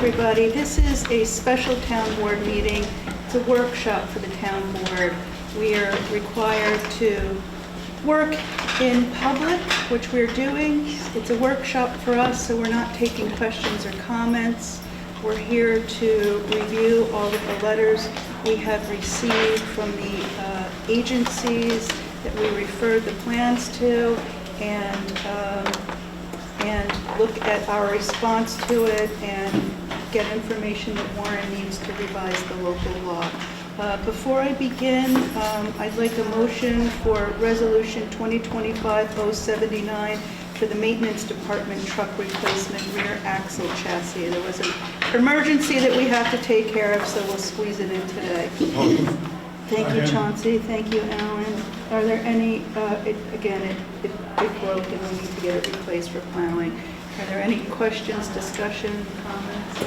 everybody. This is a special town board meeting. It's a workshop for the town board. We are required to work in public, which we're doing. It's a workshop for us, so we're not taking questions or comments. We're here to review all of the letters we have received from the agencies that we referred the plans to, and look at our response to it and get information that Warren needs to revise the local law. Before I begin, I'd like a motion for Resolution 2025-079 for the Maintenance Department truck replacement rear axle chassis. There was an emergency that we have to take care of, so we'll squeeze it in today. Thank you, Chauncey. Thank you, Alan. Are there any, it broke and we need to get it replaced for plowing. Are there any questions, discussion, comments?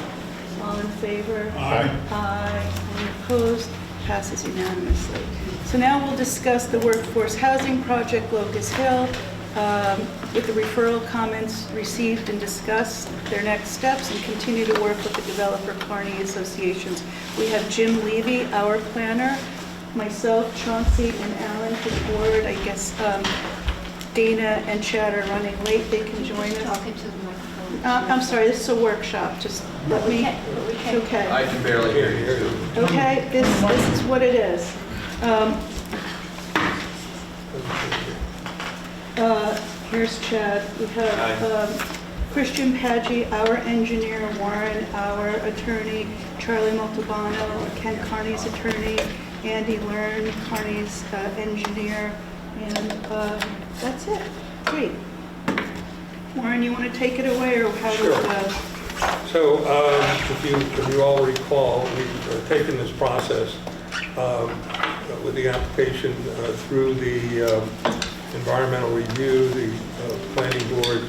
All in favor? Aye. Aye. Any opposed? Passes unanimously. So now we'll discuss the workforce housing project, Locust Hill, with the referral comments received and discuss their next steps and continue to work with the developer Kearney associations. We have Jim Levy, our planner, myself, Chauncey, and Alan for the board. I guess Dana and Chad are running late. They can join us. Talking to the microphone. I'm sorry, this is a workshop. Just let me. Okay. I can barely hear you too. Okay, this is what it is. Here's Chad. We have Christian Paggi, our engineer, Warren, our attorney, Charlie Montalbano, Ken Kearney's attorney, Andy Learn, Kearney's engineer, and that's it. Great. Warren, you want to take it away, or how Sure. do it go? So if you all recall, we've taken this process with the application through the environmental review. The planning board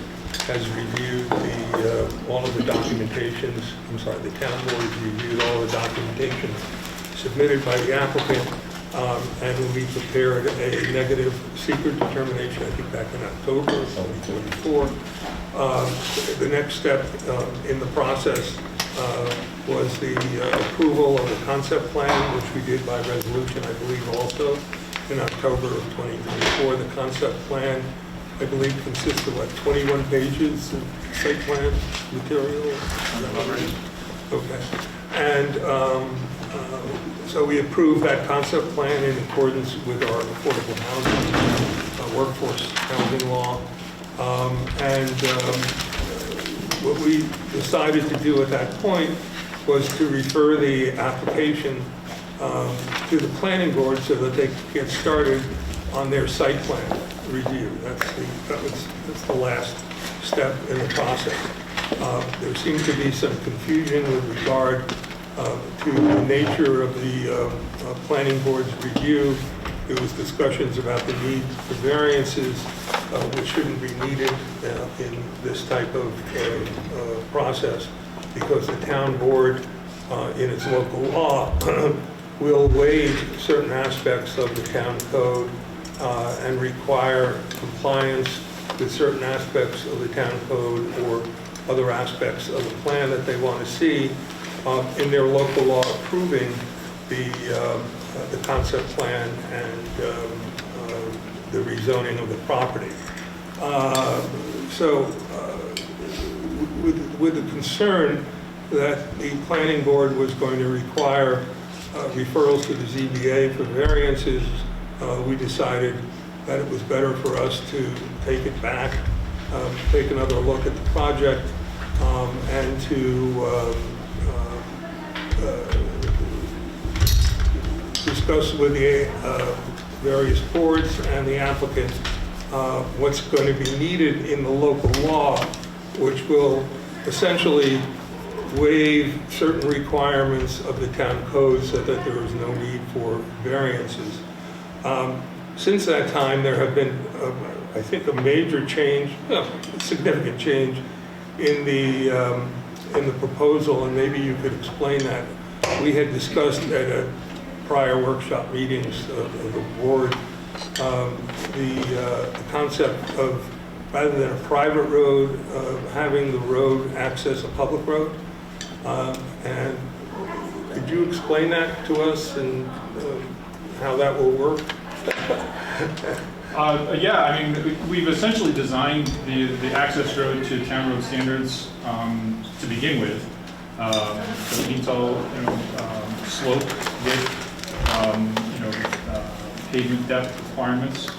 has reviewed all of the documentations. I'm sorry, the town board has reviewed all the documentation submitted by the applicant, and we prepared a negative secret determination, I think back in October of 2024. The next step in the process was the approval of the concept plan, which we did by resolution, I believe, also in October of 2024. The concept plan, I believe, consists of, 21 pages of site plan material? Okay. And so we approved that concept plan in accordance with our affordable housing, workforce housing law. What we decided to do at that point was to refer the application to the planning board so that they could get started on their site plan review. That's the last step in the process. There seemed to be some confusion with regard to the nature of the planning board's review. There was discussions about the need for variances, which shouldn't be needed in this type of process, because the town board, in its local law, will waive certain aspects of the town code and require compliance with certain aspects of the town code or other aspects of the plan that they want to see in their local law approving the concept plan and the rezoning of the property. With the concern that the planning board was going to require referrals to the ZBA for variances, we decided that it was better for us to take it back, take another look at the project, and to discuss with the various boards and the applicant what's going to be needed in the local law, which will essentially waive certain requirements of the town code so that there is no need for variances. Since that time, there have been, I think, a major change, a significant change in the proposal, and maybe you could explain that. We had discussed at prior workshop meetings of the board the concept of, rather than a private road, having the road access a public road. And could you explain that to us and how that will work? Yeah, I mean, we've essentially designed the access road to town road standards to begin with. So it meets all, slope, width, pavement depth requirements.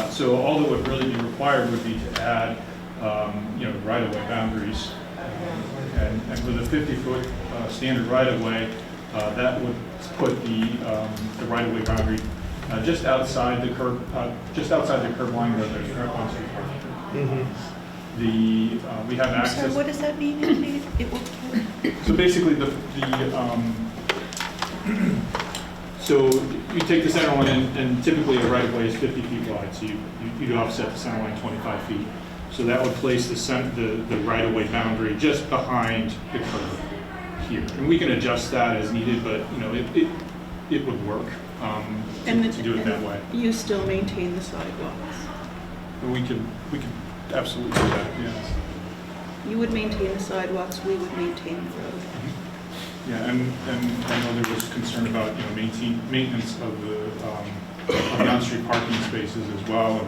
So all that would really be required would be to add, right-of-way boundaries. And with a 50-foot standard right-of-way, that would put the right-of-way boundary just outside the curb line where there's on-street parking. We have access. So what does that mean? It will. So basically, so you take the center line, and typically a right-of-way is 50 feet wide, so you'd offset the center line 25 feet. So that would place the right-of-way boundary just behind the curb here. And we can adjust that as needed, but it would work to do it that way. You still maintain the sidewalks. And we could absolutely do that, yes. You would maintain the sidewalks, we would maintain the road. Yeah, and I know there was concern about maintenance of the on-street parking spaces as well,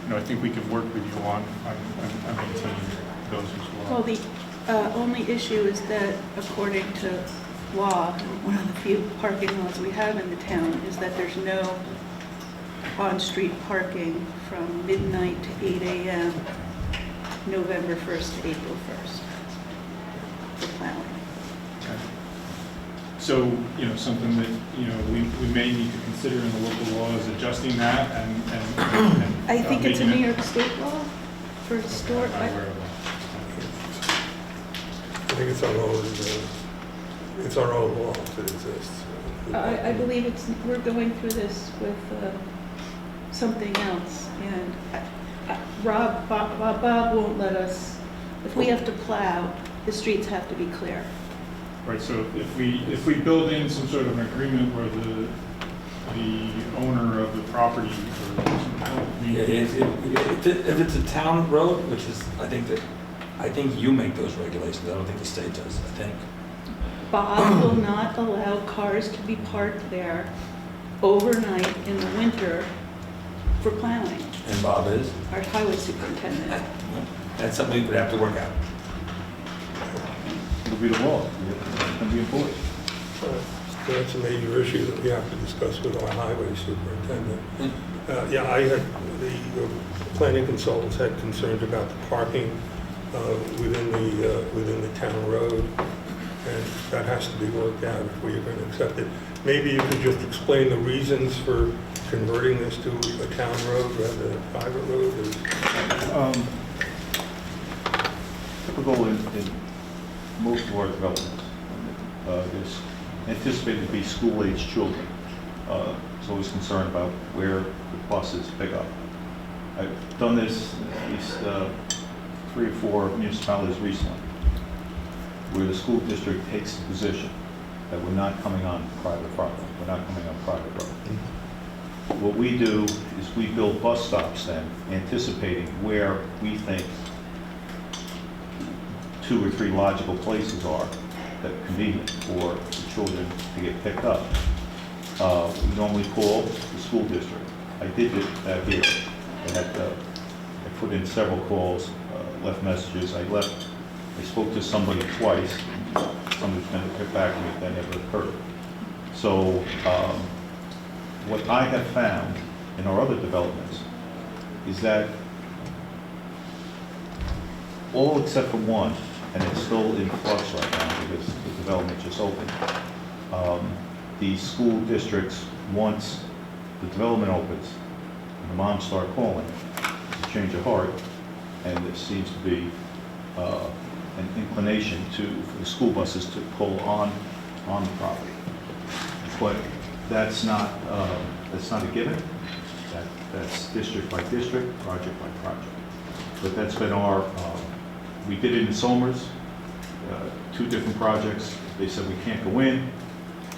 and I think we could work with you on maintaining those as well. Well, the only issue is that according to law, one of the few parking laws we have in the town is that there's no on-street parking from midnight to 8 a.m. November 1st to April 1st for plowing. Okay. So, something that, we may need to consider in the local law is adjusting that and I think it's a making New York State law for store. I think it's our own law that exists. I believe we're going through this with something else, and Bob won't let us, if we have to plow, the streets have to be clear. Right, so if we build in some sort of an agreement where the owner of the property If it's a town road, which is, I think you make those regulations, I don't think the state does, I think. Bob will not allow cars to be parked there overnight in the winter for plowing, And Bob is? our highway superintendent. That's something we would have to work out. it'll be the law, it'll be enforced. So that's a major issue that we have to discuss with our highway superintendent. I had, the planning consultants had concerns about the parking within the town road, and that has to be worked out if we are going to accept it. Maybe you could just explain the reasons for converting this to a town road rather than a private road? Typical in most of our developments is anticipated to be school-age children. There's always concern about where the buses pick up. I've done this in at least 3 or 4 municipalities recently, where the school district takes the position that we're not coming on private property, we're not coming on private road. What we do is we build bus stops then, anticipating where we think 2 or 3 logical places are that are convenient for the children to get picked up. We normally call the school district. I did that here. I put in several calls, left messages. I spoke to somebody twice. Somebody's going to get back to me if that never occurred. So what I have found in our other developments is that all except for one, and it's still in flux right now because the development just opened, the school districts, once the development opens, and the moms start calling, it's a change of heart, and there seems to be an inclination for the school buses to pull on the property. But that's not a given. That's district by district, project by project. But that's been we did it in Somers, 2 different projects. They said we can't go in,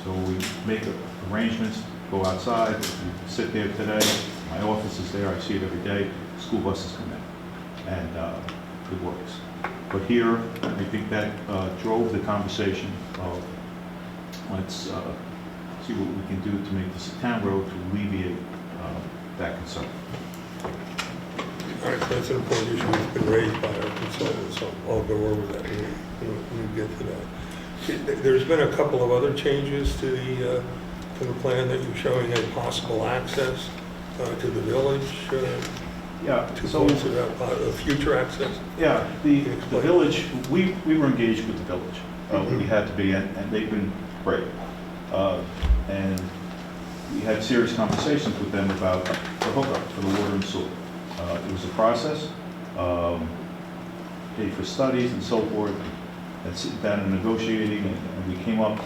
so we make arrangements, go outside. We sit there today. My office is there. I see it every day. School buses come in. And it works. But here, I think that drove the conversation of, let's see what we can do to make this a town road to alleviate that concern. All right, so that's an important issue that's been raised by our consultants, so I'll go over that when we get to that. There's been a couple of other changes to the plan that you're showing a possible access to the village. Yeah, Two so, points about future access. yeah, the village, we were engaged with the village. We had to be, and they've been great. And we had serious conversations with them about the hookup for the water and sewer. It was a process, paid for studies and so forth, and sitting down and negotiating, and we came up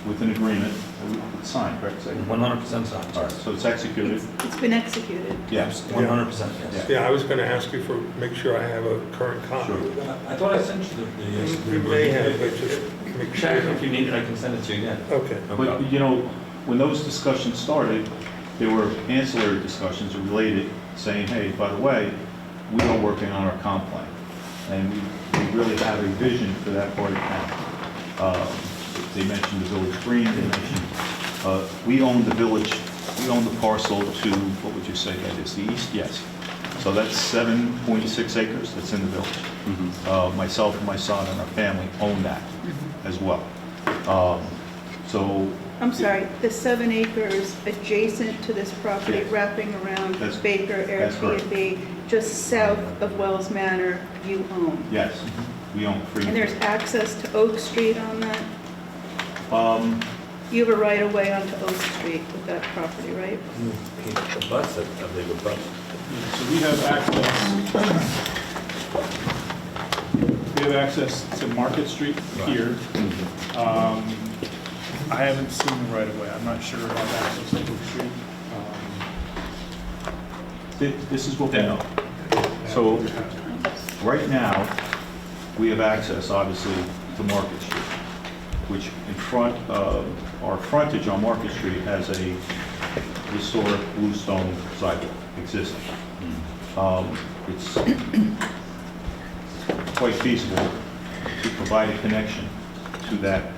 with an agreement that we signed, correct? 100% signed. All right, so it's executed. It's been executed. Yes. 100%, yes. Yeah, I was going to ask you for, make sure I have a current copy Sure. of that. I thought I sent you the. You may have, but just make sure. Check if you need it, I can send it to you again. Okay. No But, problem. you know, when those discussions started, there were ancillary discussions related, saying, hey, by the way, we are working on our comp plan, and we really have a vision for that part of town. They mentioned the village green, they mentioned, we own the village, we own the parcel to, what would you say that is, the east? Yes. So that's 7.6 acres that's in the village. Myself and my son and our family own that as well. So, I'm sorry, the 7 acres adjacent to this property Yes. wrapping around That's- Baker that's correct. Airbnb, just south of Wells Manor, you own. yes, we own free. And there's access to Oak Street on that? You have a right of way onto Oak Street with that property, right? The bus, I believe, the bus. So we have access to Market Street here. I haven't seen the right of way. I'm not sure about access to Oak Street. This is what we know. So, right now, we have access, obviously, to Market Street, which in front of, our frontage on Market Street has a historic bluestone sidewalk existing. It's quite feasible to provide a connection to that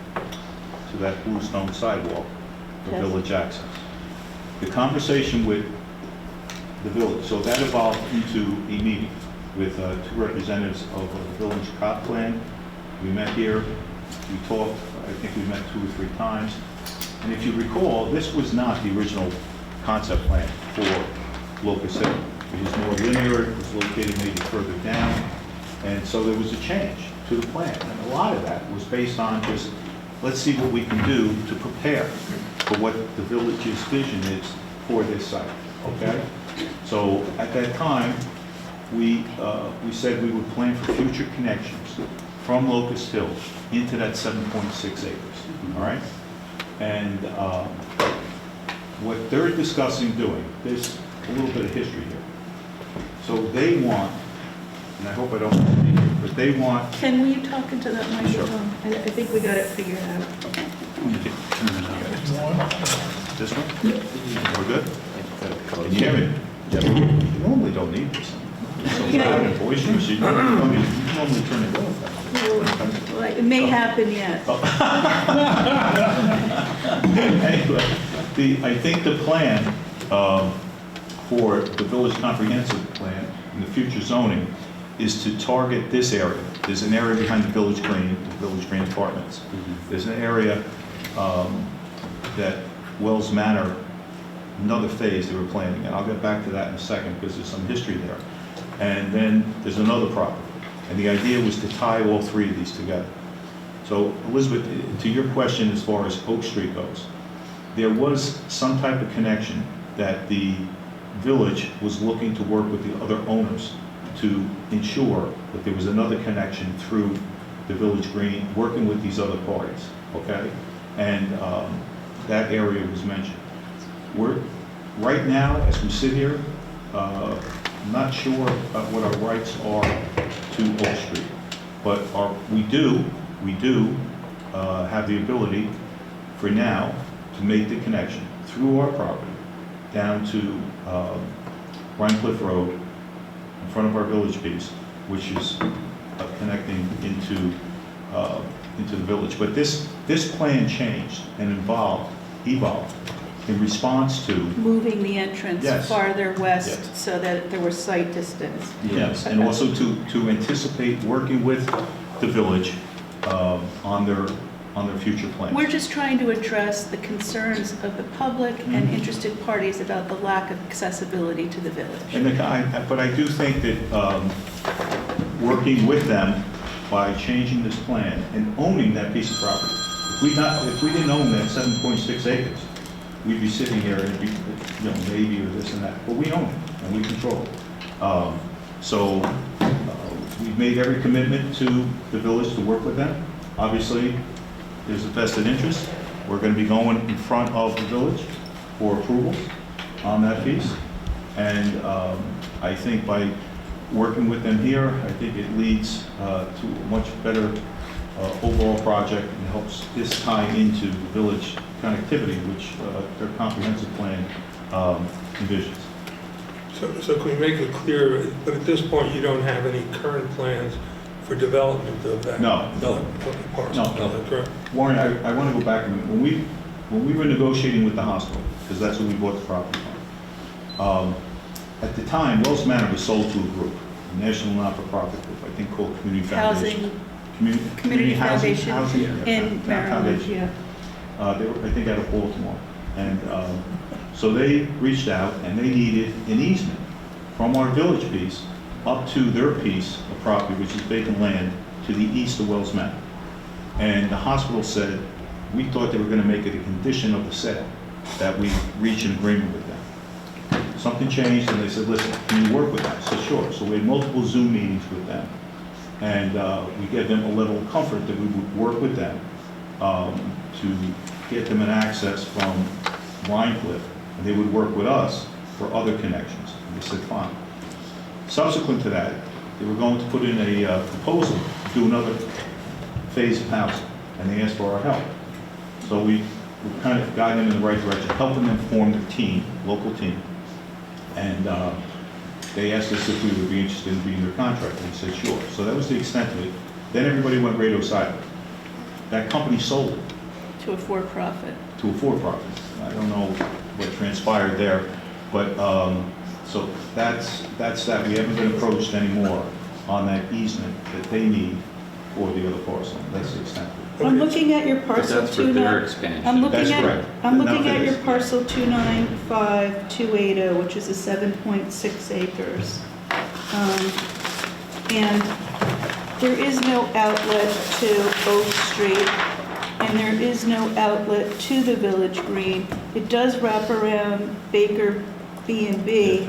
bluestone sidewalk for Yes. village access. The conversation with the village, so that evolved into a meeting with two representatives of the village comp plan. We met here, we talked, I think we met 2 or 3 times. And if you recall, this was not the original concept plan for Locust Hill. It was more linear, it was located maybe further down, and so there was a change to the plan. And a lot of that was based on just, let's see what we can do to prepare for what the village's vision is for this site, okay? So at that time, we said we would plan for future connections from Locust Hill into that 7.6 acres, all right? And what they're discussing doing, there's a little bit of history here. So they want, and I hope I don't repeat it, but they want, Ken, will you talk into that microphone? I think we got it figured out. this one? We're good? Can you hear me? You normally don't need this. So loud and boisterous, you normally turn it off. Well, it may happen yet. Anyway, I think the plan for the village comprehensive plan and the future zoning is to target this area. There's an area behind the Village Green Apartments. There's an area that Wells Manor, another phase they were planning, and I'll get back to that in a second because there's some history there. And then there's another property. And the idea was to tie all 3 of these together. So Elizabeth, to your question as far as Oak Street goes, there was some type of connection that the village was looking to work with the other owners to ensure that there was another connection through the Village Green, working with these other parties, okay? And that area was mentioned. Right now, as we sit here, I'm not sure what our rights are to Oak Street, but we do have the ability for now to make the connection through our property down to Rhine Cliff Road in front of our village piece, which is connecting into the village. But this plan changed and evolved in response to, Moving the entrance Yes. farther west Yes. so that there was sight distance. yes, and also to anticipate working with the village on their future plans. We're just trying to address the concerns of the public and interested parties about the lack of accessibility to the village. And but I do think that working with them by changing this plan and owning that piece of property, if we didn't own that 7.6 acres, we'd be sitting here and it'd be, maybe or this and that, but we own it and we control it. So we've made every commitment to the village to work with them. Obviously, there's a vested interest. We're going to be going in front of the village for approvals on that piece. And I think by working with them here, I think it leads to a much better overall project and helps this tie into the village connectivity, which their comprehensive plan envisions. So can we make it clear, but at this point, you don't have any current plans for development of that? No. Parcel, No. is that correct? Warren, I want to go back a minute. When we were negotiating with the hospital, because that's what we bought the property from, at the time, Wells Manor was sold to a group, a national not-for-profit group, I think called Community Foundation. Community Foundation Housing, in Maryland, Foundation. yeah. They were, I think, out of Baltimore. And so they reached out and they needed an easement from our village piece up to their piece of property, which is vacant land, to the east of Wells Manor. And the hospital said, we thought they were going to make it a condition of the sale that we reach an agreement with them. Something changed and they said, listen, can you work with us? I said, sure. So we had multiple Zoom meetings with them. And we gave them a level of comfort that we would work with them to get them an access from Rhinecliff, and they would work with us for other connections. And they said, fine. Subsequent to that, they were going to put in a proposal to do another phase of housing, and they asked for our help. So we kind of guiding them in the right direction, helping them form their team, local team. And they asked us if we would be interested in being their contractor, and we said, sure. So that was the extent of it. Then everybody went radio silent. That company sold it To a for-profit. to a for-profit. I don't know what transpired there, but, so that's that. We haven't been approached anymore on that easement that they need for the other parcel. That's the extent of it. I'm looking at your parcel that's for their 29. expansion. I'm looking That's at, correct. I'm Not looking for at your this. parcel 295280, which is a 7.6 acres. And there is no outlet to Oak Street, and there is no outlet to the Village Green. It does wrap around Baker B&B,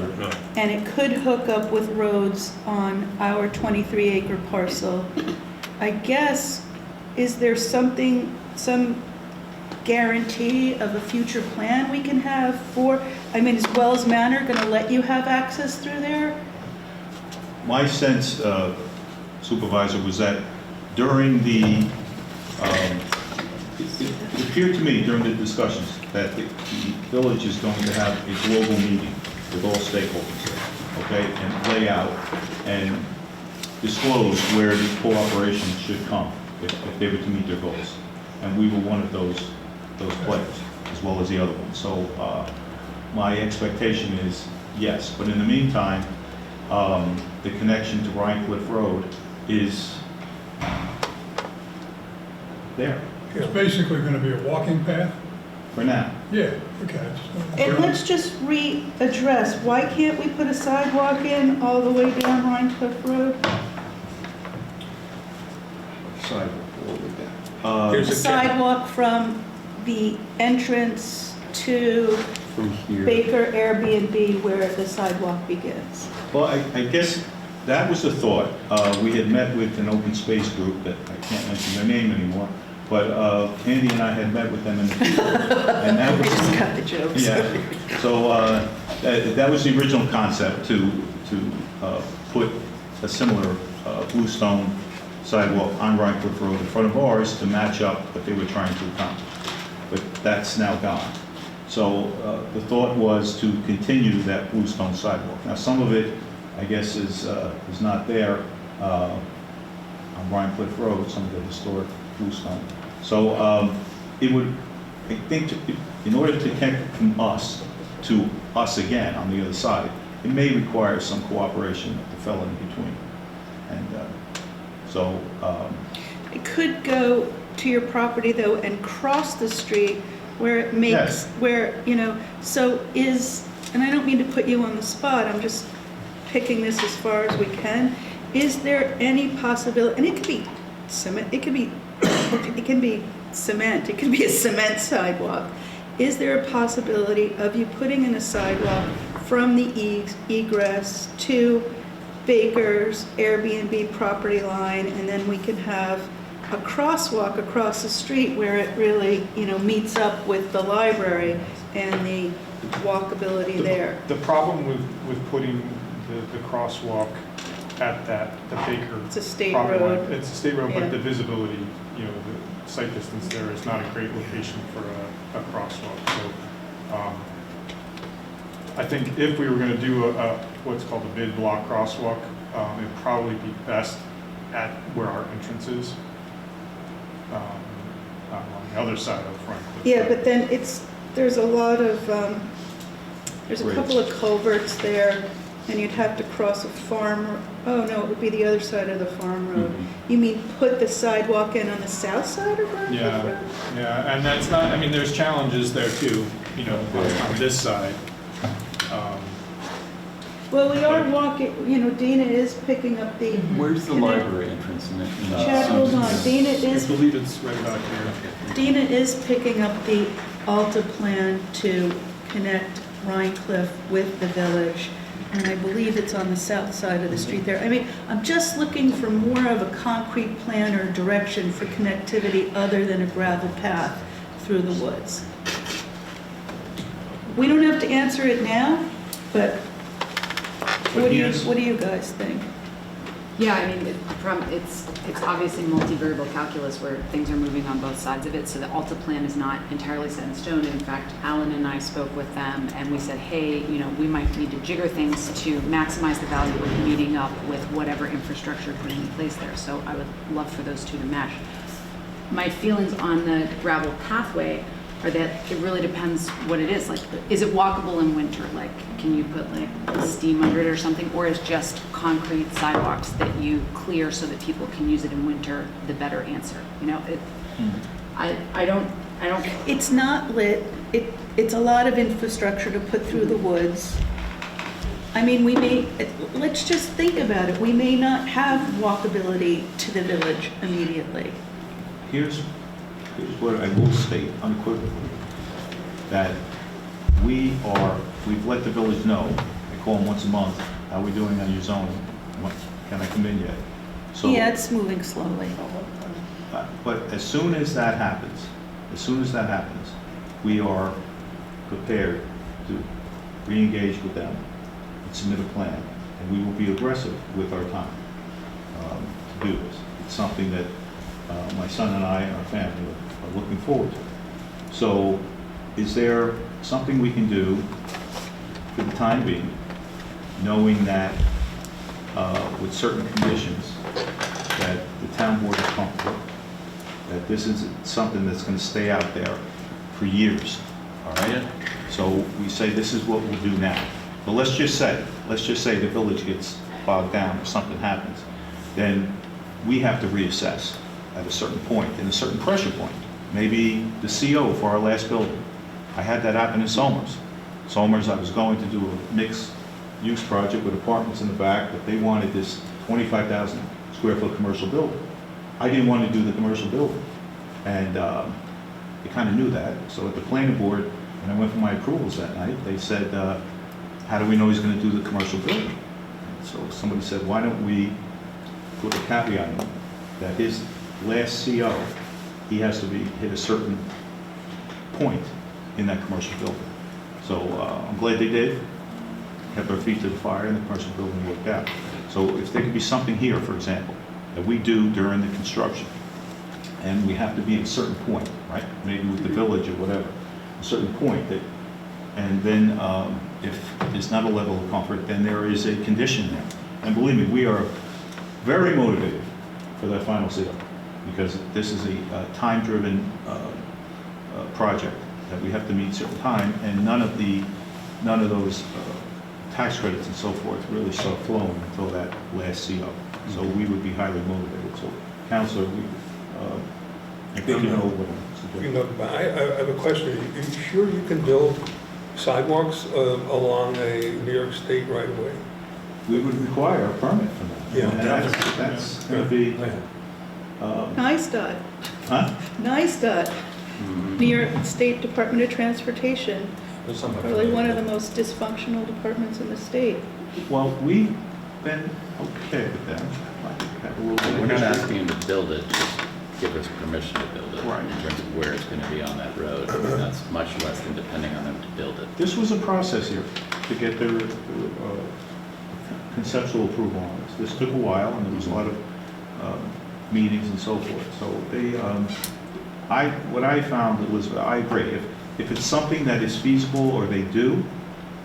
and it could hook up with roads on our 23-acre parcel. I guess, is there something, some guarantee of a future plan we can have for, I mean, is Wells Manor going to let you have access through there? My sense, Supervisor, was that during the, it appeared to me during the discussions that the village is going to have a global meeting with all stakeholders there, okay, and lay out and disclose where the cooperation should come if they were to meet their goals. And we were one of those players, as well as the other ones. So my expectation is yes, but in the meantime, the connection to Rhinecliff Road is there It's basically going to be a walking path? for now. Yeah, okay. I just wanted to- And let's just readdress, why can't we put a sidewalk in all the way down Rhinecliff Road? Sidewalk all the way down. Here's A a sidewalk from the entrance to From here. Baker Airbnb where the sidewalk begins. Well, I guess that was the thought. We had met with an open space group that I can't mention their name anymore, but Andy and I had met with them in the future. And that I was, just got the jokes. yeah. So that was the original concept, to put a similar bluestone sidewalk on Rhinecliff Road in front of ours to match up what they were trying to accomplish. But that's now gone. So the thought was to continue that bluestone sidewalk. Now, some of it, I guess, is not there. on Rhine Cliff Road, some of the historic bluestone. So it would, I think, in order to connect from us to us again on the other side, it may require some cooperation of the fellow in between. And so, It could go to your property though and cross the street where it makes, Yes. where, so is, and I don't mean to put you on the spot, I'm just picking this as far as we can. Is there any possibility, and it could be cement, it can be cement, it could be a cement sidewalk. Is there a possibility of you putting in a sidewalk from the egress to Baker's Airbnb property line, and then we can have a crosswalk across the street where it really, meets up with the library and the walkability there? The problem with putting the crosswalk at the Baker. It's a state property line, road. it's a state road, Yeah. but the visibility, the sight distance there is not a great location for a crosswalk. So I think if we were going to do what's called a mid-block crosswalk, it'd probably be best at where our entrance is, on the other side of Front Cliff. Yeah, but then there's a lot of, there's a Bridge. couple of culverts there, and you'd have to cross a farm, oh no, it would be the other side of the farm road. You mean put the sidewalk in on the south side of Rhinebeck Yeah, Road? yeah, and that's not, there's challenges there too, on this side. Well, we are walking, Dina is picking up the. Where's the Connect- library entrance in it? Chad, hold on, Dina I is, believe it's right about here. Dina is picking up the Alta plan to connect Rhine Cliff with the village, and I believe it's on the south side of the street there. I'm just looking for more of a concrete plan or direction for connectivity other than a gravel path through the woods. We don't have to answer it now, but what do you guys think? Yeah, it's obviously multivariable calculus where things are moving on both sides of it, so the Alta plan is not entirely set in stone. In fact, Alan and I spoke with them and we said, hey, we might need to jigger things to maximize the value of meeting up with whatever infrastructure putting in place there. So I would love for those two to mesh. My feelings on the gravel pathway are that it really depends what it is. Like, is it walkable in winter? Like, can you put steam under it or something? Or is just concrete sidewalks that you clear so that people can use it in winter the better answer? I don't. It's not lit, it's a lot of infrastructure to put through the woods. Let's just think about it, we may not have walkability to the village immediately. here's what I will state unequivocally, that we've let the village know, I call them once a month, how are we doing on your zoning? Can I come in yet? So, Yeah, it's moving slowly. but as soon as that happens, we are prepared to re-engage with them and submit a plan, and we will be aggressive with our time to do this. It's something that my son and I and our family are looking forward to. So is there something we can do for the time being, knowing that with certain conditions, that the town board is comfortable, that this is something that's going to stay out there for years, all right? So we say this is what we'll do now. But let's just say the village gets bogged down or something happens, then we have to reassess at a certain point, in a certain pressure point. Maybe the CO for our last building. I had that happen in Somers. Somers, I was going to do a mixed-use project with apartments in the back, but they wanted this 25,000 square foot commercial building. I didn't want to do the commercial building. And they kind of knew that. So at the planning board, when I went for my approvals that night, they said, how do we know he's going to do the commercial building? So somebody said, why don't we put a caveat in that his last CO, he has to hit a certain point in that commercial building. So I'm glad they did. Kept our feet to the fire and the commercial building worked out. So if there could be something here, for example, that we do during the construction, and we have to be at a certain point, right? Maybe with the village or whatever, a certain point that, and then if there's not a level of comfort, then there is a condition there. And believe me, we are very motivated for that final seal, because this is a time-driven project that we have to meet certain time, and none of those tax credits and so forth really start flowing until that last CO. So we would be highly motivated. So, Counselor, I think you know what I'm You suggesting. know, I have a question. Are you sure you can build sidewalks along a New York State right of way? We would require a permit for that. Yeah. And that's going to be, NISDOT, huh? NISDOT, New York State Department of Transportation, There's something probably one of the familiar. most dysfunctional departments in the state. Well, we've been okay with that. I think we have a little bit of We're not history. asking him to build it, just give us permission to build it. Right. In terms of where it's gonna be on that road. That's much less than depending on them to build it. This was a process here to get their conceptual approval on this. This took a while, and there was a lot of meetings and so forth. So they, what I found was, I agree. If it's something that is feasible or they do,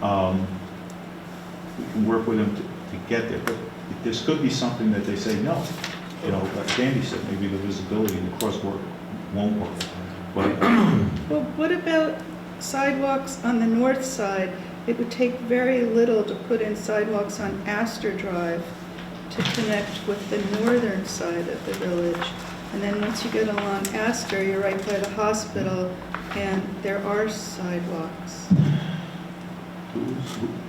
we can work with them to get there. But this could be something that they say no. You know, like Andy said, maybe the visibility and the crosswalk won't work. But Well, what about sidewalks on the north side? It would take very little to put in sidewalks on Astor Drive to connect with the northern side of the village. And then once you get along Astor, you're right by the hospital, and there are sidewalks.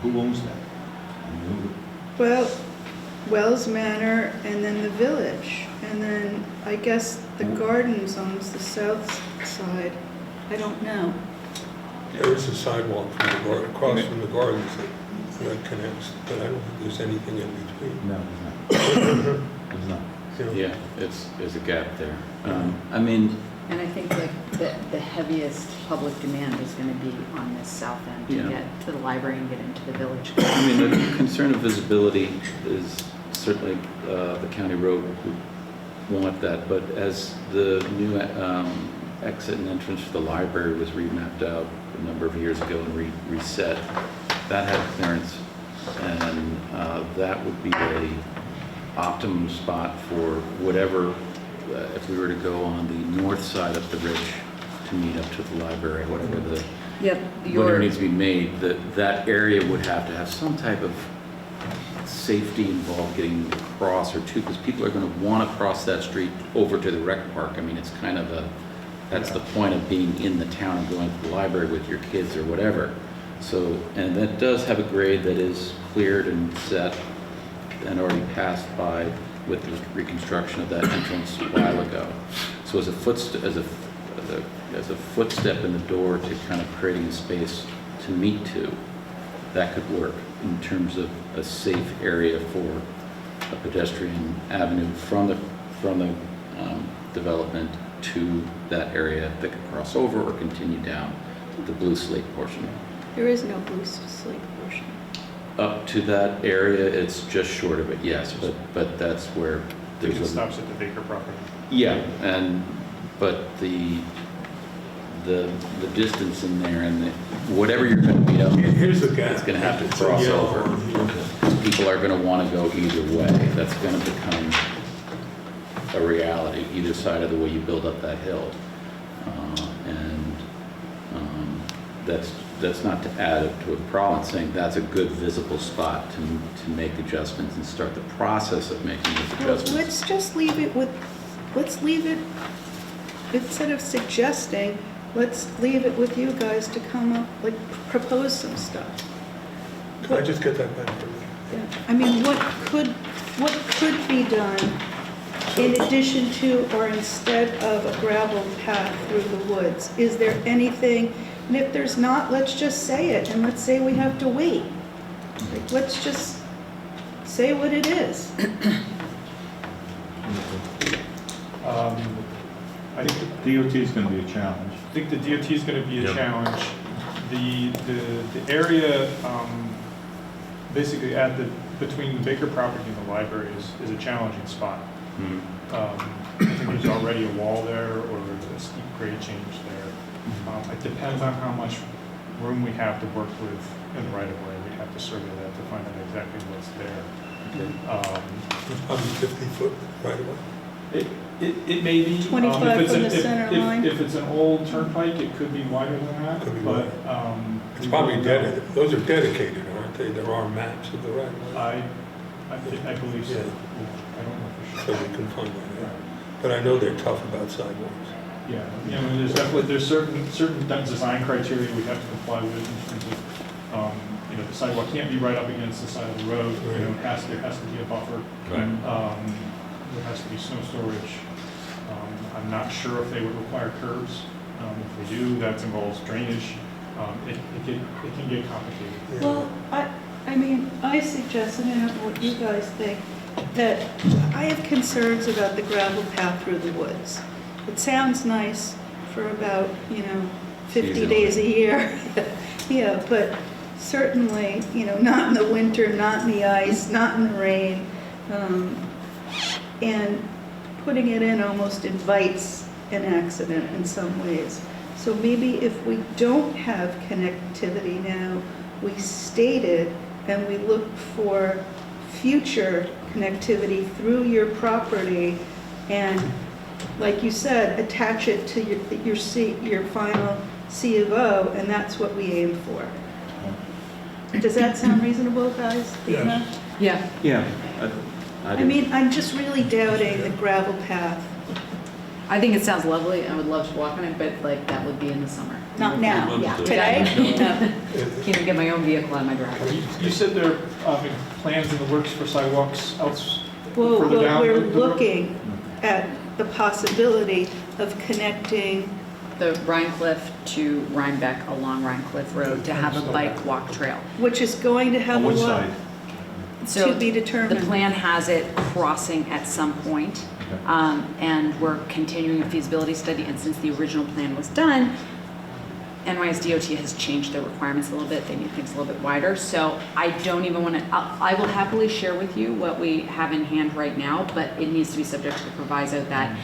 who owns that? Well, Wells Manor, and then the village, and then I guess the Gardens owns the south side. I don't know. There is a sidewalk from the garden, across from the gardens that connects, but I don't think there's anything in between. No, there's not. There's not. You know? Yeah, there's a gap there. I mean, And I think like the heaviest public demand is going to be on this south end to Yeah. get to the library and get into the village. I mean, the concern of visibility is certainly the county road would want that, but as the new exit and entrance to the library was remapped out a number of years ago and reset, that had clearance, and that would be a optimum spot for whatever, if we were to go on the north side of the ridge to meet up to the library, whatever Yep, whatever needs to be made, that area would have to have some type of safety involved getting across or two, because people are going to want to cross that street over to the rec park. I mean, it's kind of that's the point of being in the town and going to the library with your kids or whatever. So, and that does have a grade that is cleared and set and already passed by with the reconstruction of that entrance a while ago. So as a footstep in the door to kind of creating a space to meet to, that could work in terms of a safe area for a pedestrian avenue from the development to that area that could cross over or continue down the blue slate portion. There is no blue slate portion. Up to that area, it's just short of it, yes, but that's where I think there's it a... stops at the Baker property. Yeah, but the distance in there and whatever you're going to meet up, Here's the gap. it's going to have to It's a cross yellow over. on here. People are going to want to go either way. That's going to become a reality, either side of the way you build up that hill. That's not to add to a problem, saying that's a good visible spot to make adjustments and start the process of making those Well, adjustments. let's just leave it with, instead of suggesting, let's leave it with you guys to come up, like, propose some stuff. Can I just get that back for you? Yeah. I mean, what could be done in addition to or instead of a gravel path through the woods? Is there anything, and if there's not, let's just say it, and let's say we have to wait. Like, let's just say what it is. I think DOT is going to be a challenge. I think the DOT is going to be a challenge. The area, basically between the Baker property and the library is a challenging spot. I think there's already a wall there or a steep grade change there. It depends on how much room we have to work with in the right of way. We'd have to survey that to find out exactly what's there. It's probably 50 foot right away. It may be. 25 if it's from a- the if- center if- line? If it's an old turnpike, it could be wider than that. Could be but, wider. It's probably dedicated, those are dedicated, aren't they? There are maps of the right of way. I believe so. Yeah. I don't know for So sure. we can find one. But I know they're tough about sidewalks. Yeah, there's definitely, there's certain design criteria we have to comply with in terms of, the sidewalk can't be right up against the side of the road. There has to be a buffer. Right. There has to be snow storage. I'm not sure if they would require curbs. If they do, that involves drainage. It can get complicated. Yeah. Well, I mean, I suggest, and I don't know what you guys think, that I have concerns about the gravel path through the woods. It sounds nice for about, 50 Seasonally. days a year. Yeah, but certainly, not in the winter, not in the ice, not in the rain. And putting it in almost invites an accident in some ways. So maybe if we don't have connectivity now, we state it and we look for future connectivity through your property and, like you said, attach it to your final C of O, and that's what we aim for. Does that sound reasonable, guys? Dina? Yes. Yeah. Yeah. I mean, I'm just really doubting the gravel path. I think it sounds lovely. I would love to walk on it, but like that would be in the summer. Not now, Yeah. today? No. Can't even get my own vehicle out of my driveway. You said there are plans in the works for sidewalks else Well, further down? we're the road? looking at the possibility of connecting, The Rhine Cliff to Rhinebeck along Rhine Cliff Road to have a bike walk trail. which is going to have On a which lot side? So to be the determined. plan has it crossing at some point, Okay. and we're continuing a feasibility study, and since the original plan was done, NYSDOT has changed their requirements a little bit, they need things a little bit wider, so I don't even want to, I will happily share with you what we have in hand right now, but it needs to be subject to the proviso that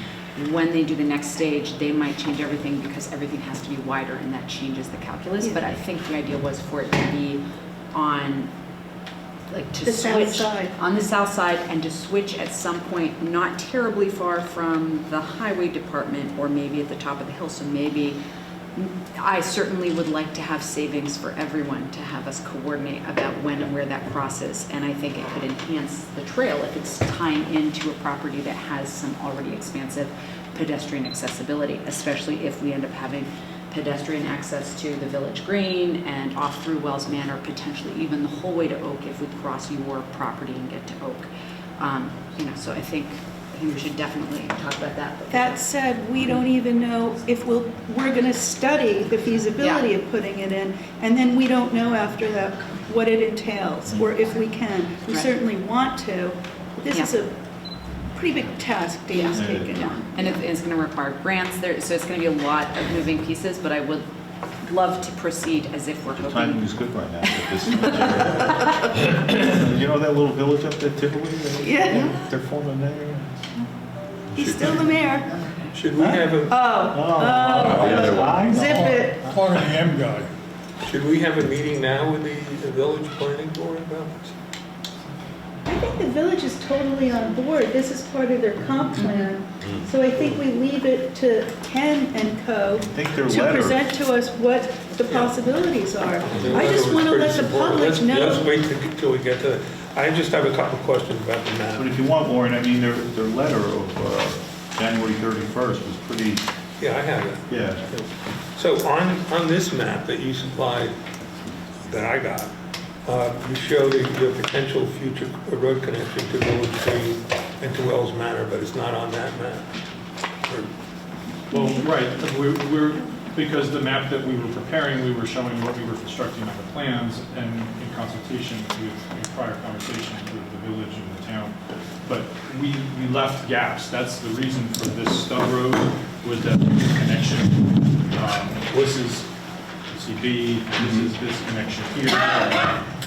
when they do the next stage, they might change everything because everything has to be wider and that changes the calculus, but I think the idea was for it to be on, like to The south switch side. on the south side and to switch at some point, not terribly far from the highway department or maybe at the top of the hill. So maybe, I certainly would like to have savings for everyone to have us coordinate about when and where that crosses. And I think it could enhance the trail if it's tying into a property that has some already expansive pedestrian accessibility, especially if we end up having pedestrian access to the Village Green and off through Wells Manor, potentially even the whole way to Oak if we cross your property and get to Oak. So I think we should definitely talk about that. That said, we don't even know if we're going to study the feasibility of putting it in, and then we don't know after that what it entails, or if we can. We Right. certainly want to. This is a pretty big task Dave's Yeah. taken Yeah. on. And it's going to require grants there, so it's going to be a lot of moving pieces, but I would love to proceed as if we're The timing hoping. is good right now. with this. You know that little village up there, Tivoli? Yeah. They're forming there. He's still the mayor. Should we have a, Oh, zip it. Talking to the M guy. should we have a meeting now with the village planning board about this? I think the village is totally on board. This is part of their comp plan. So I think we leave it to Ken and Co. think their to letter- present to us what the possibilities are. Their I just letter was want to pretty let the supportive. public Let's know. wait till we get to, I just have a couple questions about the But map. if you want, Warren, I mean, their letter of January 31st was pretty, Yeah, I have it. yeah. So on this map that you supplied, that I got, you show the potential future road connection to Village Green and to Wells Manor, but it's not on that map. Or- Well, right, because the map that we were preparing, we were showing what we were constructing on the plans and in consultation with prior conversations with the village and the town. But we left gaps. That's the reason for this stub road, was that connection. This is CB, this is this connection here.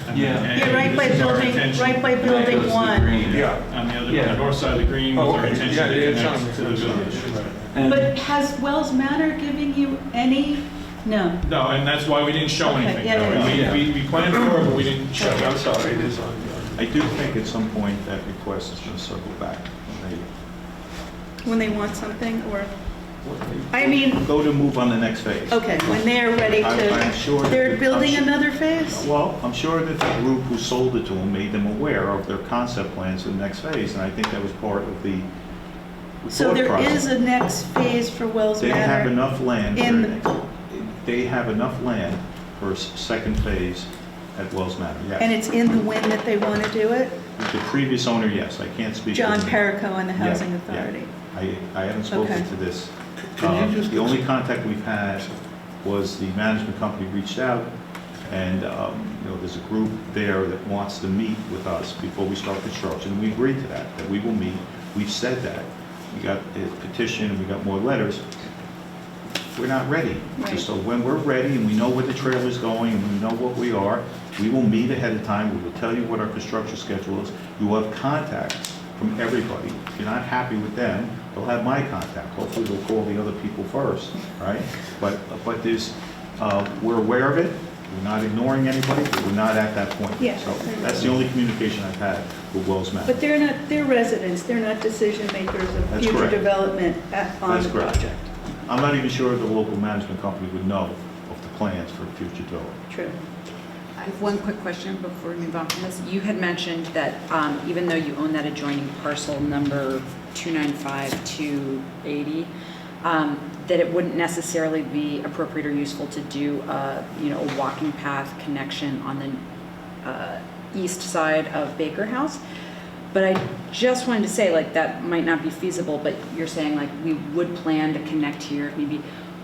and- Yeah. and Yeah, right by this is our building, intention. right by building one. Yeah. On the other, Yeah. on the north side of the green Oh, was our okay. intention Yeah, to it's on connect to the the village. village. And But has Wells Manor giving you any? No. No, and that's why we didn't show Okay, anything. yeah, No, yeah, we planned for it, but we didn't show it. I'm sorry, it is on. I do think at some point that request is going to circle back. when they want something, or, I mean, Go to move on the next phase. okay, when they're ready I'm sure to, that they're I'm building sure- another phase? Well, I'm sure that the group who sold it to them made them aware of their concept plans for the next phase, and I think that was part of the So thought there process. is a next phase for Wells They have Manor? enough land. in They have enough land for a second phase at Wells Manor, yes. And it's in the wind that they want to do it? The previous owner, yes, I can't speak. for John them. Perico and the Yeah, Housing yeah. Authority? I haven't spoken Okay. to this. Can you just- The only contact we've had was the management company reached out, and, there's a group there that wants to meet with us before we start construction. We agreed to that we will meet. We've said that. We got a petition, and we got more letters. We're not ready. Right. So when we're ready, and we know where the trailer's going, and we know what we are, we will meet ahead of time. We will tell you what our construction schedule is. You will have contact from everybody. If you're not happy with them, they'll have my contact. Hopefully, they'll call the other people first, right? But there's, we're aware of it. We're not ignoring anybody, but we're not at that point. Yeah. So that's the only communication I've had with Wells Manor. But they're residents, they're not decision makers of That's future correct. development on That's the correct. project. I'm not even sure the local management company would know of the plans for future development. True. I have one quick question before we move on from this. You had mentioned that even though you own that adjoining parcel number 295-280, that it wouldn't necessarily be appropriate or useful to do a walking path connection on the east side of Baker House. But I just wanted to say, like, that might not be feasible, but you're saying, like, we would plan to connect here, maybe.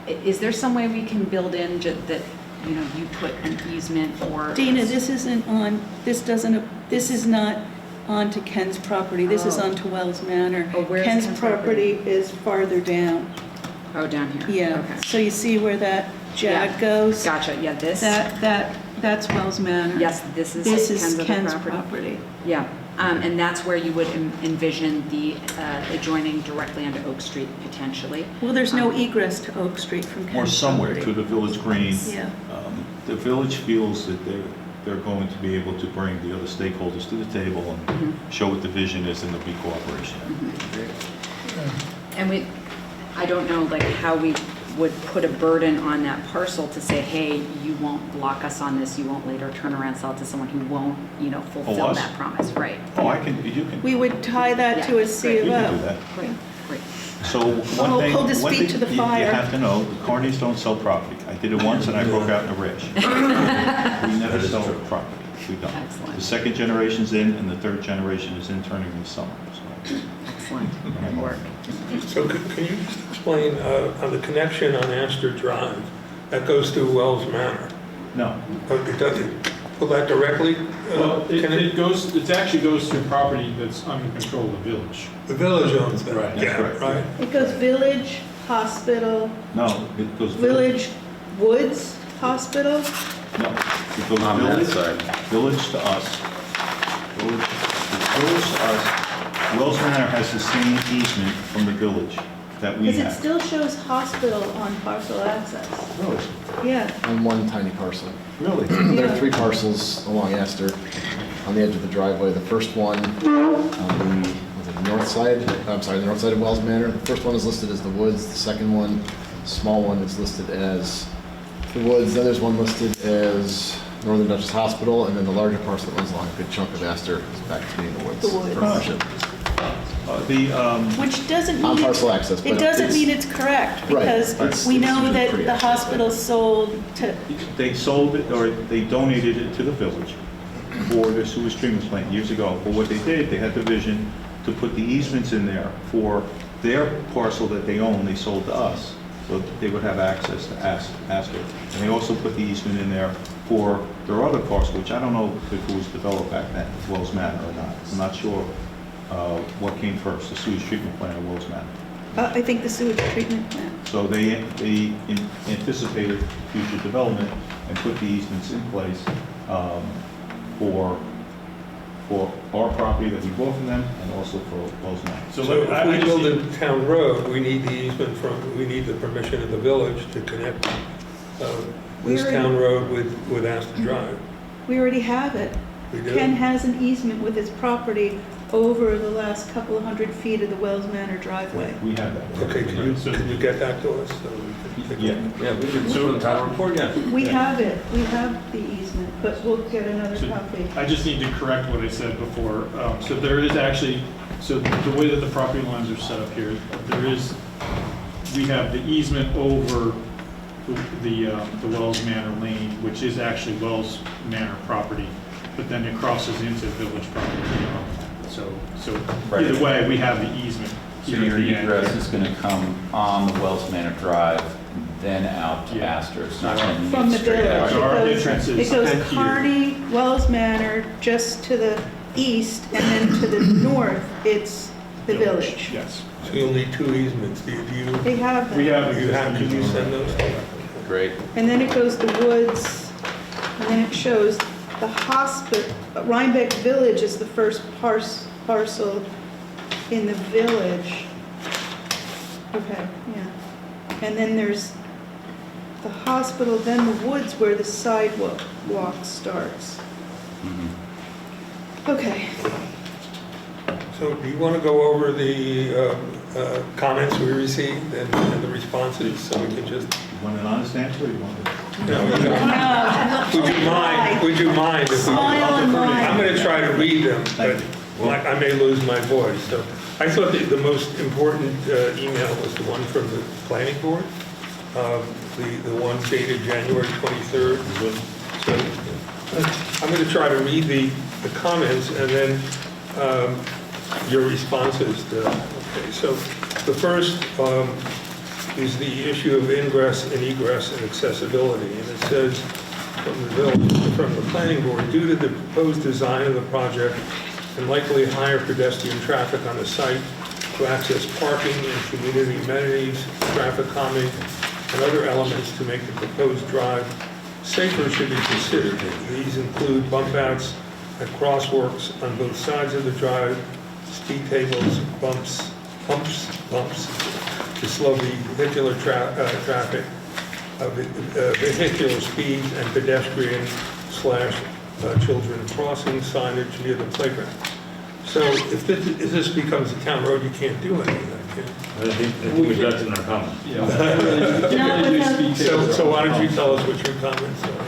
Is there some way we can build in that, you put an easement or? Dina, this isn't on, this is not onto Ken's property, this is Oh. onto Wells Manor. Oh, where's Ken's Ken's property is farther down. Oh, down here? Yeah, Okay. so you see where that Yeah. jag goes? Gotcha, yeah, this? That's Wells Manor. Yes, this is This is Ken's other Ken's property. property. Yeah, and that's where you would envision the adjoining directly onto Oak Street potentially. Well, there's no egress to Oak Street from Ken's property. Or somewhere to the village green. Yeah. The village feels that they're going to be able to bring the other stakeholders to the table and show what the vision is, and there'll be cooperation. And I don't know, like, how we would put a burden on that parcel to say, hey, you won't block us on this, you won't later turn around, sell it to someone who won't, fulfill us? that promise, right? Oh, you can. We would tie that to a C You of can O. do that. Great, great. So Hold his one feet thing to the you fire. have to know, the Carneys don't sell property. I did it once and I broke out in a rash. We never sell property. We don't. Excellent. The second generation's in and the third generation is interning this summer. So Excellent, good work. So can you just explain on the connection on Astor Drive that goes through Wells Manor? no, It doesn't pull that directly? Well, Can it actually goes through property that's under control of the village. The village owns that. Right. That's Yeah, correct. right. It goes Village, Hospital, no, it goes Village, Woods, Hospital. No, it goes On that village, side. village to us. Village to us. Wells Manor has the same easement from the village that we Because it have. still shows hospital on parcel access. Really? Yeah. On one tiny parcel. Really? There Yeah. are 3 parcels along Astor on the edge of the driveway. The first one on the north side of Wells Manor. The first one is listed as the Woods. The second one, small one, is listed as the Woods. Then there's one listed as Northern Dutchess Hospital, and then the larger parcel that runs along a good chunk of Astor is back to being the Woods. The Woods. for ownership. Which doesn't On mean, parcel access, but it doesn't it's- mean it's correct, Right. because It's- we it's know usually that pretty the accurate. hospital sold to, They sold it, or they donated it to the village for their sewage treatment plant years ago. But what they did, they had the vision to put the easements in there for their parcel that they own, they sold to us, so that they would have access to Astor. And they also put the easement in there for their other parcel, which I don't know if it was developed back then, Wells Manor or not. I'm not sure what came first, the sewage treatment plant or Wells Manor. I think the sewage treatment plant. So they anticipated future development and put the easements in place for our property that we bought from them and also for Wells Manor. So I if we just build need- a town road, we need the easement we need the permission of the village to connect this We're in- town road with Astor Drive. We already have it. We do? Ken has an easement with his property over the last couple of 100 feet of the Wells Manor driveway. We have that. Okay, can you get that to us? So we can take a Yeah. look? Yeah, we can, so the title report, yeah. We have it, we have the easement, but we'll get another So copy. I just need to correct what I said before. So there is actually, so the way that the property lines are set up here, we have the easement over the Wells Manor Lane, which is actually Wells Manor property, but then it crosses into village property. So Right. either way, we have the easement. So here at your the end. egress is going to come on the Wells Manor Drive, then out to Yeah. Astor. It's not going to From be the straight village. out. So our It entrance is goes here. Kearney, Wells Manor, just to the east, and then to the north, it's the village. Yes. So you'll need two easements. Do you, They have them. We have. can you send those? Great. And then it goes to Woods, and then it shows the hospital, Rhinebeck Village is the first parcel in the village. Okay, yeah. And then there's the hospital, then the woods where the sidewalk starts. Okay, So do you want to go over the comments we received and the responses, so we can just, You want an honest answer, or you want to? would you mind if we? Smile and lie. I'm going to try to read them, but I may lose my voice. So I thought the most important email was the one from the planning board, the one dated January 23rd. So I'm going to try to read the comments and then your responses to, okay. So the first is the issue of ingress and egress and accessibility. And it says from the planning board, due to the proposed design of the project and likely higher pedestrian traffic on the site to access parking and community amenities, traffic calming, and other elements to make the proposed drive safer should be considered. These include bump outs at crosswalks on both sides of the drive, speed tables, bumps to slow vehicular traffic, vehicular speeds, and pedestrian / children crossing signage near the playground. So if this becomes a town road, you can't do anything. I think we got in our comments. So why don't you tell us what your comments are?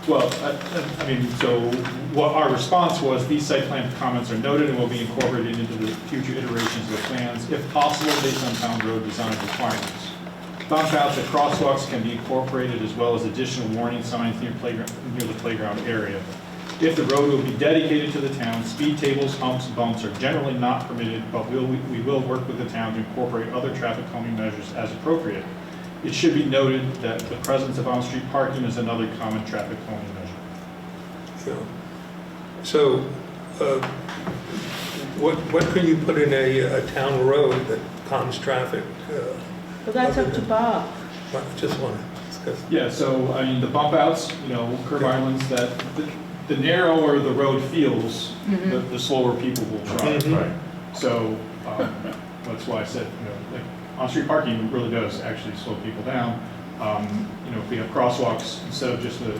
Well, I mean, so what our response was, these site plan comments are noted and will be incorporated into the future iterations of the plans, if possible, based on town road design requirements. Bump outs at crosswalks can be incorporated as well as additional warning signs near the playground area. If the road will be dedicated to the town, speed tables, humps, bumps are generally not permitted, but we will work with the town to incorporate other traffic calming measures as appropriate. It should be noted that the presence of on-street parking is another common traffic calming measure. So, what can you put in a town road that calms traffic? well, that's up to Bob. I just want to discuss. Yeah, so, I mean, the bump outs, curb islands, that the narrower the road feels, the slower people will drive. Mhm. Right. So, that's why I said, like, on-street parking really does actually slow people down. If we have crosswalks, instead of just a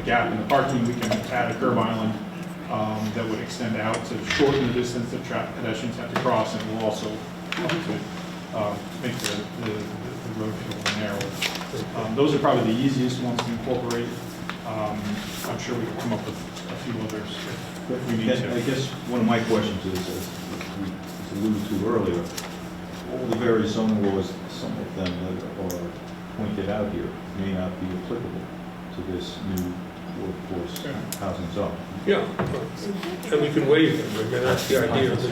gap in the parking, we can add a curb island that would extend out to shorten the distance that pedestrians have to cross, and will also make the road feel more narrow. Those are probably the easiest ones to incorporate. I'm sure we can come up with a few others if we need to. I guess one of my questions is, as we alluded to earlier, all the various zoning laws, some of them that are pointed out here may not be applicable to this new workforce housing zone. Yeah, and we can waive them. I mean, that's the idea of the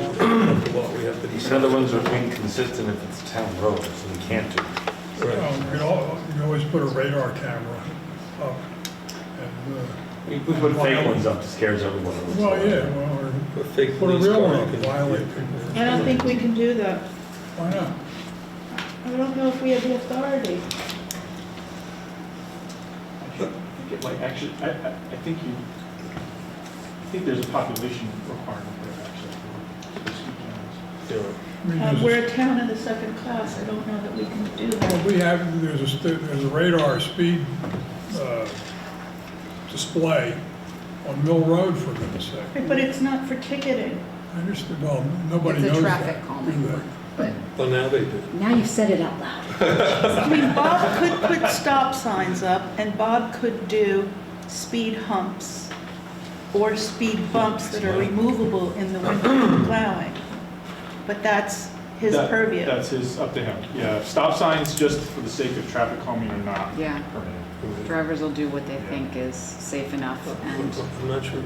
law. We have to These decide. other ones are inconsistent if it's a town road, so we can't do. Right. You can always put a radar camera up. And, We put fake ones up that scares everyone. well, yeah, well, A fake or put a police real car, one you up, can- violate people. I don't think we can do that. Why not? I don't know if we have the authority. I think it might actually, I think there's a population requirement there actually for speed cameras. Yeah. I mean, there's We're a town of the second class, I don't know that we can do well, that. we have, there's a radar speed display on Mill Road, for goodness sake. But it's not for ticketing. I understand, well, nobody It's a knows traffic that, calming. do they? But Well, now they do. now you've said it out loud. I mean, Bob could put stop signs up, and Bob could do speed humps or speed bumps that are removable in the winter plowing. But that's his purview. That's up to him. Yeah, stop signs just for the sake of traffic calming are not Yeah, permitted. drivers will do what they think is safe enough, and I'm not sure,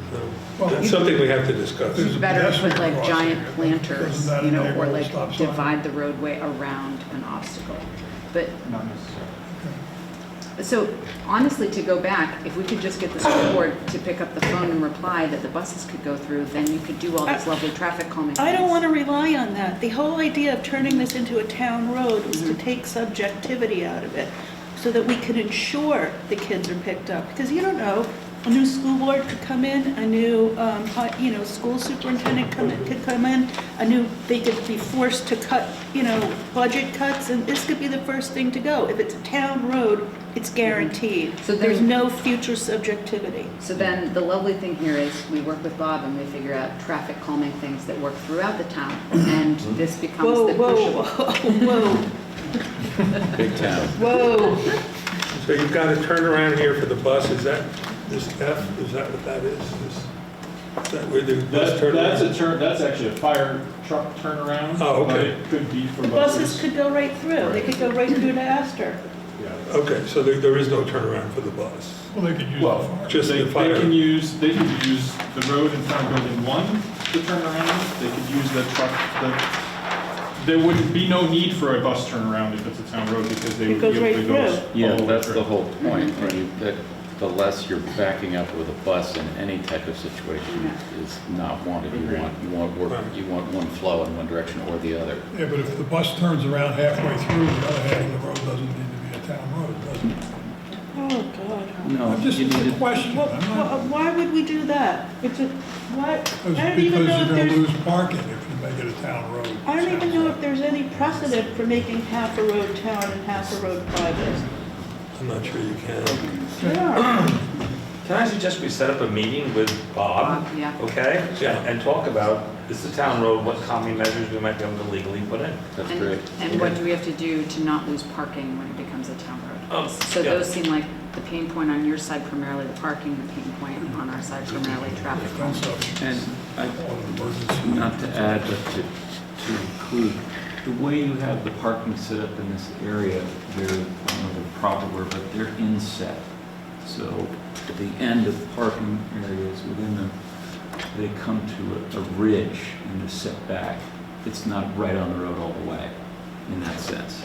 Well, that's something we have to discuss. There's you a better put pedestrian like crossing giant here, but planters, doesn't that you know, enable or a like stop sign? divide the roadway around an obstacle. But, Not necessarily. so honestly, to go back, if we could just get the school board to pick up the phone and reply that the buses could go through, then you could do all these lovely traffic calming things. I don't want to rely on that. The whole idea of turning this into a town road was to take subjectivity out of it so that we can ensure the kids are picked up. Because you don't know, a new school board could come in, a new, school superintendent could come in, they could be forced to cut, budget cuts, and this could be the first thing to go. If it's a town road, it's guaranteed. So There's then- no future subjectivity. So then, the lovely thing here is, we work with Bob and we figure out traffic calming things that work throughout the town, and this becomes Whoa, the whoa, crucial. whoa, Big town. whoa. So you've got a turnaround here for the bus, is that this F, is that what that is? Is that where the bus turnaround? That's actually a fire truck turnaround. Oh, okay. But it could be for The buses could go right through. They could go right through to Astor. Yeah. Okay, so there is no turnaround for the bus? Well, they could use the Well, fire. Just They the fire? could use the road in front of building 1 to turn around. They could use the truck, there would be no need for a bus turnaround if it's a town road because they It would be goes able right to go. through. Yeah, all way that's through. the whole point. The less you're backing up with a bus in any type of situation is not wanted. You want one flow in one direction or the other. Yeah, but if the bus turns around halfway through, the other half of the road doesn't need to be a town road, does it? Oh, God. No, I'm just, you it's need a to, question. I'm not- Why would we do that? It's a, what? I It's don't because even you're know if gonna there's, lose parking if you make it a town road. I don't even know if there's any precedent for making half a road town and half a road private. I'm not sure you can. Yeah. Can I suggest we set up a meeting with Bob? Bob, yeah. Okay? Yeah. And talk about, this is a town road, what calming measures we might be able to legally put in. that's And- great. And what do we have to do to not lose parking when it becomes a town road? So yeah. those seem like the pain point on your side primarily the parking, the pain point on our side primarily traffic. Defense of And I, all of emergency. not to add, but to include, the way you have the parking set up in this area, they're, I don't know the proper word, but they're inset. So at the end of the parking areas they come to a ridge and they're set back. It's not right on the road all the way, in that sense.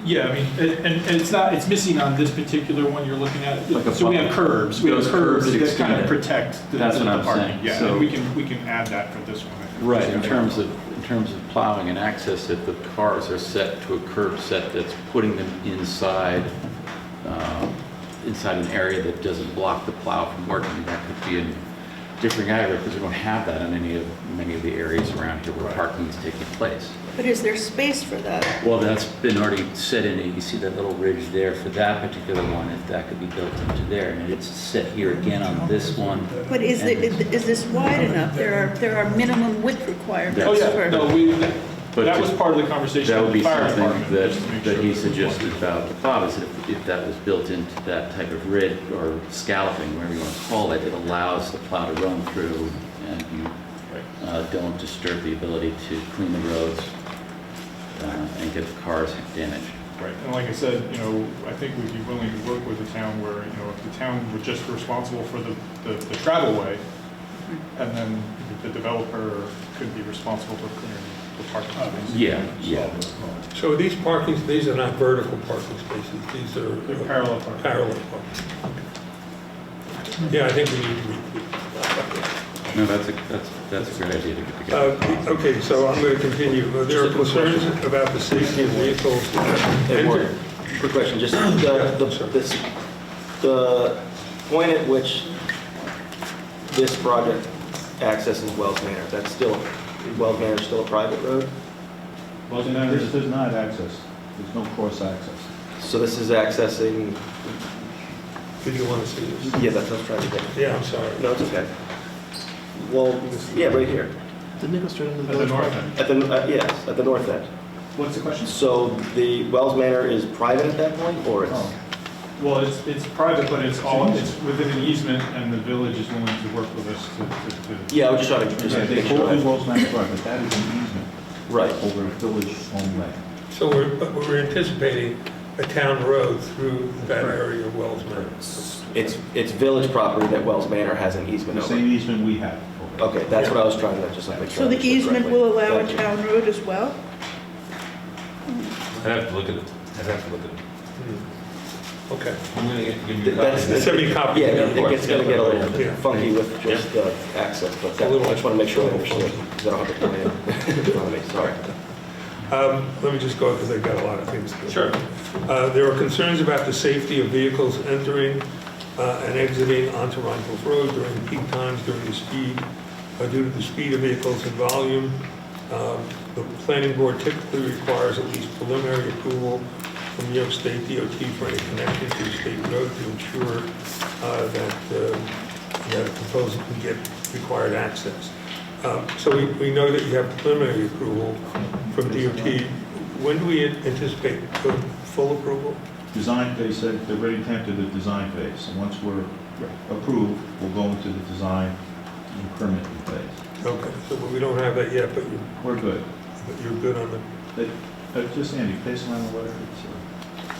Yeah, I mean, and it's missing on this particular one you're looking at. Like a So we have buffer. curbs, we have Those curbs curbs that kind of extend it. protect the That's what I'm parking. saying. Yeah, So- and we can add that for this one. I think. Right, in terms of plowing and access, if the cars are set to a curb set that's putting them inside an area that doesn't block the plow from working, that could be a different area, because we don't have that in many of the areas around here where parking is taking place. But is there space for that? Well, that's been already set in, you see that little ridge there for that particular one, if that could be built into there, and it's set here again on this one. But is this wide enough? There are minimum width requirements Oh, yeah, for. no, But that was part of the conversation That with would be the fire something department. just to make that sure he that it was suggested about the plow, is that if that was built into that type of ridge or scalloping, whatever you want to call it, it allows the plow to run through and you don't disturb the ability to clean the roads and get the cars damaged. Right, and like I said, I think we'd be willing to work with the town where, if the town were just responsible for the travel way, and then the developer could be responsible for clearing the parking spaces. Yeah. So these are not vertical parking spaces, these are They're parallel parking. parallel parking. Yeah, I think we need to read. No, that's a great idea to get together. Okay, so I'm going to continue. There are concerns about the safety of vehicles. Hey, Warren, quick question, just the point at which this project accesses Wells Manor, that's still, Wells Manor is still a private road? This does not access, there's no cross access. So this is accessing Did you want to see this? Yeah, that's what I was trying to get. Yeah, I'm sorry. No, it's okay. Well, yeah, right here. Didn't it go straight into the At the village? north end. At the, yes, at the north end. What's the question? So the Wells Manor is private at that point, or it's? Oh. Well, it's private, but it's within an easement, and the village is willing to work with us to. Yeah, I was just trying to Yeah, just they make call it sure. Wells Manor Drive, but that is an easement Right. over village-owned land. So we're anticipating a town road through that area of Wells Manor. It's village property that Wells Manor has an easement The over. same easement we have. over there. Okay, that's what I was trying to just make sure. So I the understood easement correctly. will allow a Thank you. town road as well? I'd have to look at it. I'd have to look at it. Okay. I'm gonna give you a That's- copy. Send me a copy. Yeah, it gets gonna get a Yeah. little funky with just access, but A little- I just want to make sure I understood, because I don't have the plan in front of me, sorry. Let me just go, because I've got a lot of things to do. Sure. There are concerns about the safety of vehicles entering and exiting onto Rhinebeck Road during peak times, due to the speed of vehicles and volume. The planning board typically requires at least preliminary approval from New York State DOT for any connection to the state road to ensure that a proposal can get required access. So we know that you have preliminary approval from DOT. When do we anticipate full approval? Design phase, they're ready to enter the design phase. And once we're approved, we'll go into the design and permitting phase. Okay, so we don't have that yet, but We're good. you're good on the, Just Andy, pass around the letter.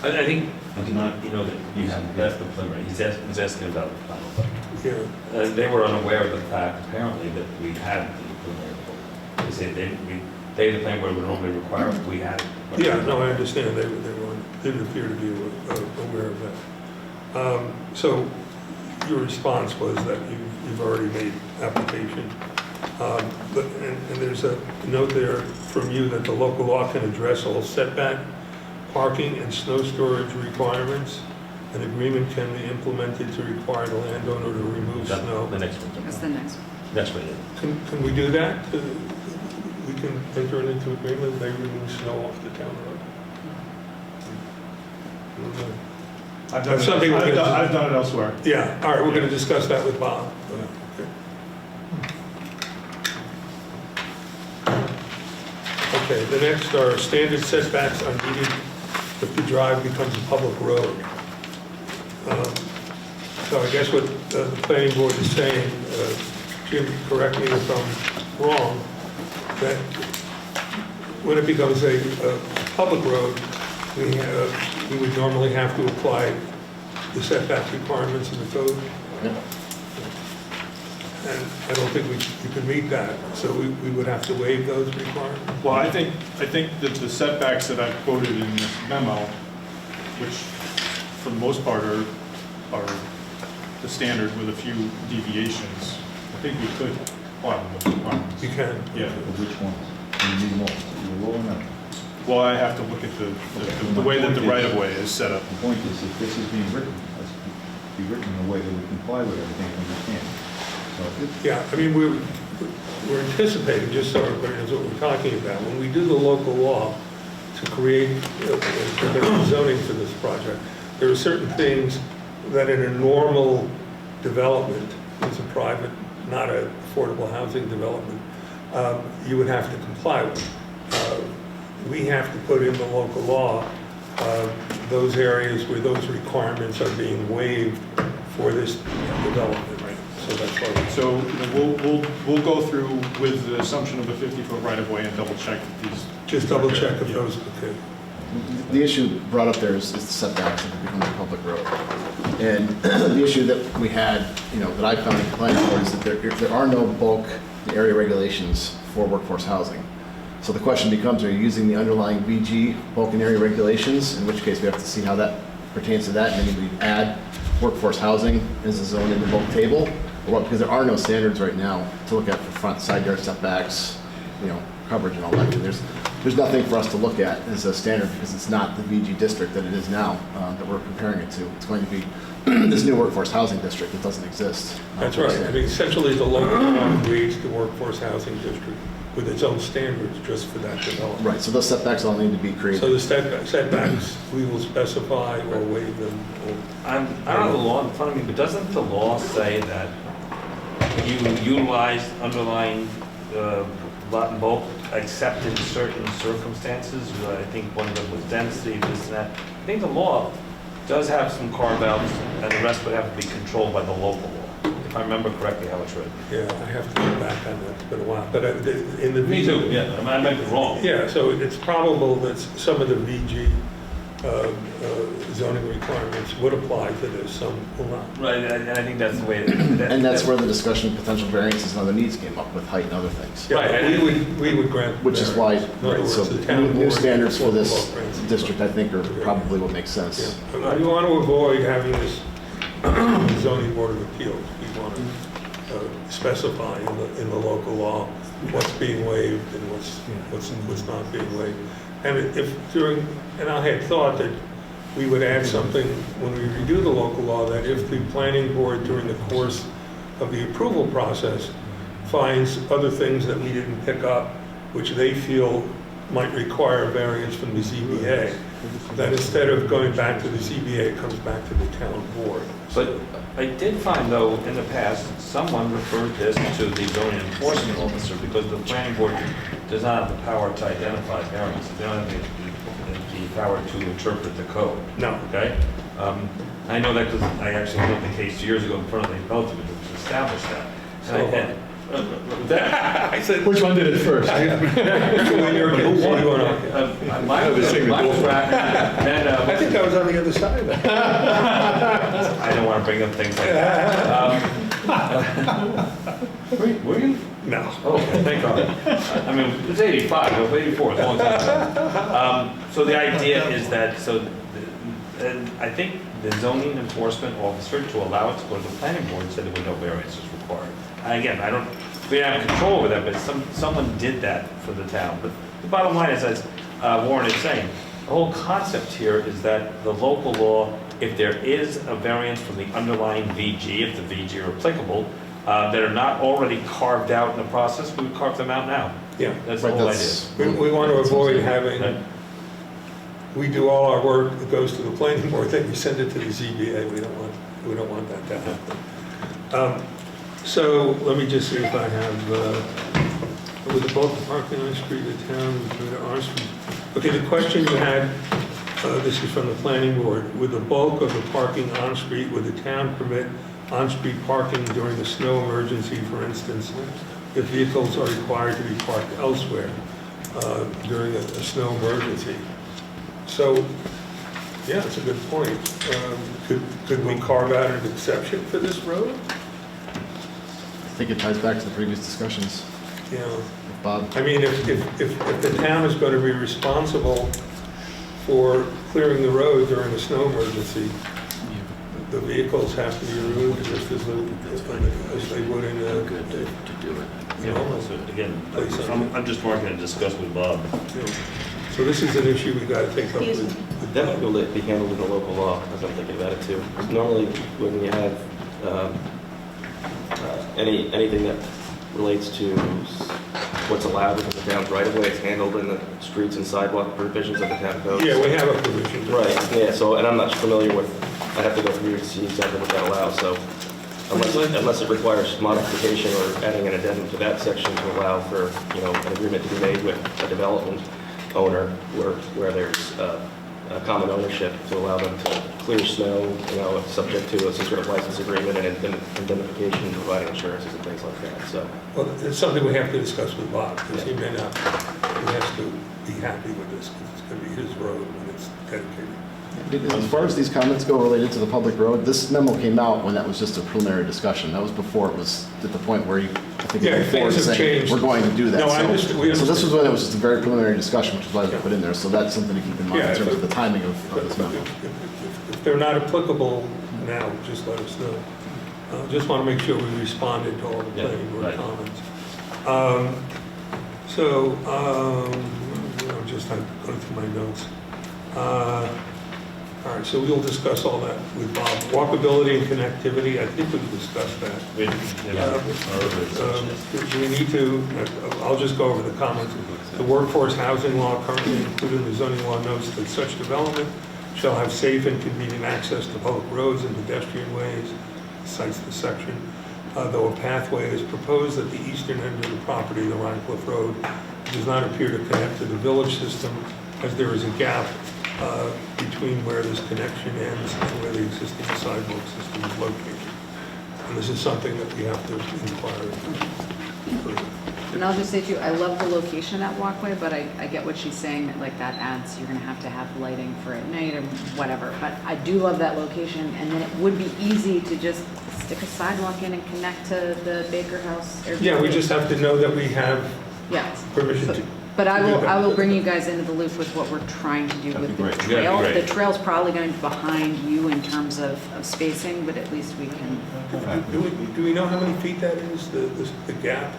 I think, Not- you know, that you have, that's the preliminary. He's asking about the final. yeah. They were unaware of the fact, apparently, that we had the preliminary approval. They said they, the plan board would normally require, we had it. Yeah, no, I understand, they didn't appear to be aware of that. So your response was that you've already made application. And there's a note there from you that the local law can address all setback, parking, and snow storage requirements. An agreement can be implemented to require the landowner to remove The snow. next one. That's the next one. That's what it is. Can we do that? We can enter into agreement, they remove snow off the town road? I've That's something we're gonna- I've done it elsewhere. Yeah, all right, we're going to discuss that with Bob. Okay, the next are standard setbacks are needed if the drive becomes a public road. So I guess what the planning board is saying, Jim, correct me if I'm wrong, that when it becomes a public road, we would normally have to apply the setback requirements of the code. And I don't think we could meet that, so we would have to waive those requirements. Well, I think that the setbacks that I've quoted in this memo, which for the most part are the standard with a few deviations, I think we could apply those requirements. You can. Yeah. Which ones? You need them all. You're rolling up. Well, I have to look at the way that the right-of-way is set up. The point is, if this is being written, let's be written in a way that we comply with everything we can. So if Yeah, I mean, we're anticipating, just so everybody knows what we're talking about, when we do the local law to create zoning for this project, there are certain things that in a normal development, it's a private, not an affordable housing development, you would have to comply with. We have to put in the local law those areas where those requirements are being waived for this development, right? So that's why So you know, we'll go through with the assumption of a 50-foot right-of-way and double-check that these. just double check if Yeah. those, okay. The issue brought up there is the setbacks if it becomes a public road. And the issue that we had, that I found in the planning board is that there are no bulk area regulations for workforce housing. So the question becomes, are you using the underlying VG bulk and area regulations, in which case we have to see how that pertains to that, and then we add workforce housing as a zone in the bulk table, or what, because there are no standards right now to look at for front, side yard setbacks, coverage and all that. There's nothing for us to look at as a standard because it's not the VG district that it is now that we're comparing it to. It's going to be this new workforce housing district that doesn't exist. That's right. I mean, essentially, the local law creates the workforce housing district. with its own standards just for that development. Right, so those setbacks all need to be created. So the setbacks, we will specify or waive them. I don't have the law in front of me, but doesn't the law say that you utilize underlying lot and bulk except in certain circumstances? I think one of them was density, this and that. I think the law does have some carve-outs, and the rest would have to be controlled by the local law, if I remember correctly how it's written. Yeah, I have to go back on that, it's been a while. But in the Me too, yeah, I might be wrong. Yeah, so it's probable that some of the VG zoning requirements would apply to this, some will not. Right, and I think that's the way. And that's where the discussion of potential variances and other needs came up with height and other things. Yeah, Right, we would grant. Which is why, variance. In other right, words, so the town new board standards for this law grants. district, I think, are probably what makes sense. Yeah. We want to avoid having this zoning board of appeals. We want to specify in the local law what's being waived and what's not being waived. And and I had thought that we would add something when we redo the local law, that if the planning board during the course of the approval process finds other things that we didn't pick up, which they feel might require a variance from the ZBA, that instead of going back to the ZBA, it comes back to the town board. But I did find, though, in the past, someone referred this to the zoning enforcement officer because the planning board does not have the power to identify variances. They don't have the power to interpret the code. No. Okay? I know that because I actually had the case years ago in front of the appellate division to establish that. I said, Which one did it first? In your case, what do you want mine was and, I think I was on the other side of that. I don't want to bring up things like that. Were you? No. Oh, okay, thank God. I mean, it's 85, it was 84, it's a long time ago. So the idea is that, and I think the zoning enforcement officer, to allow it to go to the planning board, said there were no variances required. And again, we don't have control over that, but someone did that for the town. But the bottom line is, as Warren is saying, the whole concept here is that the local law, if there is a variance from the underlying VG, if the VG are applicable, that are not already carved out in the process, we would carve them out now. Yeah. That's the Right, whole that's- idea. We want to avoid Right. having, we do all our work, it goes to the planning board, then we send it to the ZBA. We don't want that to happen. So let me just see if I have, with the bulk of parking on street, the town, on street. Okay, the question you had, this is from the planning board, with the bulk of the parking on street, would the town permit on-street parking during a snow emergency, for instance, if vehicles are required to be parked elsewhere during a snow emergency? So, yeah, it's a good point. Could we carve out an exception for this road? I think it ties back to the previous discussions. You know, Bob? I mean, if the town is going to be responsible for clearing the road during a snow emergency, the vehicles have to be removed just as they would in a, You know, so again, I'm just wanting to discuss with Bob. so this is an issue we got to take up with. Definitely will be handled in the local law, as I'm thinking about it too. Normally, when you have anything that relates to what's allowed within the town's right of way, it's handled in the streets and sidewalk provisions of the town code. Yeah, we have a provision. Right, yeah, so, and I'm not familiar with, I'd have to go through to see exactly what that allows, so unless it requires modification or adding an addendum to that section to allow for, an agreement to be made with a development owner where there's a common ownership to allow them to clear snow, subject to some sort of license agreement and indemnification, providing insurances and things like that, so. Well, it's something we have to discuss with Bob, because he may not, he has to be happy with this, because it's going to be his road when it's dedicated. As far as these comments go related to the public road, this memo came out when that was just a preliminary discussion. That was before it was at the point where I think Yeah, before things have saying, changed. we're going to do that. No, I understand. We So this understand. was when it was just a very preliminary discussion, which is why I put in there. So that's something to keep in mind Yeah, in terms but- of the timing of this memo. If they're not applicable now, just let us know. Just want to make sure we responded to all the planning board right. comments. I'm going through my notes. All right, so we'll discuss all that with Bob. Walkability and connectivity, I think we've discussed that. Do we need to, I'll just go over the comments. The workforce housing law currently included in the zoning law notes that such development shall have safe and convenient access to public roads and pedestrian ways, cites the section. Though a pathway is proposed at the eastern end of the property, the Rhinecliff Road, it does not appear to connect to the village system, as there is a gap between where this connection ends and where the existing sidewalk system is located. And this is something that we have to inquire into. And I'll just say too, I love the location of that walkway, but I get what she's saying, that like that adds, you're gonna have to have lighting for at night or whatever. But I do love that location, and then it would be easy to just stick a sidewalk in and connect to the Baker House. Airbnb. Yeah, we just have to know that we have Yeah. permission to. But I will bring you guys into the loop with what we're trying to do with the great. trail. That'd be great. The trail's probably going to be behind you in terms of spacing, but at least we can. Do we know how many feet that is, the gap?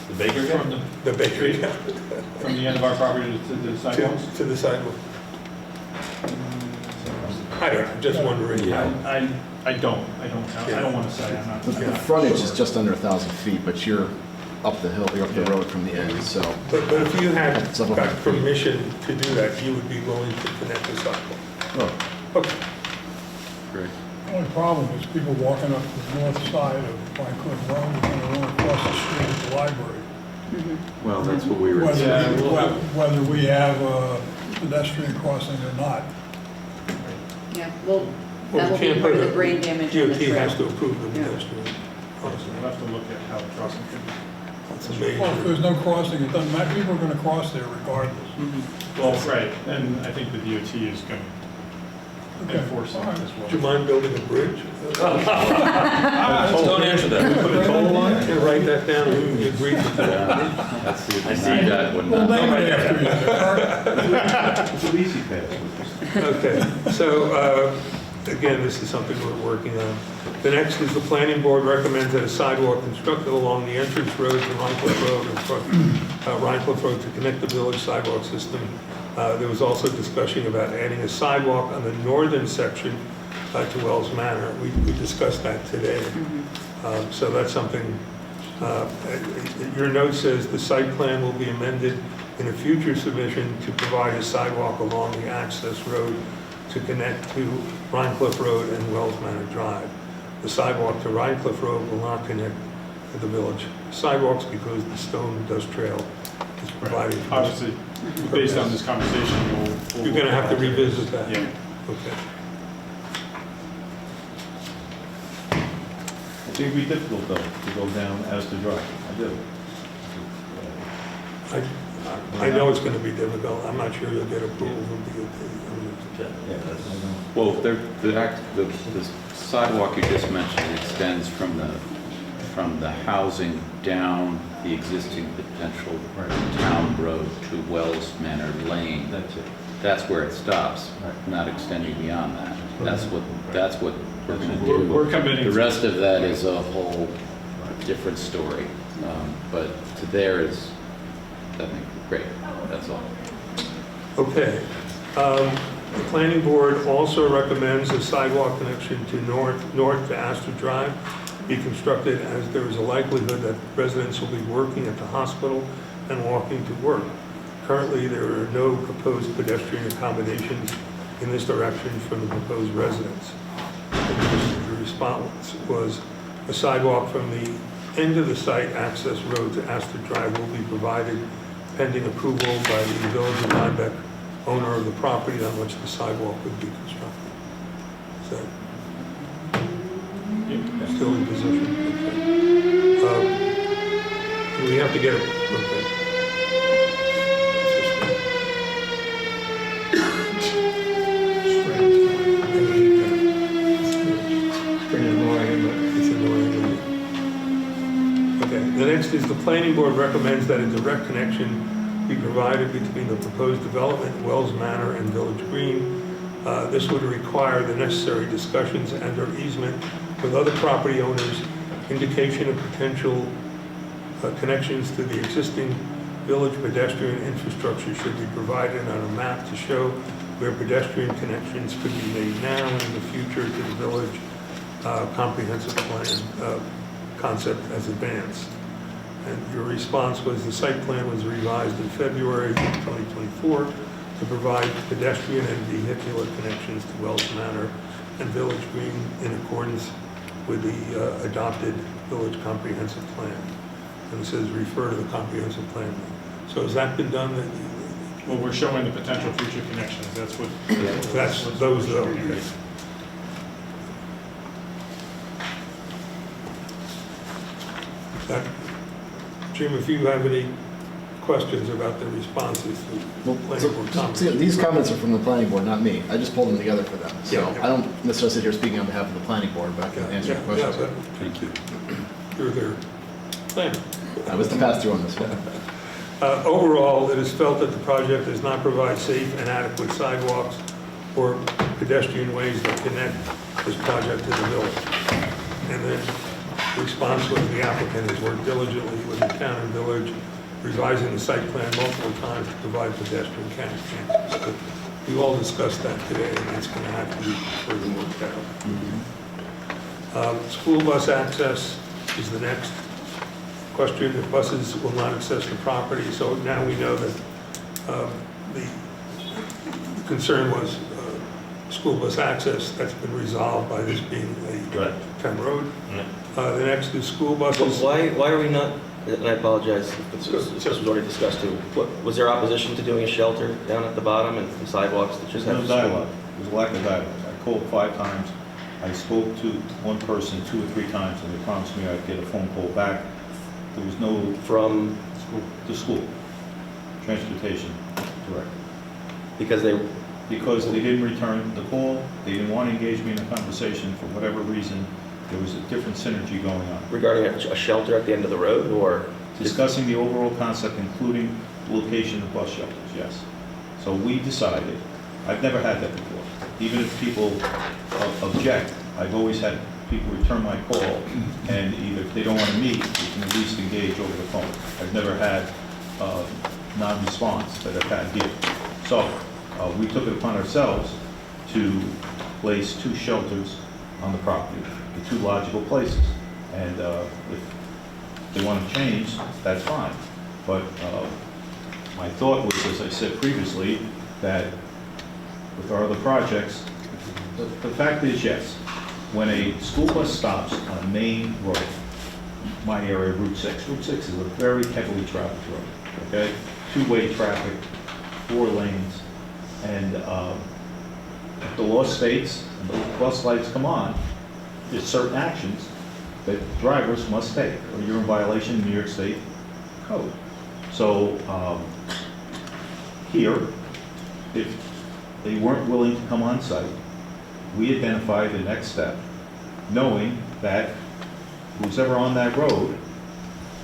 The Baker guy? From The Baker gap? from the end of our property to the sidewalks? To the sidewalk? I don't know, just wondering. I don't want to say, I'm not. The frontage is just under 1,000 feet, but you're up the hill, you're up the road from the end, so. But if you had Several got hundred feet. permission to do that, you would be willing to connect the sidewalk? Oh, Okay. Great. The only problem is people walking up the north side of Rhinecliff Road, are going to run across the street at the library. Well, that's what we were. Whether we have a pedestrian crossing or not. Yeah, well, Well, that will we can't be part put of the brain damage on the DOT has trail. to approve the Yeah. pedestrian crossing. We'll have to look at how the crossing could be. That's Well, if amazing. there's no crossing, it doesn't matter, people are going to cross there regardless. Well, right, and I think the DOT is going to Okay. enforce that as Would you well. mind building a bridge? Don't answer that. Put a toll on it? Yeah, write that down, we agree with that. Yeah, that's the, I see. that would Well, not. name it after you. It's an easy pass. Okay, so, again, this is something we're working on. The next is the planning board recommends that a sidewalk constructed along the entrance road to Rhinecliff Road and Rhinecliff Road to connect the village sidewalk system. There was also discussion about adding a sidewalk on the northern section to Wells Manor. We discussed that today. So that's something, your note says the site plan will be amended in a future submission to provide a sidewalk along the access road to connect to Rhinecliff Road and Wells Manor Drive. The sidewalk to Rhinecliff Road will not connect to the village sidewalks because the stone dust trail is provided. for this Obviously, based on this conversation, we'll. You're gonna have to revisit that. Yeah. Okay. I think it'd be difficult though, to go down Astor Drive. I do. I know it's gonna be difficult. I'm not sure you'll get approval from DOT. Yeah, that's, I know. Well, the sidewalk you just mentioned extends from the housing down the existing potential town road to Wells Manor Lane. That's it. That's where it stops, Right. not extending beyond that. That's what we're gonna We're do. committing. The rest of that is a whole different story. But to there is, I think, great, that's all. Okay. The planning board also recommends a sidewalk connection to north to Astor Drive be constructed as there is a likelihood that residents will be working at the hospital and walking to work. Currently, there are no proposed pedestrian accommodations in this direction from the proposed residents. The response was a sidewalk from the end of the site access road to Astor Drive will be provided pending approval by the village of Rhinebeck, owner of the property on which the sidewalk would be constructed. Is that still in position? Okay. We have to get it, okay. It's pretty annoying, but it's annoying. Okay, the next is the planning board recommends that a direct connection be provided between the proposed development, Wells Manor and Village Green. This would require the necessary discussions and/or easement with other property owners, indication of potential connections to the existing village pedestrian infrastructure should be provided on a map to show where pedestrian connections could be made now and in the future to the village comprehensive plan concept as advanced. And your response was the site plan was revised in February 2024 to provide pedestrian and vehicular connections to Wells Manor and Village Green in accordance with the adopted village comprehensive plan. And it says refer to the comprehensive plan. So has that been done? Well, we're showing the potential future connections, that's what. That's those though. Okay. That, Jim, if you have any questions about the responses to Well, planning board comments. see, these comments are from the planning board, not me. I just pulled them together for them. So Yeah. I don't necessarily sit here speaking on behalf of the planning board, but I can answer your questions. Yeah, Thank you. but you're their planner. I was the pass-through on this one. Overall, it is felt that the project does not provide safe and adequate sidewalks or pedestrian ways that connect this project to the village. And then the response was the applicant has worked diligently with the town and village, revising the site plan multiple times to provide pedestrian connections. But we all discussed that today, and it's going to have to be further worked out. School bus access is the next question. The buses will not access the property, so now we know that the concern was school bus access. That's been resolved by this being a town road. The next is school buses. Why are we not, and I apologize if this was already discussed too, was there opposition to doing a shelter down at the bottom and sidewalks that just There's have? no dialogue. There's a lack of dialogue. I called 5 times. I spoke to one person 2 or 3 times, and they promised me I'd get a phone call back. There was no From, the school, transportation director. because they, Because they didn't return the call, they didn't want to engage me in a conversation for whatever reason. There was a different synergy going on. regarding a shelter at the end of the road, or? Discussing the overall concept, including location of bus shelters, yes. So we decided, I've never had that before. Even if people object, I've always had people return my call, and either if they don't want to meet, we can at least engage over the phone. I've never had non-response that I've had here. So we took it upon ourselves to place 2 shelters on the property, the 2 logical places. And if they want to change, that's fine. But my thought was, as I said previously, that with our other projects, the fact is, yes, when a school bus stops on a main road, my area, Route 6 is a very heavily traveled road, okay? 2-way traffic, 4 lanes, and if the law states, and those bus lights come on, there's certain actions that drivers must take, or you're in violation of New York State code. So here, if they weren't willing to come on site, we identified the next step, knowing that who's ever on that road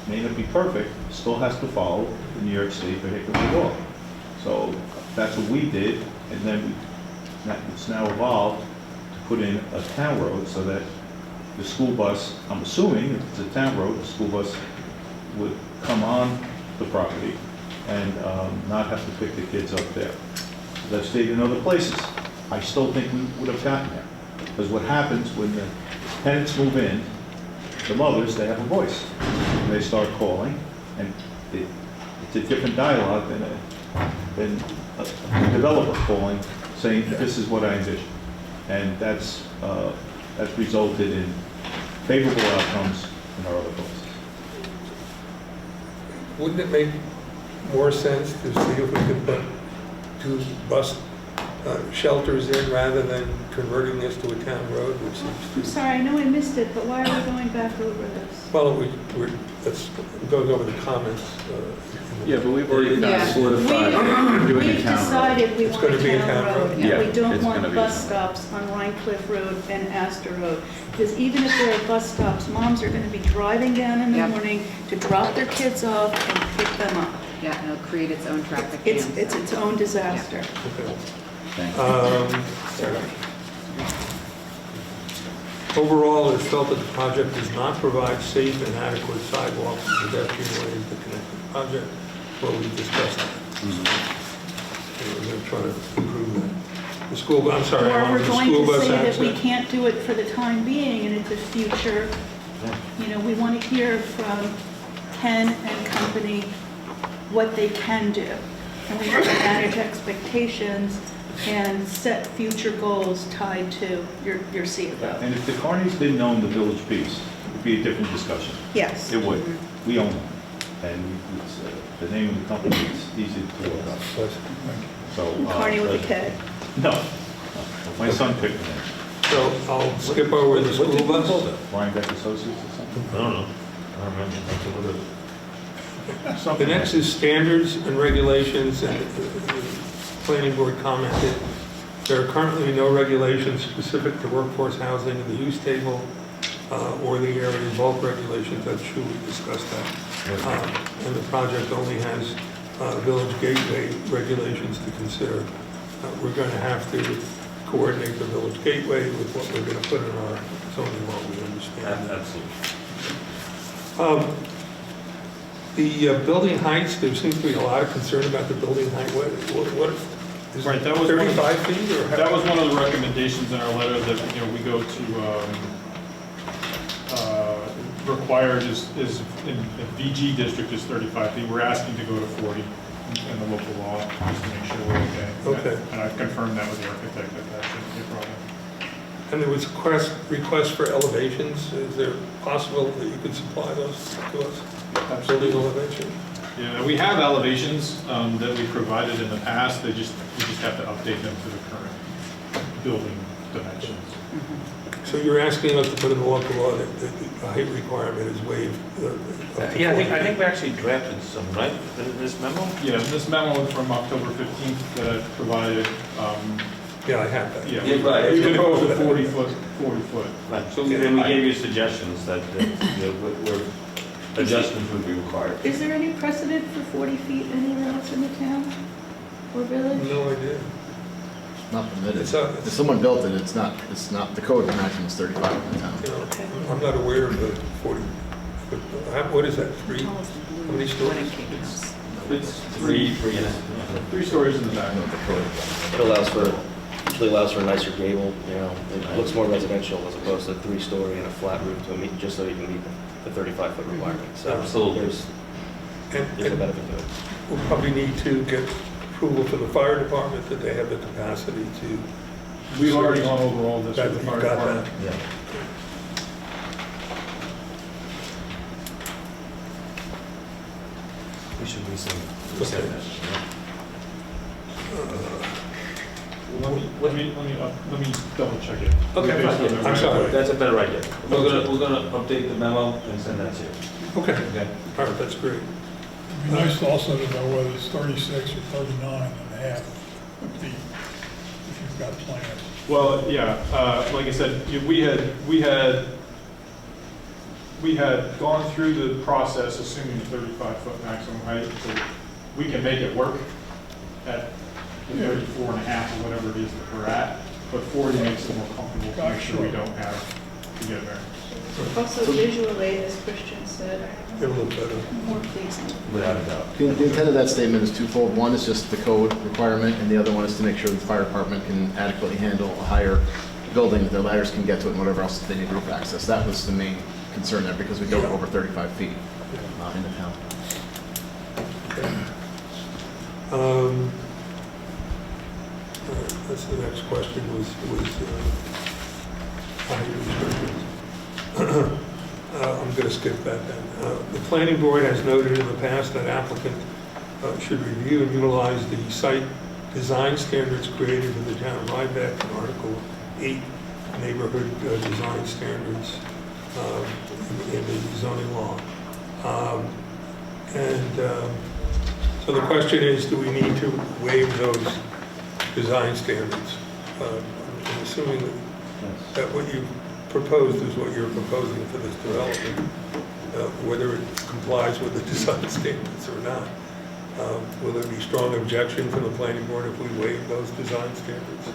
may not be perfect, still has to follow the New York State vehicular law. So that's what we did, and then it's now evolved to put in a town road so that the school bus, I'm assuming if it's a town road, the school bus would come on the property and not have to pick the kids up there. As I've stated in other places, I still think we would have gotten there. Because what happens when the tenants move in, the mothers, they have a voice. And they start calling, and it's a different dialogue than a developer calling, saying, this is what I envision. And that's resulted in favorable outcomes in our other places. Wouldn't it make more sense to see if we could put 2 bus shelters in rather than converting this to a town road, which I'm seems to... sorry, I know I missed it, but why are we going back over this? Well, let's go over the comments. Yeah, but we've already Yeah. got solidified doing a We've town road. decided we It's want gonna be a a town town road. road. Yeah, And we don't it's gonna want be a bus town stops on Rhine Cliff Road and Astor Road. Because even if there are bus stops, moms are gonna be driving down in the Yep. morning to drop their kids off and pick them up. Yeah, and it'll create its own traffic It's jams. its own disaster. Okay. Thank you. Overall, it is felt that the project does not provide safe and adequate sidewalks and pedestrian ways to connect the project. Well, we discussed that. And we're going to try to improve that. The school, I'm sorry, Or along we're with the going school to bus say that we access. can't do it for the time being and it's a future, you know, we want to hear from Ken and company what they can do. And we have to manage expectations and set future goals tied to your CFO. And if the Carneys didn't own the village piece, it would be a different discussion. Yes. It would. We own them. And it's, the name of the company is easy to look up. So. Carney with a K. No. My son picked the name. So I'll skip over the school bus. Rhinebeck Associates or something? I don't know. I don't remember. I have to look at it. The next is standards and regulations, and the planning board commented, there are currently no regulations specific to workforce housing in the use table or the area bulk regulations. I'm sure we discussed that. And the project only has village gateway regulations to consider. We're going to have to coordinate the village gateway with what we're going to put in our zoning law, we understand. Absolutely. The building heights, there seems to be a lot of concern about the building height. What is Right, it, that was one of the- 35 feet or? That was one of the recommendations in our letter that, you know, we go to, required is in VG district is 35 feet. We're asking to go to 40 in the local law, just to make sure we're okay. Okay. And I've confirmed that with the architect that that shouldn't be a problem. And there was a request for elevations. Is there possible that you could supply those to us? Building elevation? Yeah, we have elevations that we provided in the past. We just have to update them to the current building dimensions. So you're asking us to put in the local law that the height requirement is waived? Up to Yeah, I 40 think we actually drafted some, right, this memo? Yeah, this memo from October 15th that I provided, Yeah, I have that. yeah, Yeah, right. we proposed a 40 foot. Right, so then we gave you suggestions that, where adjustments would be required. Is there any precedent for 40 feet anywhere else in the town or village? No idea. Not permitted. It's a- If someone built it, it's not, the code maximum is 35 in the town. You know, I'm not aware of the 40, but what is that, three? How many stories? It's Three and a. 3 stories in the back. It usually allows for a nicer gable, you know, it looks more residential as opposed to 3-story and a flat roof to meet, just so you can meet the 35-foot requirement. So Absolutely. there's a And benefit to it. we'll probably need to get approval from the fire department that they have the capacity to. We've already gone over all this That- with the you fire got department. that? Yeah. We should resend Okay. that. Let me double check it. Okay, fine. I'm sorry. That's a better idea. We're gonna update the memo and send that to you. Okay, Okay. all right, that's great. It'd be nice also to know whether it's 36 or 39 and a half feet, if you've got plans. Well, yeah, like I said, we had gone through the process assuming 35-foot maximum height, so we can make it work at the 34 and a half or whatever it is that we're at, but 40 makes it more comfortable to make sure we don't have to get there. Also visually, as Christian said, It'll look better. more pleasing. Without a doubt. The intent of that statement is twofold. One is just the code requirement, and the other one is to make sure the fire department can adequately handle a higher building, that their ladders can get to it, and whatever else they need roof access. That was the main concern there, because we go over 35 feet in the town. That's the next question was height restrictions. I'm going to skip that then. The planning board has noted in the past that applicant should review and utilize the site design standards created in the town of Rhinebeck in Article 8, neighborhood design standards in the zoning law. So the question is, do we need to waive those design standards? I'm assuming that what you proposed is what you're proposing for this development, whether it complies with the design standards or not. Will there be strong objection from the planning board if we waive those design standards?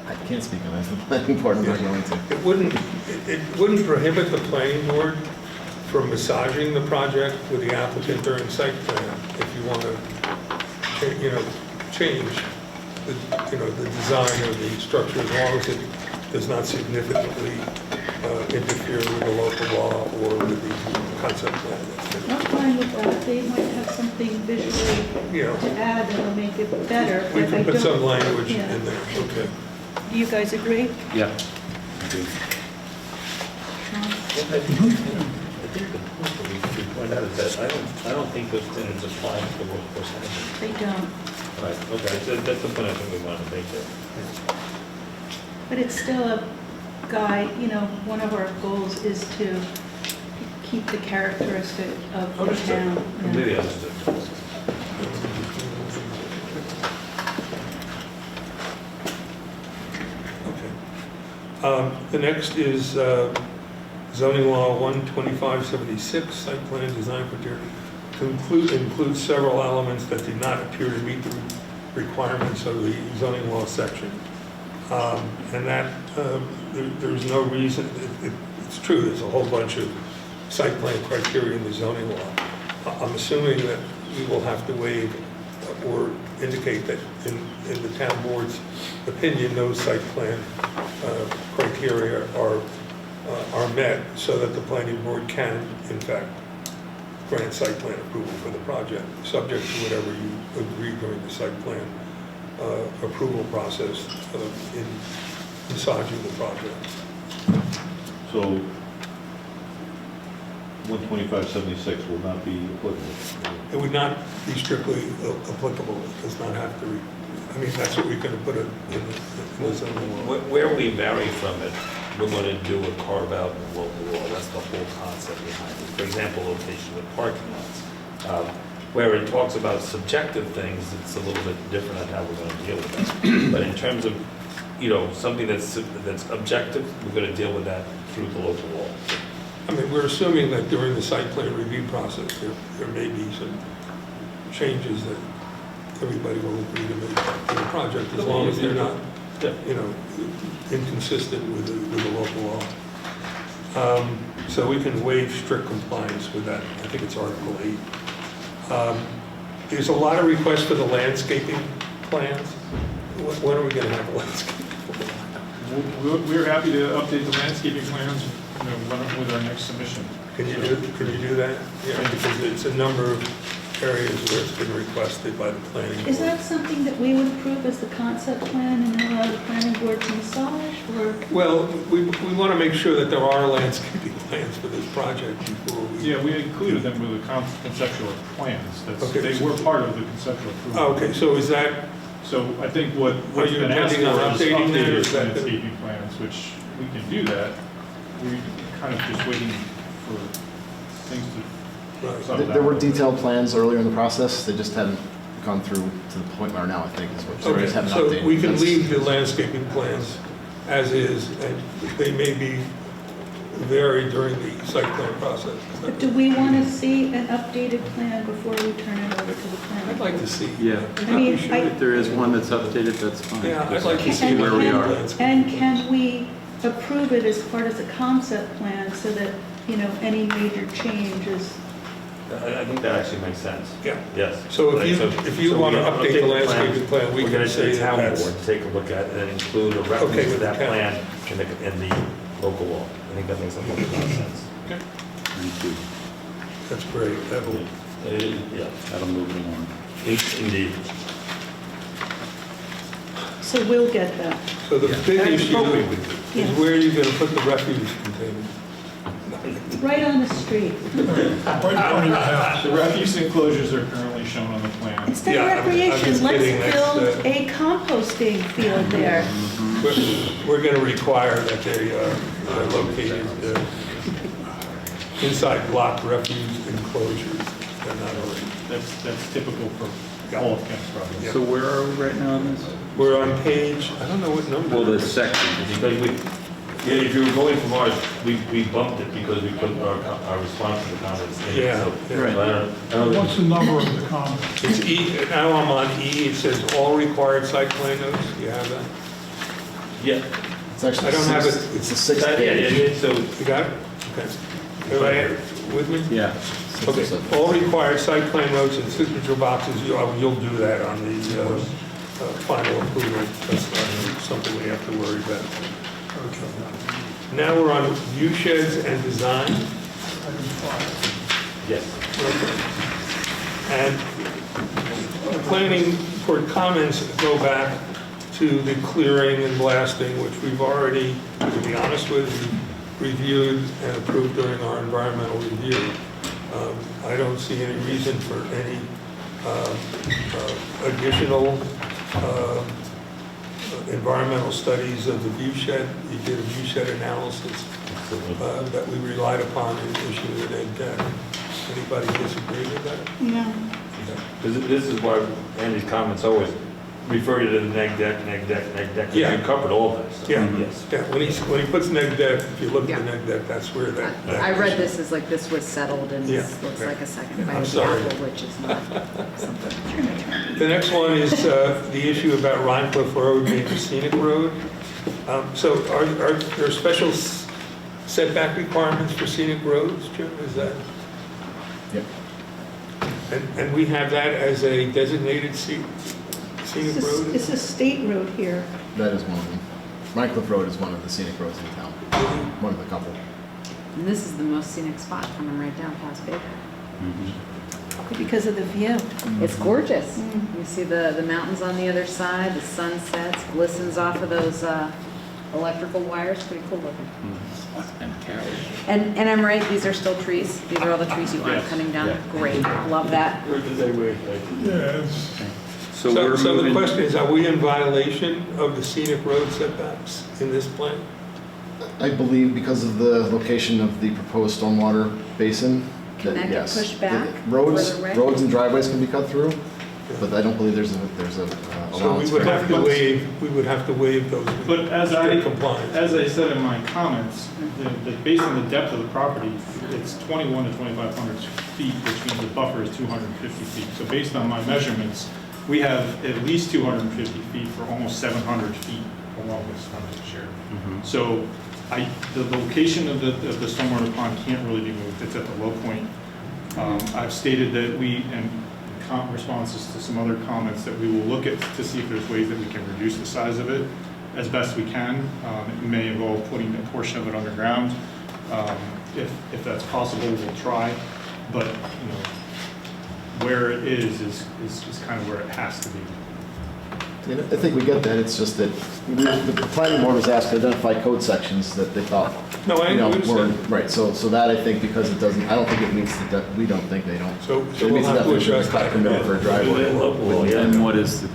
I can't speak on that for the planning board, I'm not going to. It wouldn't prohibit the planning board from massaging the project with the applicant during site plan if you want to, change the design of the structure, as long as it does not significantly interfere with the local law or with the concept plan. I'm fine with that. They might have something visually Yeah. to add that'll make it better, We but I can put don't. some language Yeah. in there, okay. Do you guys agree? Yeah. Sean? I think the point that we point out is that I don't think those standards apply to the workforce housing. They don't. Right, okay, so that's the point I think we want to make there. But it's still a guide, one of our goals is to keep the characteristic of the Understood, town. Yeah. completely understood. Okay. The next is zoning law 12576, site plan design criteria, to include several elements that do not appear to meet the requirements of the zoning law section. And that, there's no reason, it's true, there's a whole bunch of site plan criteria in the zoning law. I'm assuming that we will have to waive or indicate that in the town board's opinion, those site plan criteria are met so that the planning board can, in fact, grant site plan approval for the project, subject to whatever you agree during the site plan approval process in massaging the project. So 12576 will not be applicable. It would not be strictly applicable. It does not have to, that's what we're going to put in the zoning law. Where we vary from it, we're going to do a carve out in the local law. That's the whole concept behind it. For example, location of parking lots. Where it talks about subjective things, it's a little bit different on how we're going to deal with that. But in terms of, something that's objective, we're going to deal with that through the local law. We're assuming that during the site plan review process, there may be some changes that everybody will agree to make to the project, as long as they're not, inconsistent with the local law. So we can waive strict compliance with that. I think it's Article 8. There's a lot of requests for the landscaping plans. When are we going to have a landscaping plan? We're happy to update the landscaping plans, with our next submission. Can you do that? Yeah, because it's a number of areas where it's been requested by the planning board. Is that something that we would approve as the concept plan and then allow the planning board to massage, or? Well, we want to make sure that there are landscaping plans for this project before we... Yeah, we included them with the conceptual plans. Okay. They were part of the conceptual approval. Okay, so is that... So I think what's you been asked for intending on is updating that, or is updated that the- landscaping plans, which we can do that. We're kind of just waiting for things to Right. settle down. There were detailed plans earlier in the process, they just hadn't gone through to the point where now, I think, is what, so we just Okay, haven't so updated. we can That's- leave the landscaping plans as is, and they may be varied during the site plan process. But do we want to see an updated plan before we turn it over to the planning? I'd like to see. Yeah. I mean, If there is one that's updated, that's fine. Yeah, I'd Just like to see And where we can- are. And can we approve it as part of the concept plan so that, any major change is, I think that actually makes sense. Yeah. Yes. So if you want to update the landscaping plan, we we're can going to say the that town that's... board to take a look at it and include a reference Okay, to with that the plan in the local law. I think that makes a lot of sense. Thank you. That's great. That will... Yeah, That'll move it along. indeed. so we'll get that. So the big issue Yeah. is where you're going to put the refuse container. Right on the street. Right in front of your house. The refuse enclosures are currently shown on the plan. Instead Yeah, of I'm just recreation, let's kidding. That's build a composting field there. We're going to require that they are located inside block refuse enclosures. They're not already. That's typical for all of Kent's projects. Yeah. So where are we right now on this? We're on page, I don't know what number. Well, the section. Because if you were going from ours, we bumped it because we put our response to the comments in. Yeah, So, yeah. I don't What's the number of the comment? It's E, now I'm on E, it says all required site plan notes. Do you have that? Yeah. It's actually I don't have six- it. It's the sixth Yeah, page. so You got it? Okay. Everybody with me? Yeah. Okay, all required site plan notes and signature boxes, you'll do that on the final approval. That's not something we have to worry about. Now we're on view sheds and design. Yes. And the planning board comments go back to the clearing and blasting, which we've already, to be honest with you, reviewed and approved during our environmental review. I don't see any reason for any additional environmental studies of the view shed. We did a view shed analysis that we relied upon in issuing an egg deck. Anybody disagree with that? Yeah. This is why Andy's comments always refer you to the neg deck, neg deck, neg deck. Yeah. You covered all this. Yeah. Yes. Yeah, when he puts neg deck, if you look at the Yeah. neg deck, that's where that. I read this as like this was settled and Yeah. this looks like a second I'm bite of the sorry. apple, which is not something. The next one is the issue about Rhinecliff Road being a scenic road. So are there special setback requirements for scenic roads, Jim? Is that? Yep. And we have that as a designated scenic road? It's a state road here. That is one of them. Rhinecliff Road is one of the scenic roads in town. One of the couple. And this is the most scenic spot coming right down past Baker. Because of the view. It's gorgeous. Mm. You see the mountains on the other side, the sun sets, glistens off of those electrical wires, pretty cool looking. And cows. And I'm right, these are still trees? These are all the trees you aren't Yes. cutting down? Yeah. Great, love that. Where did they wait? Yeah, it's, So we're So the moving, question is, are we in violation of the scenic road setbacks in this plan? I believe because of the location of the proposed stormwater basin. Can that get yes. pushed back Roads, further away? roads and driveways can be cut through, but I don't believe there's a So we allowance would for have to it. waive those. But as strict compliance. I said in my comments, based on the depth of the property, it's 21 to 2,500 feet, which means the buffer is 250 feet. So based on my measurements, we have at least 250 feet for almost 700 feet along this frontage here. So the location of the stormwater pond can't really be moved. It's at the low point. I've stated that we, and responses to some other comments, that we will look at to see if there's ways that we can reduce the size of it as best we can. It may involve putting a portion of it underground. If that's possible, we'll try. But, where it is kind of where it has to be. And I think we get that, it's just that the planning board was asked to identify code sections that they thought, No, I were, understand. right, so that I think because it doesn't, I don't think it meets we don't think they don't. So It we'll meets the have to definition of address a cut that. permit for a driveway. and what is it?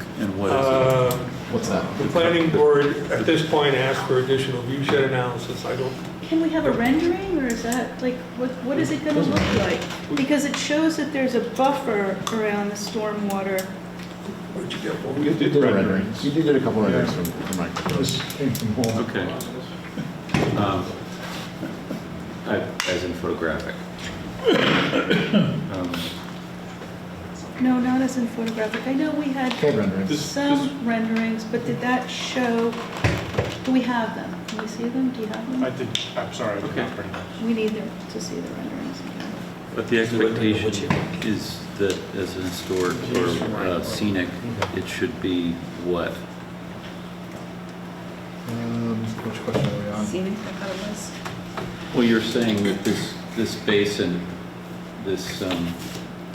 What's that? The planning board at this point asked for additional view shed analysis. I don't, Can we have a rendering, or is that, like, what is it gonna look like? Because it shows that there's a buffer around the stormwater. where'd you get one? We You did did a renderings. rendering. You did a couple renderings from Mike. this came from Wall. Okay. As in photographic. No, not as in photographic. I know we had CAD renderings. some renderings, but did that show, do we have them? Can we see them? Do you have them? I'm sorry, I did not bring that. We need them to see the renderings. But the expectation is that as an historic or scenic, it should be what? Which question are we on? Scenic, I thought it was. Well, you're saying that this basin, this,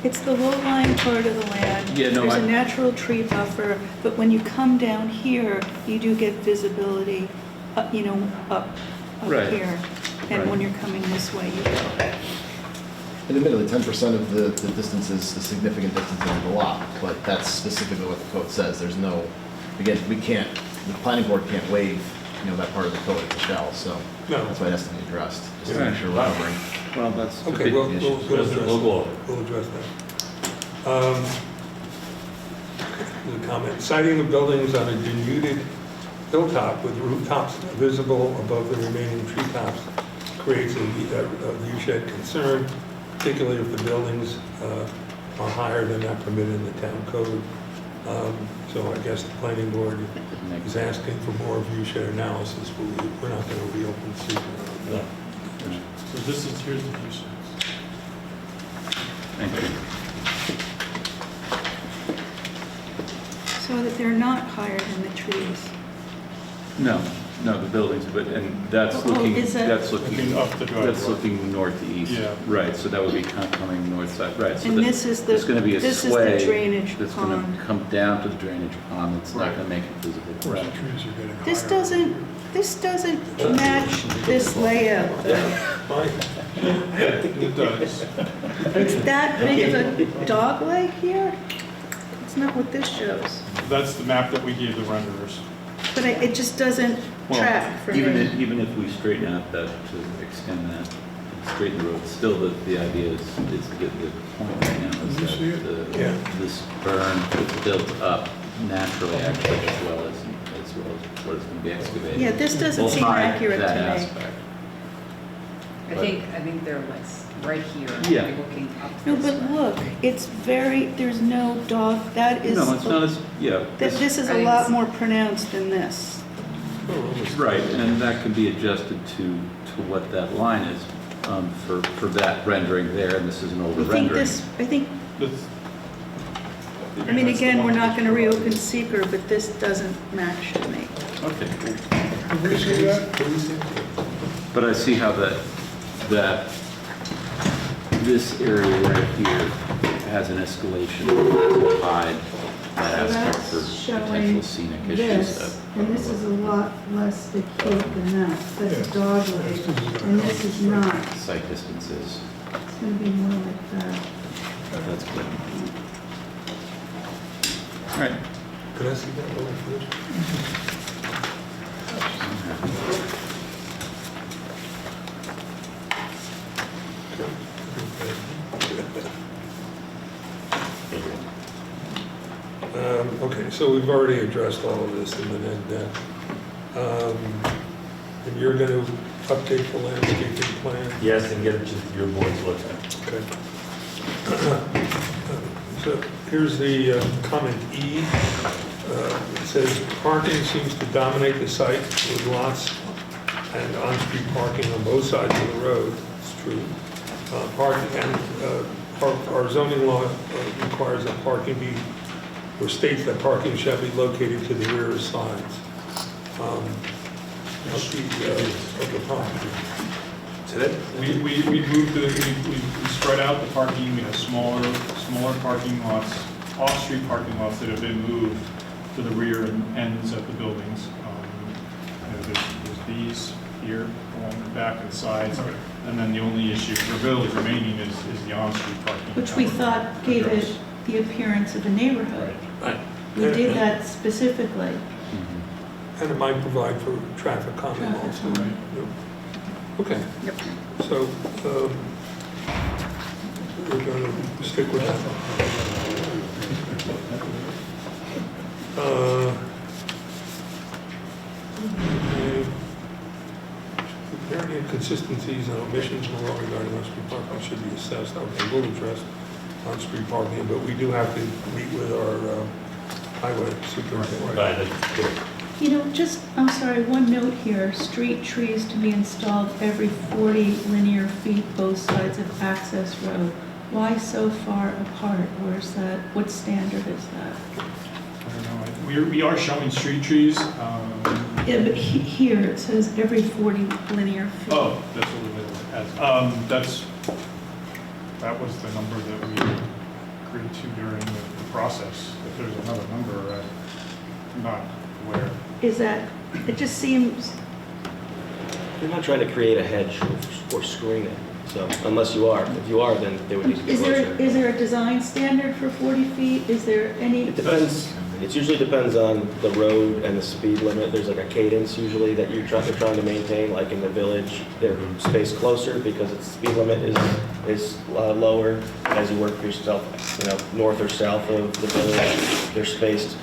It's the low-lying part of the land. Yeah, no, There's a I- natural tree buffer, but when you come down here, you do get visibility, up Right. here. And when you're coming this way, you don't. And admittedly, 10% of the distance is a significant distance into the lot, but that's specifically what the code says. There's no, again, the planning board can't waive, that part of the code, it's a shell, so No. that's why it has to be addressed, just to make sure we're covering. well, that's. a Okay, big we'll issue. address that. We'll address that. The comment, siting of buildings on a denuded hilltop with rooftops visible above the remaining treetops creates a view shed concern, particularly if the buildings are higher than that permitted in the town code. So I guess the planning board is asking for more view shed analysis, but we're not going to reopen secret on that. So here's the view sheds. Thank you. So So that they're not higher than the trees. No, the buildings, but, and that's Oh, looking, is that- that's looking, Looking up the driveway. that's looking northeast. Yeah. Right, so that would be kind of coming north side, right. So And that- this is there's gonna be a this is sway the drainage that's pond. gonna come down to the drainage pond, it's not Right. gonna make it visible. Of course, the trees are getting higher. This doesn't match this layout, though. It does. It's that big of a dog leg here? It's not what this shows. That's the map that we gave the renderers. But it just doesn't Well, track for even me. even if we straighten out that, to extend that, and straighten the road, still the idea is the point right now is Can you see that it? Yeah. this berm is built up naturally, actually, as well as what is going to be excavated. Yeah, this doesn't will seem hide accurate that to me. aspect. I think they're like right here, Yeah. like looking up No, this but way. look, it's there's no dog, that is, No, it's not as, yeah. this is I a think lot it's- more pronounced than this. Right, and that can be adjusted to what that line is for that rendering there, and this is an older rendering. I think, That's- I mean, that's the again, one we're not that's gonna provided. reopen seeker, but this doesn't match to me. Okay, Can we see that? but I see how that this area right here has an escalation to hide that aspect for potential scenic issues. and this is a lot less acute than that. That's a dog leg, and this is not. Site distances, It's gonna be more like that. that's good. All right. Could I see that little first? Okay, so we've already addressed all of this in the neg deck. And you're going to update the landscaping plan? Yes, and get it to your board's look at. Okay. So here's the comment E. It says, "Parking seems to dominate the site with lots and on-street parking on both sides of the road." It's true. Our zoning law requires that parking be, or states that parking shall be located to the rear sides of the property. We moved we spread out the parking, we have smaller parking lots, off-street parking lots that have been moved to the rear ends of the buildings. There's these here, along the back and sides, and then the only issue, really remaining is the on-street parking. Which we thought gave it the appearance of a neighborhood. Right. We did that specifically. And it might provide for traffic calming Traffic also. calming. Yeah. Okay, Yep. so we're going to stick with that. If there are inconsistencies and omissions in the law regarding on-street parking should be assessed. Okay, we'll address on-street parking, but we do have to meet with our highway superintendent. Right, that's good. You know, I'm sorry, one note here, street trees to be installed every 40 linear feet both sides of access road. Why so far apart? Where's that, what standard is that? I don't know, we are showing street trees. Yeah, but here it says every 40 linear feet. Oh, that's what we did. That was the number that we agreed to during the process. If there's another number, I'm not aware. Is that, it just seems, They're not trying to create a hedge or screen it, so unless you are. If you are, then they would need to be is closer. there a design standard for 40 feet? Is there any? It depends, it usually depends on the road and the speed limit. There's like a cadence usually that they're trying to maintain, like in the village, they're spaced closer because its speed limit is lower. As you work for yourself, north or south of the village, they're spaced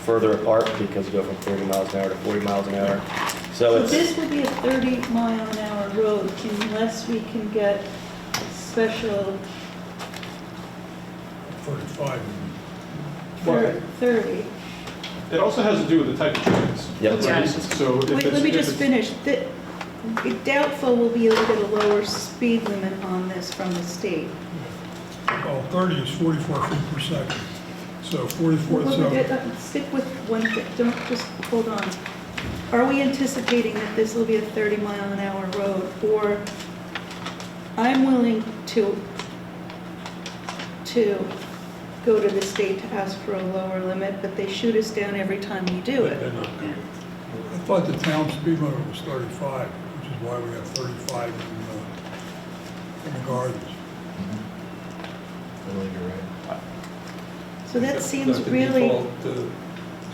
further apart because you go from 30 miles an hour to 40 miles an hour. So it's, This will be a 30-mile-an-hour road unless we can get special 35. for 30. It also has to do with the type of trees. Yep. Right? So if Wait, it's- let me if just it's- finish. Doubtful we'll be able to get a lower speed limit on this from the state. Well, 30 is 44 feet per second. So 44, Well, so, stick with one thing, don't, just hold on. Are we anticipating that this will be a 30-mile-an-hour road, or I'm willing to go to the state to ask for a lower limit, but they shoot us down every time we do They're it. not good. I thought the town speed limit was 35, which is why we have 35 in the gardens. I believe you're right. So that seems That's the really, default,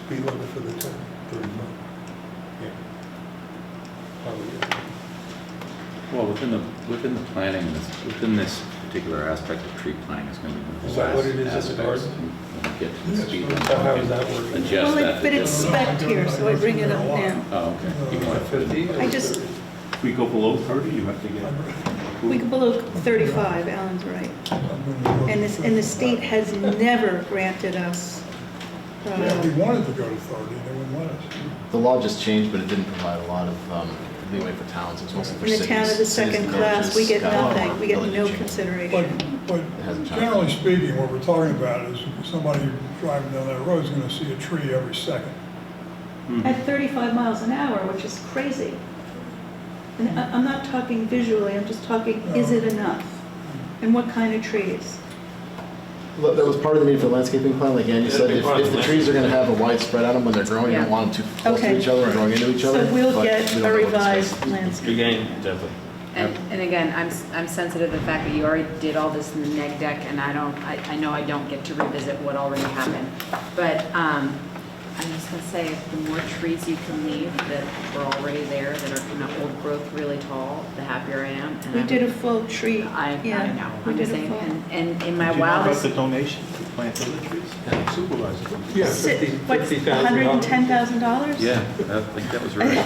speed limit for the town, 35. Yeah. Probably, yeah. Well, within the planning, within this particular aspect of tree planting is going to be one of the Is that what it is last in the aspects. garden? When we get to the Yes, speed but limit. So how is that working? Adjust well, that. but it's spec'd here, so I bring it up now. Oh, okay. You want it 50? I just, If we go below 30, you have to get. we go below 35, Alan's right. And the state has never granted us, Yeah, we wanted to go to 30, they wouldn't let us. The law just changed, but it didn't provide a lot of leeway for towns. It was mostly for in the cities. town of the Cities second and class, we get villages got nothing, we get ability to no change. consideration. But hasn't changed. generally speaking, what we're talking about is somebody driving down that road is going to see a tree every second. At 35 miles an hour, which is crazy. And I'm not talking visually, I'm just talking, is it enough? And what kind of trees? Look, that was part of the need for the landscaping plan. Like Andy said, if the trees are going to have a wide spread on them when they're growing, you don't Yeah. want them too close Okay. to each other and growing into each other. So we'll but get we a don't know what the revised space is. landscape. You're getting, definitely. And again, I'm sensitive to the fact that you already did all this in the neg deck, and I know I don't get to revisit what already happened. But, I'm just gonna say, the more trees you can leave that were already there, that are kind of old growth, really tall, the happier I am. And We I did a would- full tree, I yeah. know, we I'm did just a saying, full- and in my Did you know about wildest, the donation to plant the trees? Supervisor. Yeah, What, $50,000. $110,000? Yeah, I think that was right.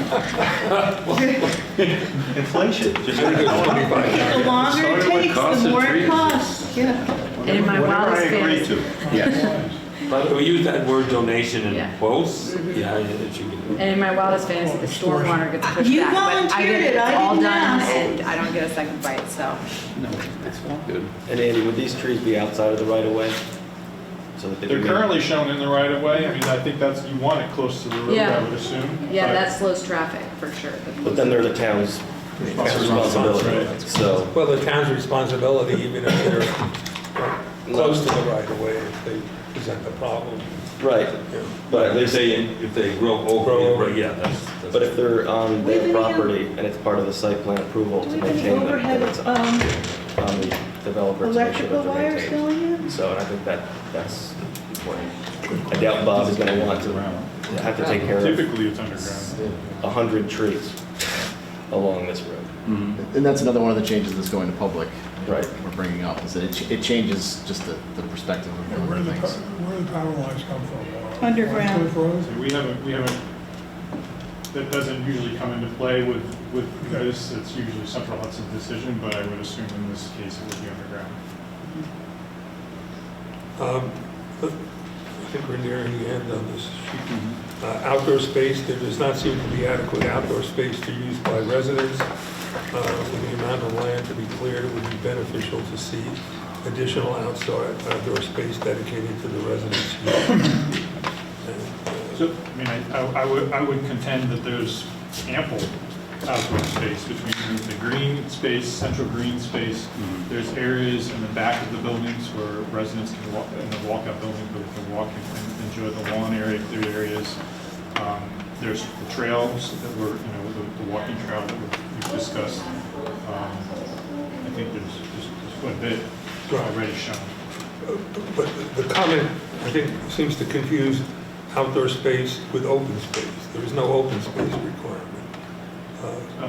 Inflation. Just I think it was 25. The longer it Started with takes, cost the of more it trees. costs, yeah. and in my Whatever I wildest agree fantasy. to. Yes. But we use that word donation Yeah. in quotes, yeah, it should get. And in my wildest fantasy, the stormwater gets pushed You back, but I volunteered get it, it's I all didn't done, ask. and I don't get a second bite, so. No, it's all good. And Andy, would these trees be outside of the right of way? So that they They're can- currently shown in the right of way. I mean, I think that's, you want it close to the road, Yeah. I would assume. Yeah, but- that slows traffic, for sure. But then they're the town's responsibility, Right. so. Well, the town's responsibility, even if they're close to the right of way, if they present a problem. Right, Yeah. but at If least, they grow Grow over, over. yeah, that's. but if they're on Do we have their any, property and it's part of the site plan approval Do to we have any maintain them, overhead, then it's on the developer to make sure electrical that they're wires maintained. going in? So, and I think that's important. I doubt Bob is gonna want to have to take care of Typically, it's underground. 100 trees along this road. Mhm. And that's another one of the changes that's going to public. Right. We're bringing up, is that it changes just the perspective Yeah, of where do the things. power lines come from? Underground. Cliff Road? So we haven't, that doesn't usually come into play with this. It's usually Central Hudson's decision, but I would assume in this case it would be underground. But I think we're nearing the end on this. Outdoor space, there does not seem to be adequate outdoor space to use by residents. With the amount of land to be cleared, it would be beneficial to see additional outdoor space dedicated to the residents' use. And, So, I mean, I would contend that there's ample outdoor space between the green space, central green space. There's areas in the back of the buildings where residents can walk, in the walkout building, but can walk and enjoy the lawn area, clear areas. There's the trails that were, the walking trail that we've discussed. I think there's quite a bit already shown. But the comment, I think, seems to confuse outdoor space with open space. There is no open space requirement.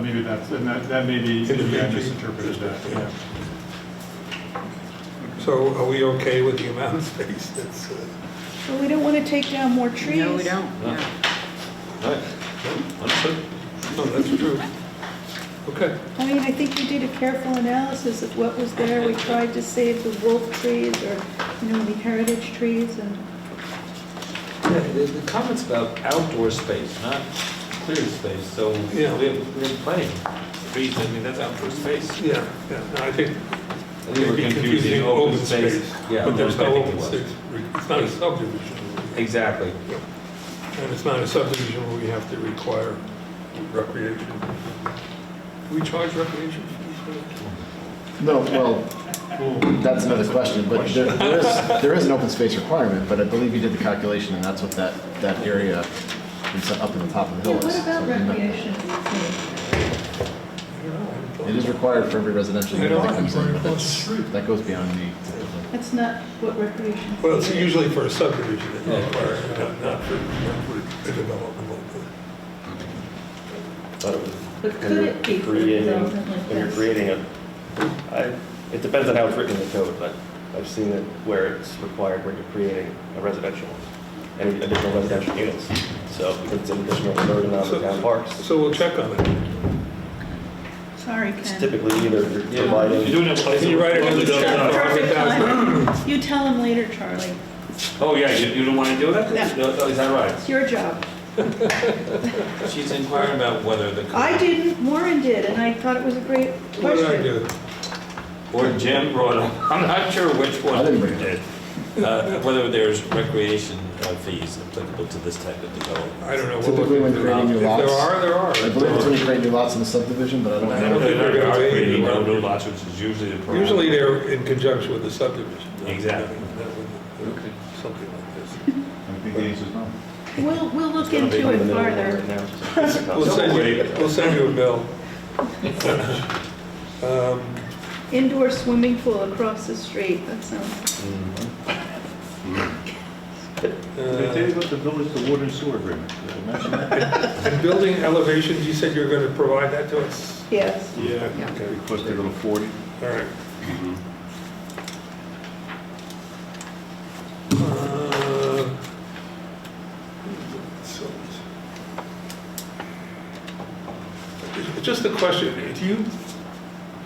Maybe that may be, In the maybe I main misinterpreted that, district, yeah. So are we okay with the amount of space that's, Well, we don't want to take down more trees. No, we don't, no. Right, understood. no, that's true. Okay. I mean, I think we did a careful analysis of what was there. We tried to save the wolf trees or, the heritage trees and. Yeah, the comments about outdoor space, not clear space, so we Yeah. have plenty of trees, I mean, that's outdoor space. Yeah, no, I think I think we're Maybe confusing open space. Yeah, But there's no I think it open was. space, it's not a subdivision. Exactly. And it's not a subdivision where we have to require recreation. We charge recreation fees for that? No, well, that's another question, but there is an open space requirement, but I believe you did the calculation, and that's what that area is up in the top of the hill is. What about So we know- recreation? It is required for every residential I unit don't that comes in, right but across the that's, street. that goes beyond me. That's not what recreation. Well, it's is. usually for a subdivision that you require, not for a development. Thought it was But when could you're it be for creating, development like when you're this? creating it depends on how it's written in the code, but I've seen it where it's required when you're creating a residential, any additional residential units. So because it's an additional burden on the town parks. So we'll check on it. Sorry, It's Ken. typically either you're You're providing, doing it. Can you write it in the check? Perfect timing. You tell him later, Charlie. Oh, yeah, you don't want to do it? No. No, is that right? It's your job. She's inquiring about whether the. I didn't, Warren did, and I thought it was a great What did I question. do? Or Jim brought up, I'm not sure which one I didn't bring it did. Whether there's recreation fees applicable to this type of development. I don't know. We'll Typically look when into creating it. new If there lots. are, there are. I believe it's when you create new lots in a subdivision, but I don't I know. don't think we're gonna pay Creating you. no lots, which is usually the problem. Usually they're in conjunction with the subdivision. Exactly. Something like this. I think the answer is no. We'll look I'm into in the it middle of one farther. right now. We'll send you a bill. Indoor swimming pool across the street, that sounds, Did I tell you about the village, the water and sewer agreement? Did I mention that? And building elevations, you said you were going to provide that to us? yes. Yeah. Yeah. Okay, Requested a little 40. all right. So- Just a question,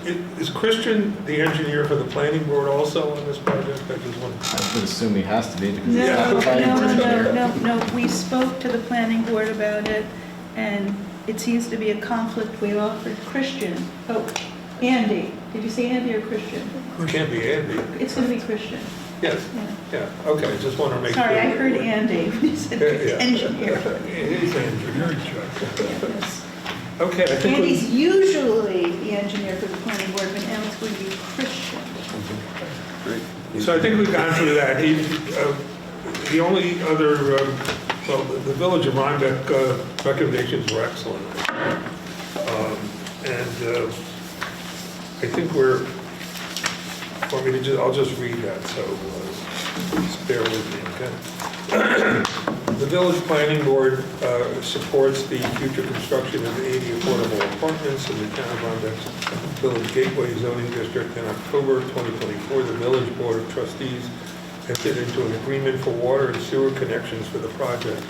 is Christian the engineer for the planning board also on this project? I just want I would assume he has to be because No, he's not the planning board engineer. no, we spoke to the planning board about it, and it seems to be a conflict. We offered Christian, Andy, did you say Andy or Christian? It can't be Andy. It's gonna be Christian, Yes, yeah. yeah, okay, just want to make sure. Sorry, I heard Andy, he said Yeah. engineer. It is engineering check. Yes. Okay, I think we, Andy's usually the engineer for the planning board, but now it's going to be Christian. so I think we've gone through that. The only other, well, the Village of Rhinebeck recommendations were excellent. And I think I'll just read that, so just bear with me, okay? The Village Planning Board supports the future construction of 80 affordable apartments in the town of Rhinebeck's Village Gateway zoning district. In October 2024, the Village Board of Trustees entered into an agreement for water and sewer connections for the project.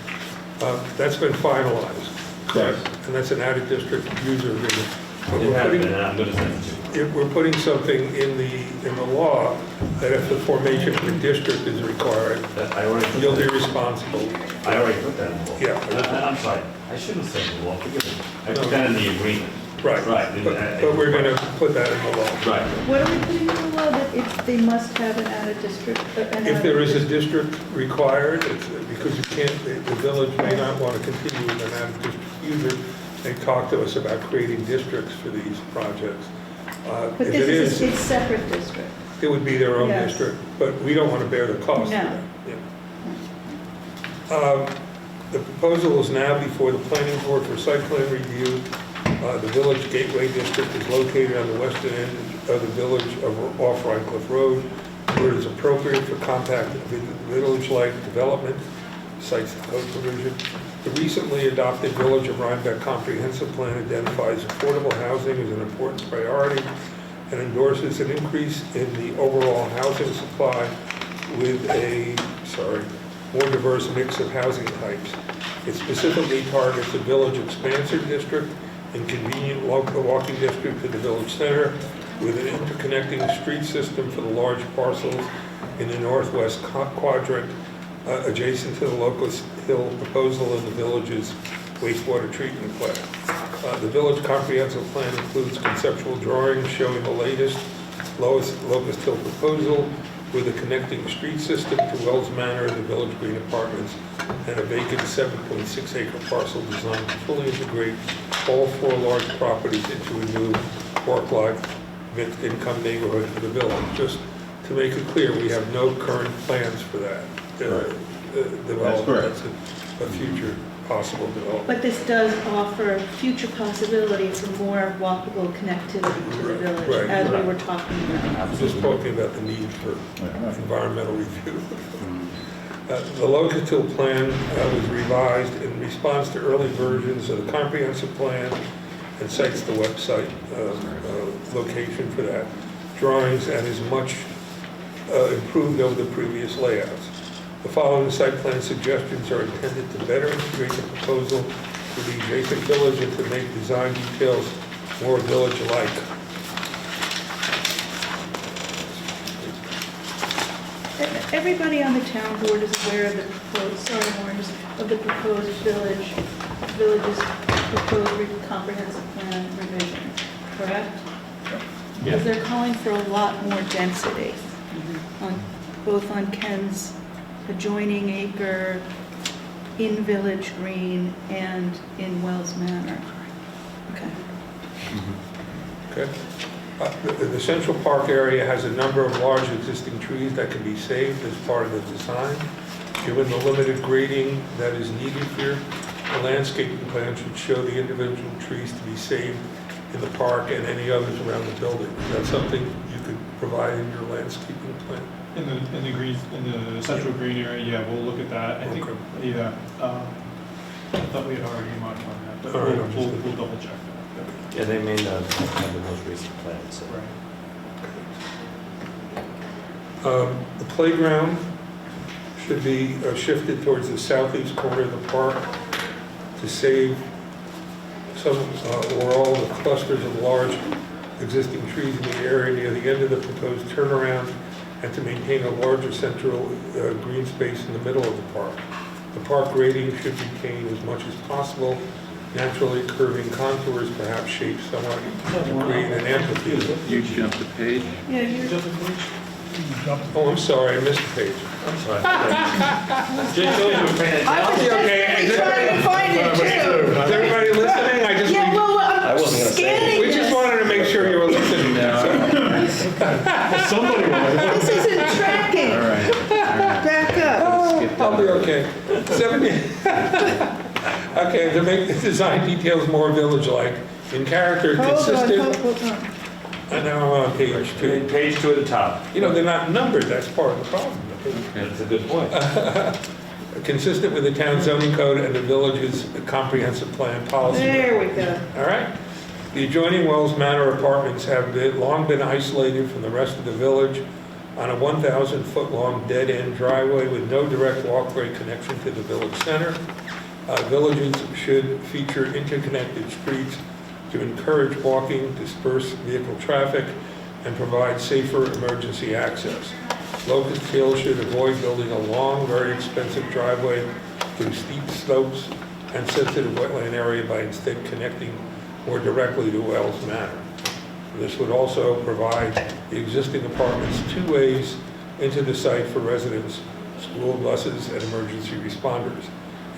That's been finalized, correct? And that's an added district user agreement. But It we're has putting- been, and I'm going to send it to you. we're putting something in the law that if the formation of a district is required, I already put you'll be that- responsible. I already put that in the law. Yeah. I'm sorry, I shouldn't say the law, forgive me. I put that in the agreement. Right. Right. But we're going to put that in the law. Right. What are we putting in the law, that they must have an added district? If there is a district required, it's because you can't, the village may not want to continue with an added district user. They talk to us about creating districts for these projects. But If this it is is, a separate district. it would be their own Yes. district, but we don't want to bear the cost of No. that. Yeah. The proposal is now before the planning board for site plan review. The Village Gateway District is located on the western end of the village off Rhinecliff Road, where it is appropriate for compact village-like development, cites the code provision. The recently adopted Village of Rhinebeck Comprehensive Plan identifies affordable housing as an important priority and endorses an increase in the overall housing supply with a, more diverse mix of housing types. It specifically targets a village expansive district and convenient local walking district to the village center with an interconnecting street system for the large parcels in the northwest quadrant adjacent to the Locust Hill proposal in the village's wastewater treatment plant. The village comprehensive plan includes conceptual drawings showing the latest Locust Hill proposal with a connecting street system to Wells Manor, the Village Green Apartments, and a vacant 7.6 acre parcel designed to fully integrate all 4 large properties into a new work-life mixed income neighborhood for the village. Just to make it clear, we have no current plans for that. Development. correct. That's a future possible development. But this does offer future possibility for more walkable connectivity to the village, Right. as we were talking about. I'm just talking about the need for environmental review. The Locust Hill plan was revised in response to early versions of the comprehensive plan and cites the website location for that. Drawings and is much improved over the previous layouts. The following site plan suggestions are intended to better integrate the proposal with the adjacent village and to make design details more village-like. Everybody on the town board is aware of the proposed, village's proposed comprehensive plan revision, correct? Because they're calling for a lot more density, both on Ken's adjoining acre, in Village Green, and in Wells Manor. Okay. Okay. The Central Park area has a number of large existing trees that can be saved as part of the design. Given the limited grading that is needed here, the landscaping plan should show the individual trees to be saved in the park and any others around the building. Is that something you could provide in your landscaping plan? In the central green area, yeah, we'll look at that. I think, yeah, I thought we had already marked on that, but All right, we'll double check that. Yeah, they may not have the most recent plans, so. Right. The playground should be shifted towards the southeast corner of the park to save some or all the clusters of large existing trees in the area near the end of the proposed turnaround, and to maintain a larger central green space in the middle of the park. The park grading should retain as much as possible naturally curving contours, perhaps shaped somewhat to create an amphitheater. You jumped the page. Yeah, you're Oh, I'm sorry, I missed a page. I'm sorry. Just so you were paying I was attention. Okay, just trying to find it too. Is everybody listening? I just, Yeah, well, I I'm wasn't gonna say it. scanning we just this. wanted to make sure you were listening. Somebody was. This isn't tracking. All right. Back up. I'll be okay. 70. Okay, to make the design details more village-like, in character, consistent. Hold on. And now I'm on page 2. Page 2 at the top. You know, they're not numbered, that's part of the problem. That's a good point. Consistent with the town zoning code and the village's comprehensive plan policy. There we go. All right? The adjoining Wells Manor apartments have long been isolated from the rest of the village on a 1,000-foot-long dead-end driveway with no direct walkway connection to the village center. Villages should feature interconnected streets to encourage walking, disperse vehicle traffic, and provide safer emergency access. Locust Hill should avoid building a long, very expensive driveway through steep slopes and sensitive wetland area by instead connecting more directly to Wells Manor. This would also provide the existing apartments 2 ways into the site for residents, school buses, and emergency responders.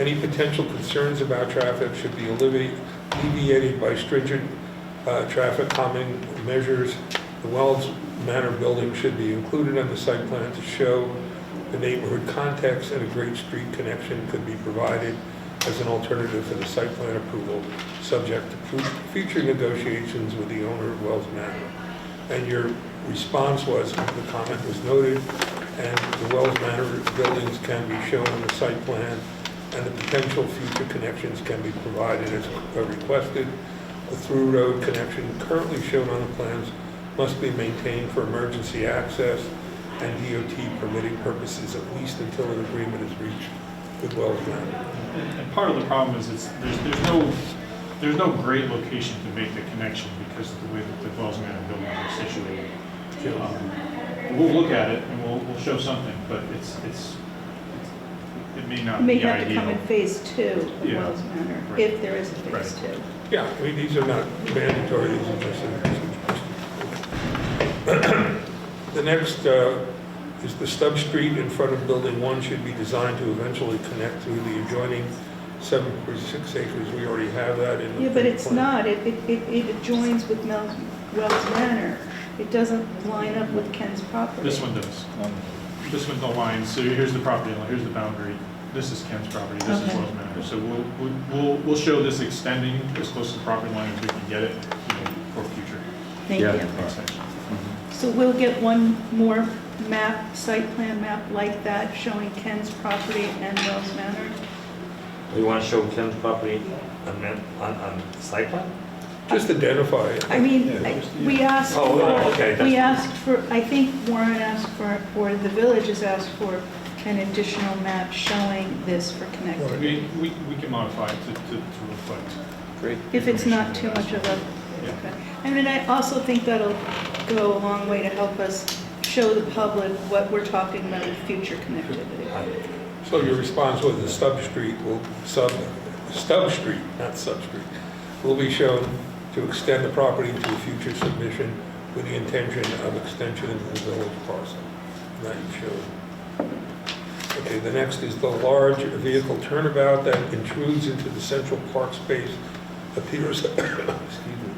Any potential concerns about traffic should be alleviated by stringent traffic calming measures. The Wells Manor building should be included on the site plan to show the neighborhood context, and a great street connection could be provided as an alternative for the site plan approval, subject to future negotiations with the owner of Wells Manor. And your response was, the comment was noted, and the Wells Manor buildings can be shown on the site plan, and the potential future connections can be provided as requested. The through road connection currently shown on the plans must be maintained for emergency access and DOT permitting purposes, at least until an agreement is reached with Wells Manor. And part of the problem is there's no great location to make the connection because of the way that the Wells Manor buildings are situated. We'll look at it and we'll show something, but it may not You may be have to come ideal. in phase 2 of Yeah. Wells Manor, Right. if there is a phase Right. 2. Yeah, I mean, these are not mandatory, these are just The next is the stub street in front of Building 1 should be designed to eventually connect to the adjoining 7.6 acres. We already have that in the... Yeah, but it's plan. not. It adjoins with Wells Manor. It doesn't line up with Ken's property. This one does. This one's the line, so here's the property line, here's the boundary. This is Ken's property, this is Okay. Wells Manor. So we'll show this extending as close to the property line as we can get it, for future Thank Yeah. you. extension. So we'll get one more map, site plan map like that, showing Ken's property and Wells Manor. You want to show Ken's property on site plan? Just identify it. I mean, we asked Oh, for, okay, we that's- asked for, I think Warren asked for, or the village has asked for an additional map showing this for connectivity. We can modify it to reflect. Great. If it's not too much of a, okay. I mean, I also think that'll go a long way to help us show the public what we're talking about with future connectivity. So your response was the stub street, not sub street, will be shown to extend the property to a future submission with the intention of extension into the village parcel. That you showed. Okay, the next is the large vehicle turnabout that intrudes into the central park space appears excuse me,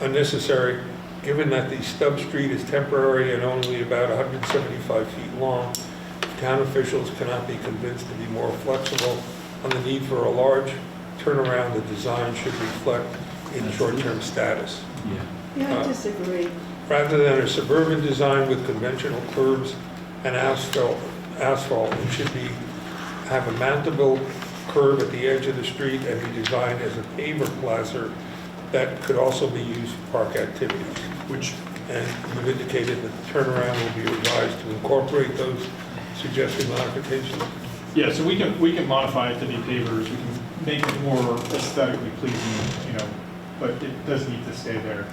unnecessary, given that the stub street is temporary and only about 175 feet long. Town officials cannot be convinced to be more flexible on the need for a large turnaround. The design should reflect its short-term status. Yeah, I disagree. Rather than a suburban design with conventional curbs and asphalt, it should have a mountable curb at the edge of the street and be designed as a paver placer that could also be used for park activities. And you've indicated that the turnaround will be revised to incorporate those suggested modifications. Yeah, so we can modify it to be pavers, we can make it more aesthetically pleasing, but it does need to stay there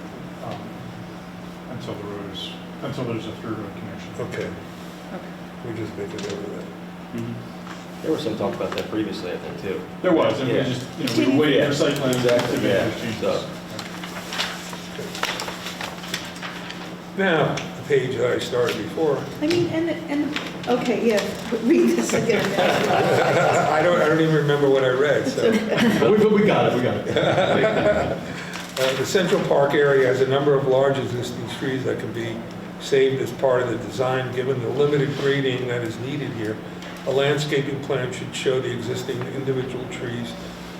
until there's a through road connection. Okay. We just make a note of that. There was some talk about that previously, I think, too. There was, and we Yeah. just, we were waiting for site plans to Exactly, make yeah. those changes. So- Now, the page that I started before. I mean, okay, yeah, read this again. I don't even remember what I read, so. We got it. The Central Park area has a number of large existing trees that can be saved as part of the design. Given the limited grading that is needed here, a landscaping plan should show the existing individual trees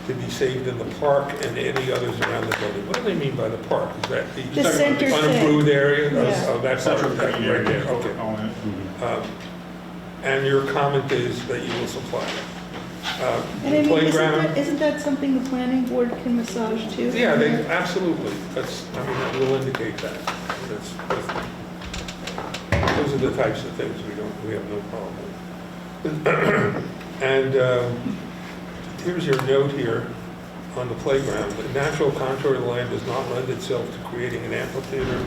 to be saved in the park and any others around the building. What do they mean by the park? Is that The center unimproved area? Yeah. Oh, that's Central right green area, there, okay. calling it. And your comment is that you will supply it. And I mean, Playground? isn't that something the planning board can massage too? Yeah, they, absolutely. That will indicate that. Those are the types of things we have no problem with. And here's your note here on the playground. The natural contour of the land does not lend itself to creating an amphitheater,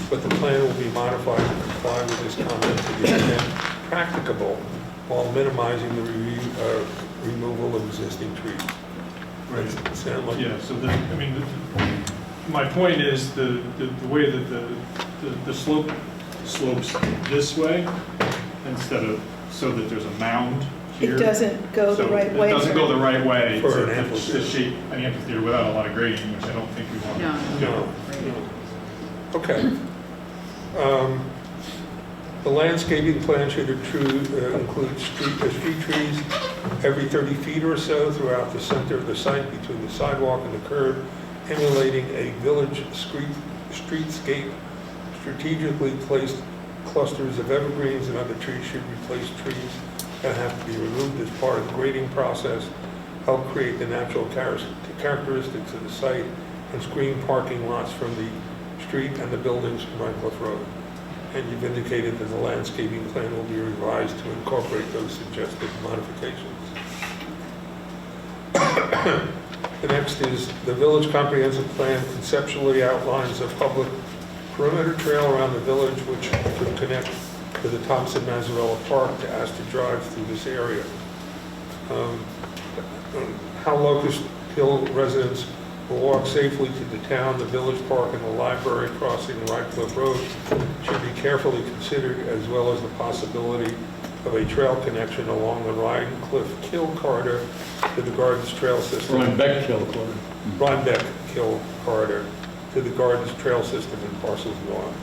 but the plan will be modified to comply with this comment to the extent practicable while minimizing the removal of existing trees. Right. Sound like? Yeah, so my point is the way that the slope slopes this way instead of, so that there's a mound here. It doesn't go the So right way. It doesn't go the right way For to an amphitheater. shape an amphitheater without a lot of grading, which I don't think we want. No. No. Okay. The landscaping plan should include street trees every 30 feet or so throughout the center of the site between the sidewalk and the curb, emulating a village streetscape. Strategically placed clusters of evergreens and other trees should replace trees that have to be removed as part of the grading process, help create the natural characteristics of the site, and screen parking lots from the street and the buildings from Rhinecliff Road. And you've indicated that the landscaping plan will be revised to incorporate those suggested modifications. The next is the village comprehensive plan conceptually outlines a public perimeter trail around the village which could connect to the Thompson Mazzarella Park to Astor Drive through this area. How Locust Hill residents will walk safely to the town, the village park, and the library crossing Rhinecliff Road should be carefully considered, as well as the possibility of a trail connection along the Rhinecliff Kill Corridor to the Gardens Trail System. Rhinebeck Kill Corridor. Rhinebeck Kill Corridor to the Gardens Trail System in parcels 1.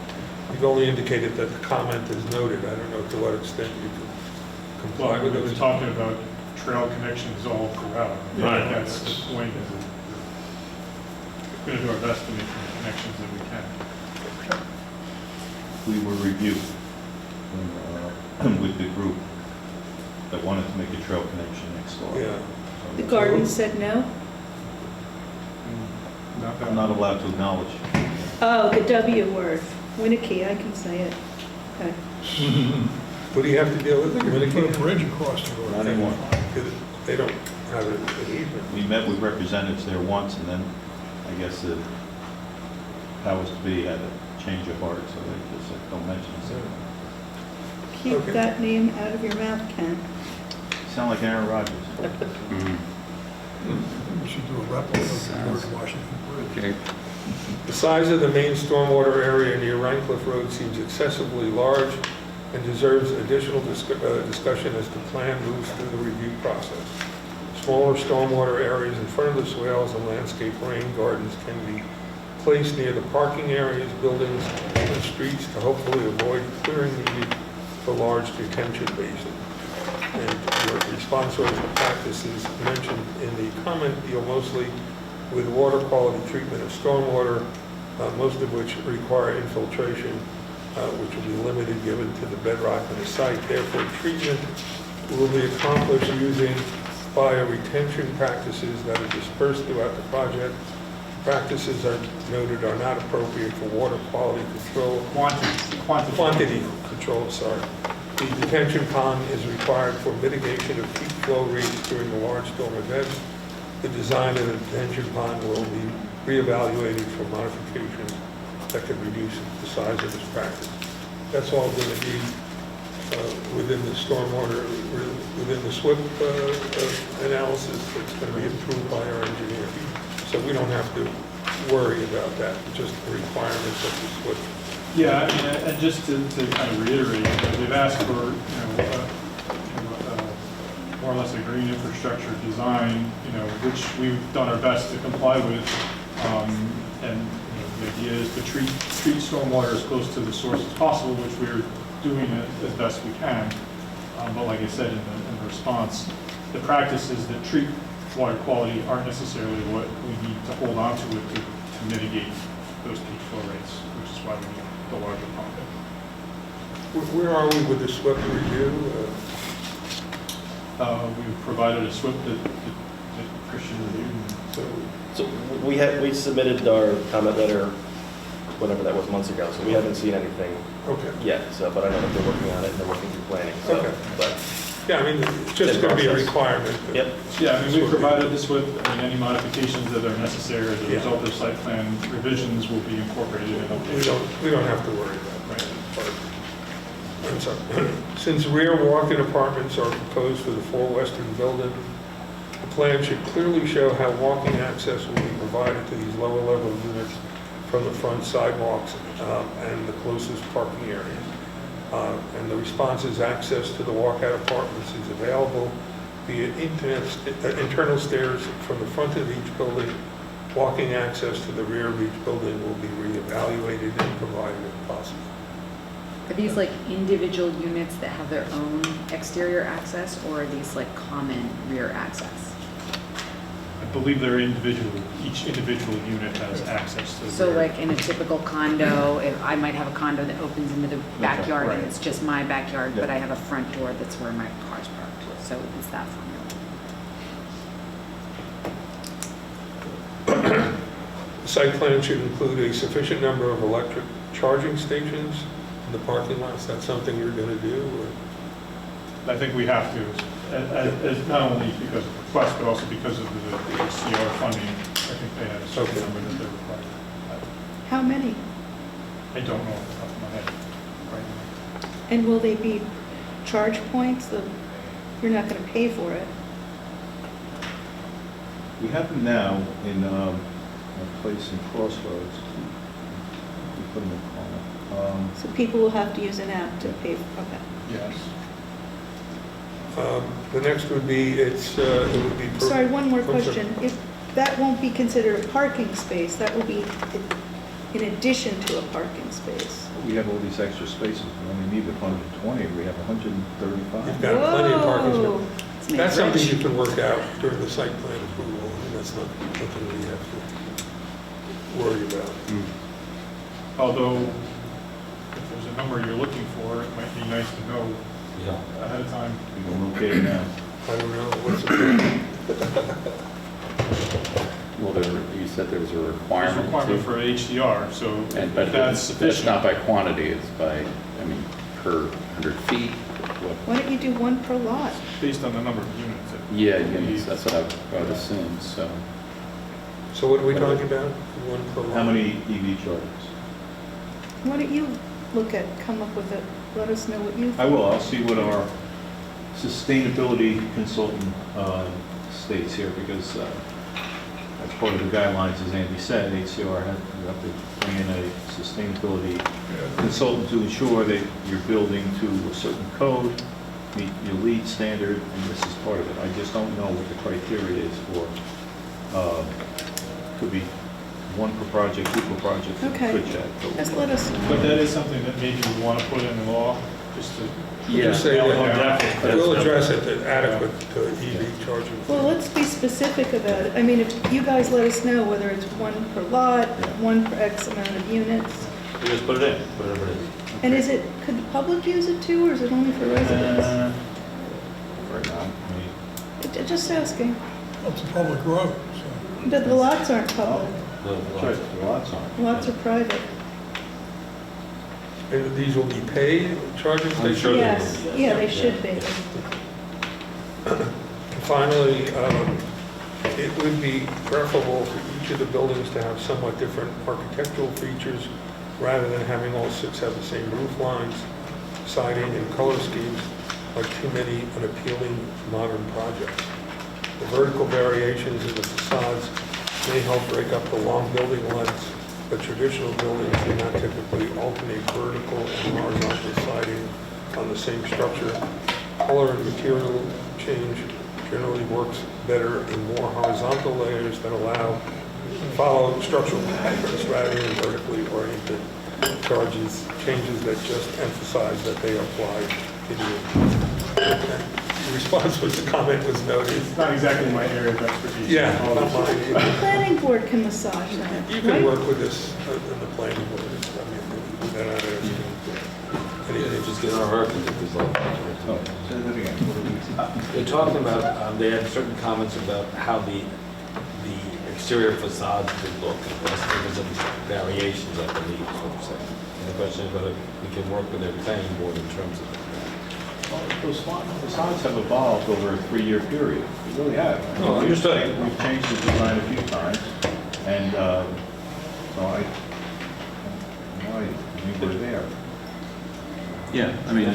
You've only indicated that the comment is noted. I don't know to what extent you can comply Well, with we were those. talking about trail connections all throughout. Right. That's the point, is that we're going to do our best to make the connections that we can. We were reviewed with the group that wanted to make a trail connection next door. Yeah. The garden said no? Not that- I'm not allowed to acknowledge. Oh, the W word, Winnicke, I can say it. Okay. What do you have to deal with? Put a Communicate? bridge across the road. Not anymore. They don't have an easement. We met with representatives there once, and then I guess the powers to be had a change of heart, so they just said, don't mention it. Keep Okay. that name out of your mouth, Ken. Sound like Aaron Rodgers. We should do a replica of the George Washington Bridge. Okay. The size of the main stormwater area near Rhinecliff Road seems excessively large and deserves additional discussion as the plan moves through the review process. Smaller stormwater areas in front of the swales and landscape rain gardens can be placed near the parking areas, buildings, and streets to hopefully avoid clearing needed for large detention basin. And your response to practices mentioned in the comment deal mostly with water quality treatment of stormwater, most of which require infiltration, which will be limited given to the bedrock in the site. Therefore, treatment will be accomplished using bioretention practices that are dispersed throughout the project. Practices are noted are not appropriate for water quality control. Quantity control, sorry. The detention pond is required for mitigation of peak flow rates during the large storm events. The design of the detention pond will be reevaluated for modifications that could reduce the size of this practice. That's all going to be within the stormwater, within the SWIP analysis that's going to be approved by our engineer. So we don't have to worry about that, just the requirements of the SWIP. Yeah, and just to kind of reiterate, they've asked for, more or less a green infrastructure design, which we've done our best to comply with. And the idea is to treat stormwater as close to the source as possible, which we're doing as best we can. But like I said in the response, the practices that treat water quality aren't necessarily what we need to hold on to it to mitigate those peak flow rates, which is why we need the larger pump. Where are we with the SWIP review? We've provided a SWIP that Christian reviewed. So we submitted our comment letter, whatever that was, months ago, so we haven't seen anything Okay. yet, so, but I know that they're working on it and they're working through planning, so, Okay. but, Yeah, I mean, it's just going to be a requirement. yep. Yeah, I mean, we provided this with, any modifications that are necessary as a Yeah. result of site plan revisions will be incorporated in. We don't have to worry about that part. I'm sorry. Since rear walk-in apartments are proposed for the four western buildings, the plan should clearly show how walking access will be provided to these lower level units from the front sidewalks and the closest parking areas. And the response is access to the walkout apartments is available via internal stairs from the front of each building. Walking access to the rear of each building will be reevaluated and provided if possible. Are these like individual units that have their own exterior access, or are these like common rear access? I believe they're individual, each individual unit has access to. So their- like in a typical condo, if I might have a condo that opens into the backyard and Right. it's just my backyard, but Yeah. I have a front door that's where my car's parked. So it's that formula. The site plan should include a sufficient number of electric charging stations in the parking lots. That's something you're going to do? Or? I think we have to, as not only because of the request, but also because of the CR funding. I think they have a certain Okay. number that they're required. How many? I don't know off the top of my head right now. And will they be charge points? You're not going to pay for it. We have them now in a place in Crossroads. We put in the corner. So people will have to use an app to pay, okay. Yes. The next would be, it would be. Sorry, one more I'm sorry. question. If that won't be considered a parking space, that will be in addition to a parking space. We have all these extra spaces. We only need 120. We have 135. You've got plenty of parking Whoa. spaces. It's made That's something rich. you can work out during the site plan approval, and that's not something we have to worry about. Although, if there's a number you're looking for, it might be nice to know ahead of time. We can locate it now. I don't know, what's the, Well, you said there was a There's a requirement. requirement too. for HDR, so And, if but that's it's sufficient. not by quantity, it's by, I mean, per 100 feet. What? Why don't you do one per lot? Based on the number of units. Yeah, units, that's what I would assume, so. so what are we talking about? One per lot? How many EV chargers? Why don't you come up with it, let us know what you think. I will. I'll see what our sustainability consultant states here, because as part of the guidelines, as Andy said, HCR has, you have to bring in a sustainability consultant to ensure that you're building to a certain code, meet your LEED standard, and this is part of it. I just don't know what the criteria is for, could be one per project, two per project, Okay. could check. Just let us know. But that is something that maybe we want to put in law, just to. Just say Yeah, that, definitely. we'll address it, that adequate EV charging. Well, let's be specific about it. I mean, if you guys let us know whether it's one per lot, one per X amount of units. You just put it in, whatever it is. And could the public use it too, or is it only for residents? Right now, I mean, Just asking. Well, it's a public road, so. The lots aren't public, that's right, the lots on. lots are private. And these will be paid charging stations? sure they Yes, will be, yeah, they should be. Finally, it would be preferable for each of the buildings to have somewhat different architectural features rather than having all six have the same roof lines, siding, and color schemes like too many unappealing modern projects. The vertical variations in the facades may help break up the long building lengths, but traditional buildings do not typically alternate vertical and horizontal siding on the same structure. Color and material change generally works better in more horizontal layers that follow structural patterns rather than vertically oriented changes that just emphasize that they apply to you. The response was, the comment was noted. It's not exactly my area of expertise. Yeah, not mine The either. planning board can massage that, You can right? work with this in the planning board. I mean, they're not asking anything. Just get our architect result. Oh, say that again. What do we- They're talking about, they had certain comments about how the exterior facades would look, and there was some variations, I believe, is what I'm saying. And the question is whether we can work with their planning board in terms of that. Well, those facades have evolved over a 3-year period. They really have. Oh, understood. We've changed the design a few times, and so I think we're there. Yeah, I mean,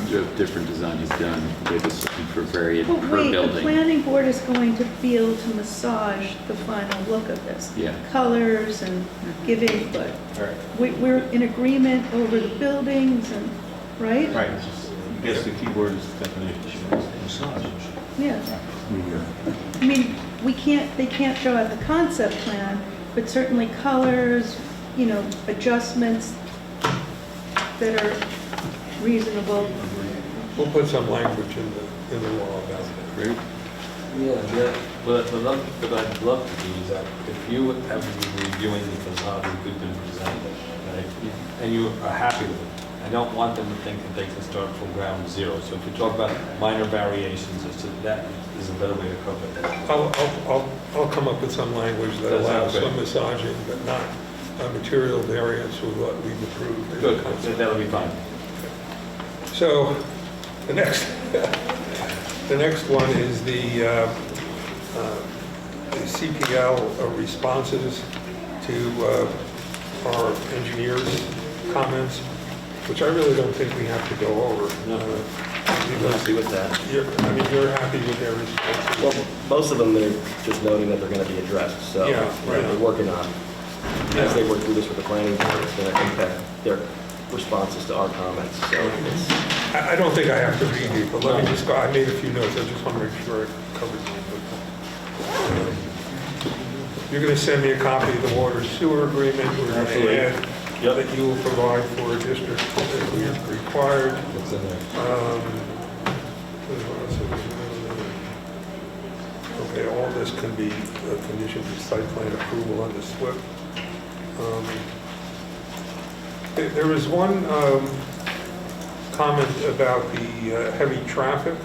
you have different design you've done, they're just looking for varied But per wait, the building. planning board is going to be able to massage the final look of this. Yeah. Colors and give input. All right. We're in agreement over the buildings and, right? Right. I guess the key word is definition, massage. Yeah. I mean, they can't show out the concept plan, but certainly colors, adjustments that are reasonable. We'll put some language in the law about that. Great. Yeah, but I'd love to do is that if you have been reviewing the facade that could be presented, right, and you are happy with it, I don't want them to think that they can start from ground zero. So if you talk about minor variations, that is a better way to cover it. I'll come up with some language that That allows sounds some great. massaging, but not a material variance with what we've approved. in the Good, concept. that'll be fine. So the next one is the CPL responses to our engineers' comments. which I really don't think we have to go over. No. I'm Because happy with that. you're happy with their responses. Well, most of them, they're just noting that they're going to be addressed, so Yeah, right. they're working on, as they work through this with the planning board, it's going to impact their responses to our comments, so it's, I don't think I have to read it, but let me just go, I made a few notes, I just want to make sure I covered them. You're going to send me a copy of the water sewer agreement, we're going Absolutely. to add that you will provide for a district if we are required. it's in there. Okay, all this can be conditions of site plan approval on the SWIP. There was one comment about the heavy traffic,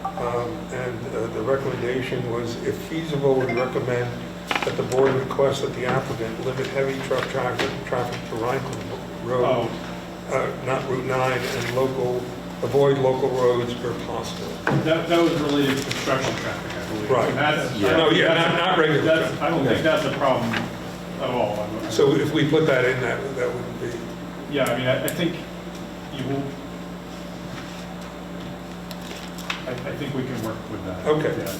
and the recommendation was, if feasible, we recommend that the board request that the applicant limit heavy truck traffic to Rhinecliff Road, not Route 9, and avoid local roads where possible. That was related to construction traffic, I believe. Right. And that's, No, yeah, not regular that's, traffic. I don't think that's a problem at all. So if we put that in, that wouldn't be, Yeah, I mean, I think you will, I think we can work with that. Okay. Yeah.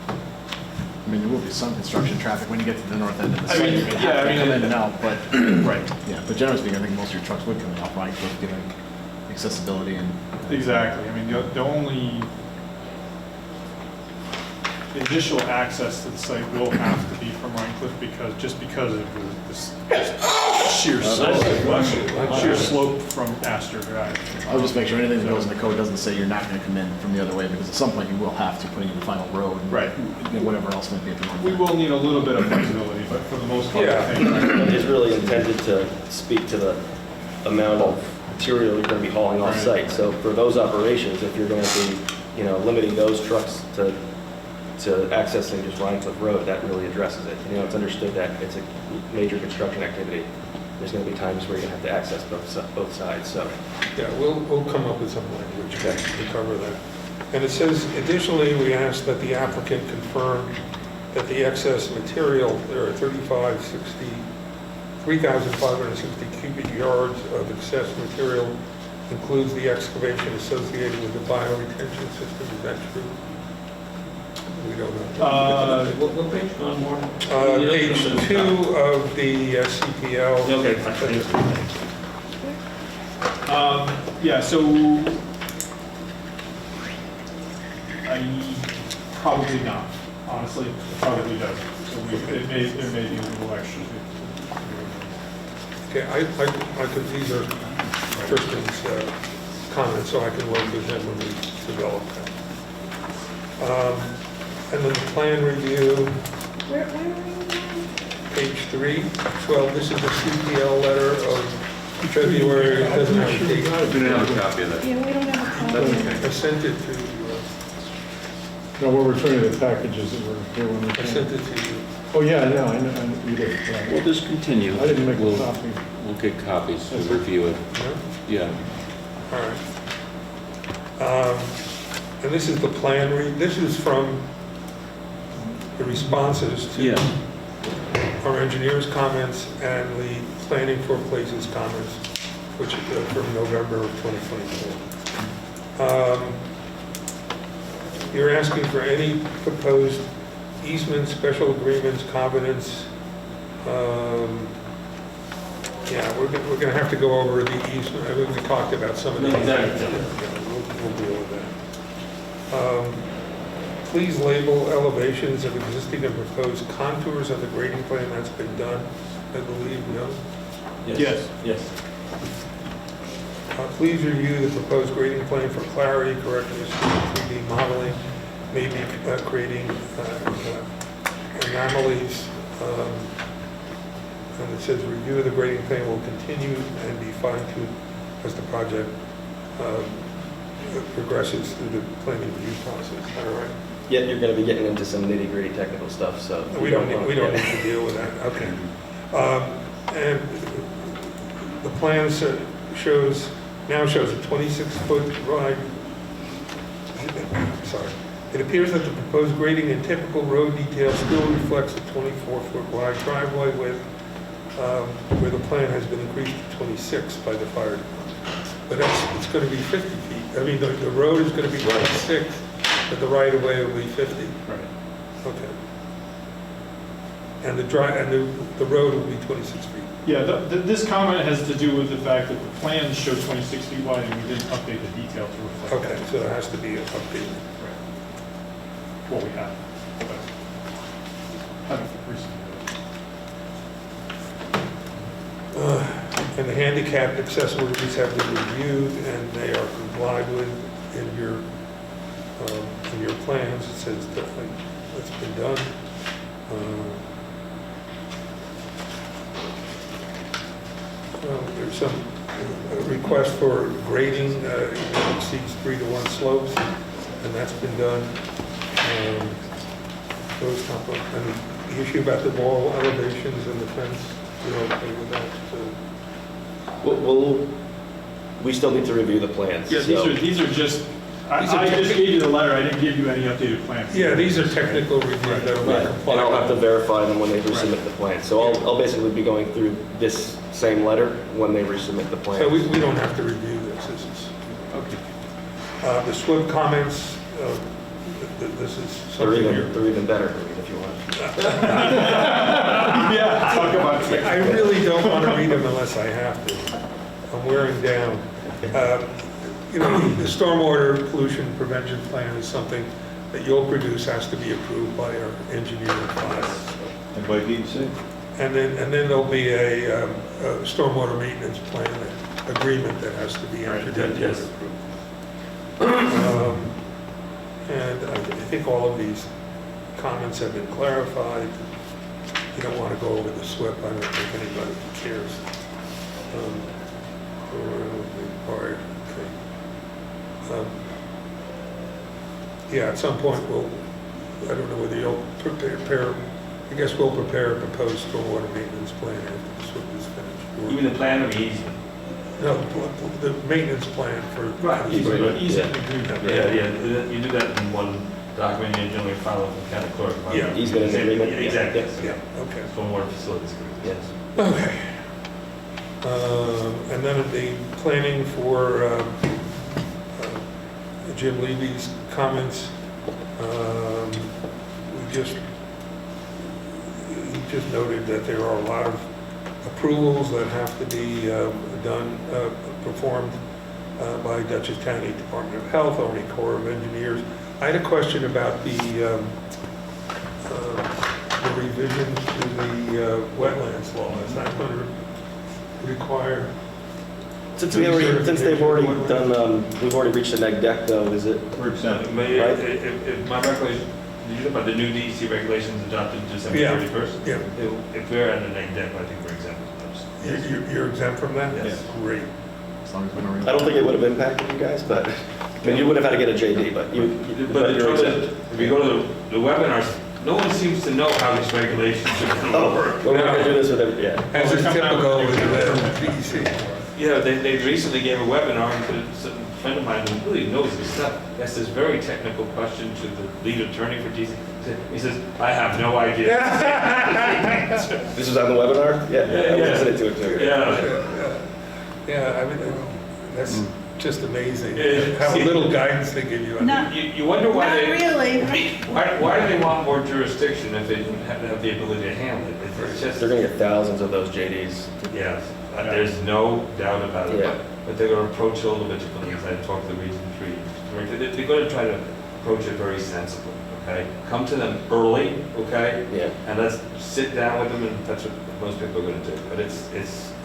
I mean, there will be some construction traffic when you get to the north end of the I site. mean, You're gonna yeah, have I to mean, come in and out, but, Right. yeah, but generally speaking, I think most of your trucks would come off Rhinecliff, given accessibility and. Exactly. I mean, the only initial access to the site will have to be from Rhinecliff because of the sheer slope from Astor Drive. I'll just make sure anything that goes in the code doesn't say you're not gonna come in from the other way, because at some point you will have to put in the final road. and, Right. you know, whatever else might be at the north We end. will need a little bit of flexibility, but for the most part, Yeah. I think. It is really intended to speak to the amount of material you're going to be hauling off-site. So for those operations, if you're going to be, limiting those trucks to accessing just Rhinecliff Road, that really addresses it. It's understood that it's a major construction activity. There's going to be times where you're going to have to access both sides, so. yeah, we'll come up with some language to cover that. And it says, additionally, we ask that the applicant confirm that the excess material, there are 3,560 cubic yards of excess material, includes the excavation associated with the bioretention system. Is that true? We don't know. What page, on more? Page 2 of the CPL. Yeah, so probably not, honestly, it probably doesn't. So there may be a little extra. Okay, I could, these are Tristan's comments, so I can work with him when we develop that. And then the plan review, Where are you? page 3. Well, this is a CPL letter of February, it doesn't have a date. We don't have a copy of that. Yeah, we don't have a copy. I sent it to, No, we're referring to the packages that were here when we I came. sent it to you. Oh, yeah, I know, I know, you did. yeah. We'll just continue. I didn't make a We'll- copy. We'll get copies to Yes, sir. review it. No? Yeah. All right. And this is the plan, this is from the responses to Yeah. our engineer's comments and the planning for places comments, which from November of 2024. You're asking for any proposed easements, special agreements, covenants. Yeah, we're going to have to go over the easement. I mean, we talked about some of the Exactly. We'll deal with that. Please label elevations of existing and proposed contours on the grading plan. That's been done, I believe, no? Yes. Yes. Please review the proposed grading plan for clarity, correctness, 3D modeling, maybe creating anomalies. And it says review of the grading plan will continue and be fine-tuned as the project progresses through the planning review process. All right. Yet you're going to be getting into some nitty-gritty technical stuff, so. We don't need to deal with that. Okay. And the plan now shows a 26-foot wide. Sorry. It appears that the proposed grading and typical road detail still reflects a 24-foot wide driveway width where the plan has been increased to 26 by the fire department. But it's going to be 50 feet. I mean, the road is going to be 26, but the right-of-way will be 50. Right. Okay. And the road will be 26 feet. Yeah, this comment has to do with the fact that the plans show 26 feet wide and we didn't update the detail to reflect Okay, that. so it has to be updated. Right. What we have. But haven't recently. And the handicapped accessibilities have been reviewed and they are complied with in your plans. It says that that's been done. There's some request for grading, exceeds 3-to-1 slopes, and that's been done. Those and the issue about the wall elevations and the fence, you're okay with that? We still need to review the plans. Yeah, so- these are just, I just gave you the letter, I didn't give you any updated plans. Yeah, these are technical reviews that will be Right, and compliant. I'll have to verify them when they Right. resubmit the plan. So I'll basically be going through this same letter when they resubmit the plan. So we don't have to review this. This is, Okay. the SWIP comments, this is They're something you're... even better to read if you want. Yeah, talk about it. I really don't want to read them unless I have to. I'm wearing down. You know, the stormwater pollution prevention plan is something that you'll produce, has to be approved by our engineer and file. And by DEC? And then there'll be a stormwater maintenance plan agreement that has to be entered into and Yes. approved. And I think all of these comments have been clarified. You don't want to go over the SWIP. I don't think anybody cares. Required, okay. Yeah, at some point I don't know whether you'll prepare, I guess we'll prepare a proposed stormwater maintenance plan after the SWIP is finished. Even the plan or the easement? No, the maintenance plan for. Right. Easement. Easement agreement. Yeah, you do that in one document, you generally file it with the county clerk. Yeah. Easement and agreement? Exactly. Yeah, okay. Stormwater facilities agreement. Yes. Okay. And then the planning for Jim Levy's comments, he just noted that there are a lot of approvals that have to be performed by Dutchess County Department of Health, Army Corps of Engineers. I had a question about the revision to the wetlands law. Is that going to require? Since they've already done, we've already reached the neg deck though, is it? We're exempt. If my recollection, did you know about the new DEC regulations adopted December Yeah. 31st? Yeah. If we're at the neg deck, I think we're exempt from those. You're exempt from that? Yes. Great. As long as we don't read. I don't think it would have impacted you guys, but, I mean, you would have had to get a JD, but But the you're trouble exempt. is, if you go to the webinars, no one seems to know how these regulations should work. Well, we're gonna do this with every, yeah. As is Well, they're coming out typical with with the the DEC. Yeah, they recently gave a webinar to a friend of mine who really knows this stuff. He asked this very technical question to the lead attorney for DC. He says, I have no idea. This was on the webinar? Yeah, I was listening to it too. Yeah. Yeah, I mean, that's just amazing, Yeah. how little guidance they give you. Not, You wonder why not they, really. why do they want more jurisdiction if they don't have the ability to handle it? It's just, They're gonna get thousands of those JDs. yes, there's no doubt about it. Yeah. But they're going to approach it a little bit differently, as I talked to the Region 3 director. They're going to try to approach it very sensibly, okay? Come to them early, okay? Yeah. And let's sit down with them, and that's what most people are going to do. But it's.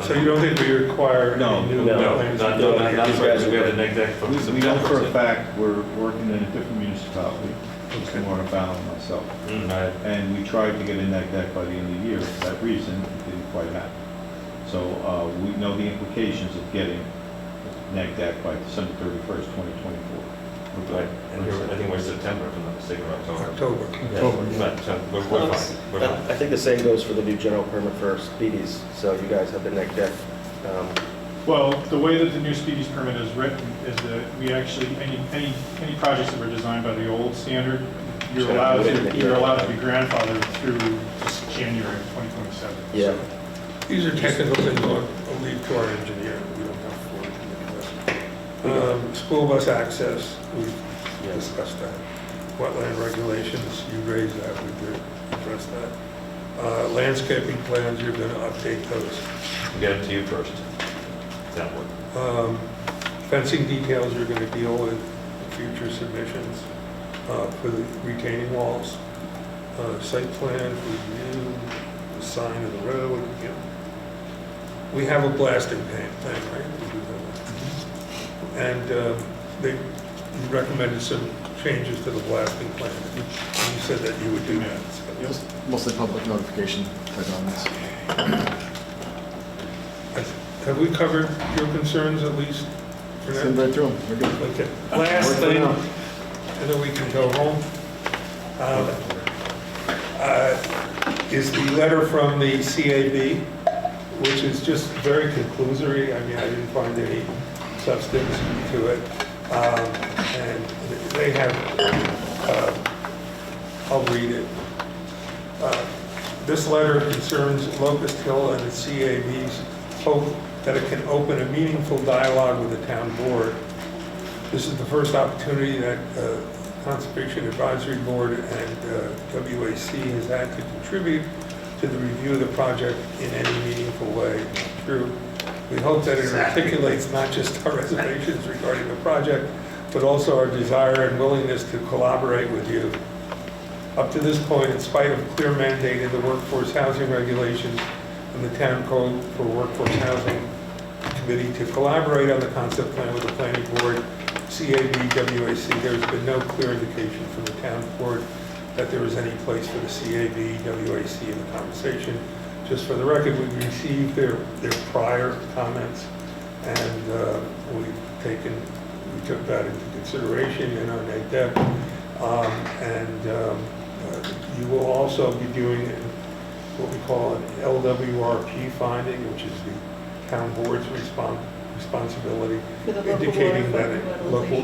So you don't think we require No. any new No. wetlands? Not No, right, these guys because we are have the neg deck from We know September. for a fact, we're working in a different municipality, Mr. Morabal and myself. Right. And we tried to get a neg deck by the end of the year. For that reason, it didn't quite happen. So we know the implications of getting neg deck by December 31st, 2024. Right, and here, I think we're September, if I'm not mistaken, or October. October. Yeah, right, so we're fine, we're fine. I think the same goes for the new general permit for speedies, so you guys have the neg deck. Well, the way that the new speedies permit is written is that we actually, any projects that were designed by the old standard, you're allowed to be grandfathered through just January of 2027. Yeah. These are technical things I'll leave to our engineer. We don't have for school bus access, we've discussed that. Wetland regulations, you raised that, we did address that. Landscaping plans, you're going to update those. I'll get it to you first. That work. Fencing details, you're going to deal with in future submissions for the retaining walls. Site plan review, the sign of the road. You know. We have a blasting plan, right? We do have that. And you recommended some changes to the blasting plan. You said that you would do that. So. Just mostly public notification type on this. Have we covered your concerns at least for now? Send right through them. We're good. Okay. Last thing, and then we can go home, is the letter from the CAB, which is just very conclusory. I mean, I didn't find any substance to it. And they have, I'll read it. This letter concerns Locust Hill and the CAB's hope that it can open a meaningful dialogue with the town board. This is the first opportunity that Conservation Advisory Board and WAC has had to contribute to the review of the project in any meaningful way. True. We hope that it articulates not just our reservations regarding the project, but also our desire and willingness to collaborate with you. Up to this point, in spite of clear mandate in the workforce housing regulations and the town code for workforce housing committee to collaborate on the concept plan with the planning board, CAB, WAC, there's been no clear indication from the town board that there is any place for the CAB, WAC in the conversation. Just for the record, we received their prior comments, and we took that into consideration in our NADEP. You will also be doing what we call an LWRP finding, which is the town board's responsibility, For the local indicating law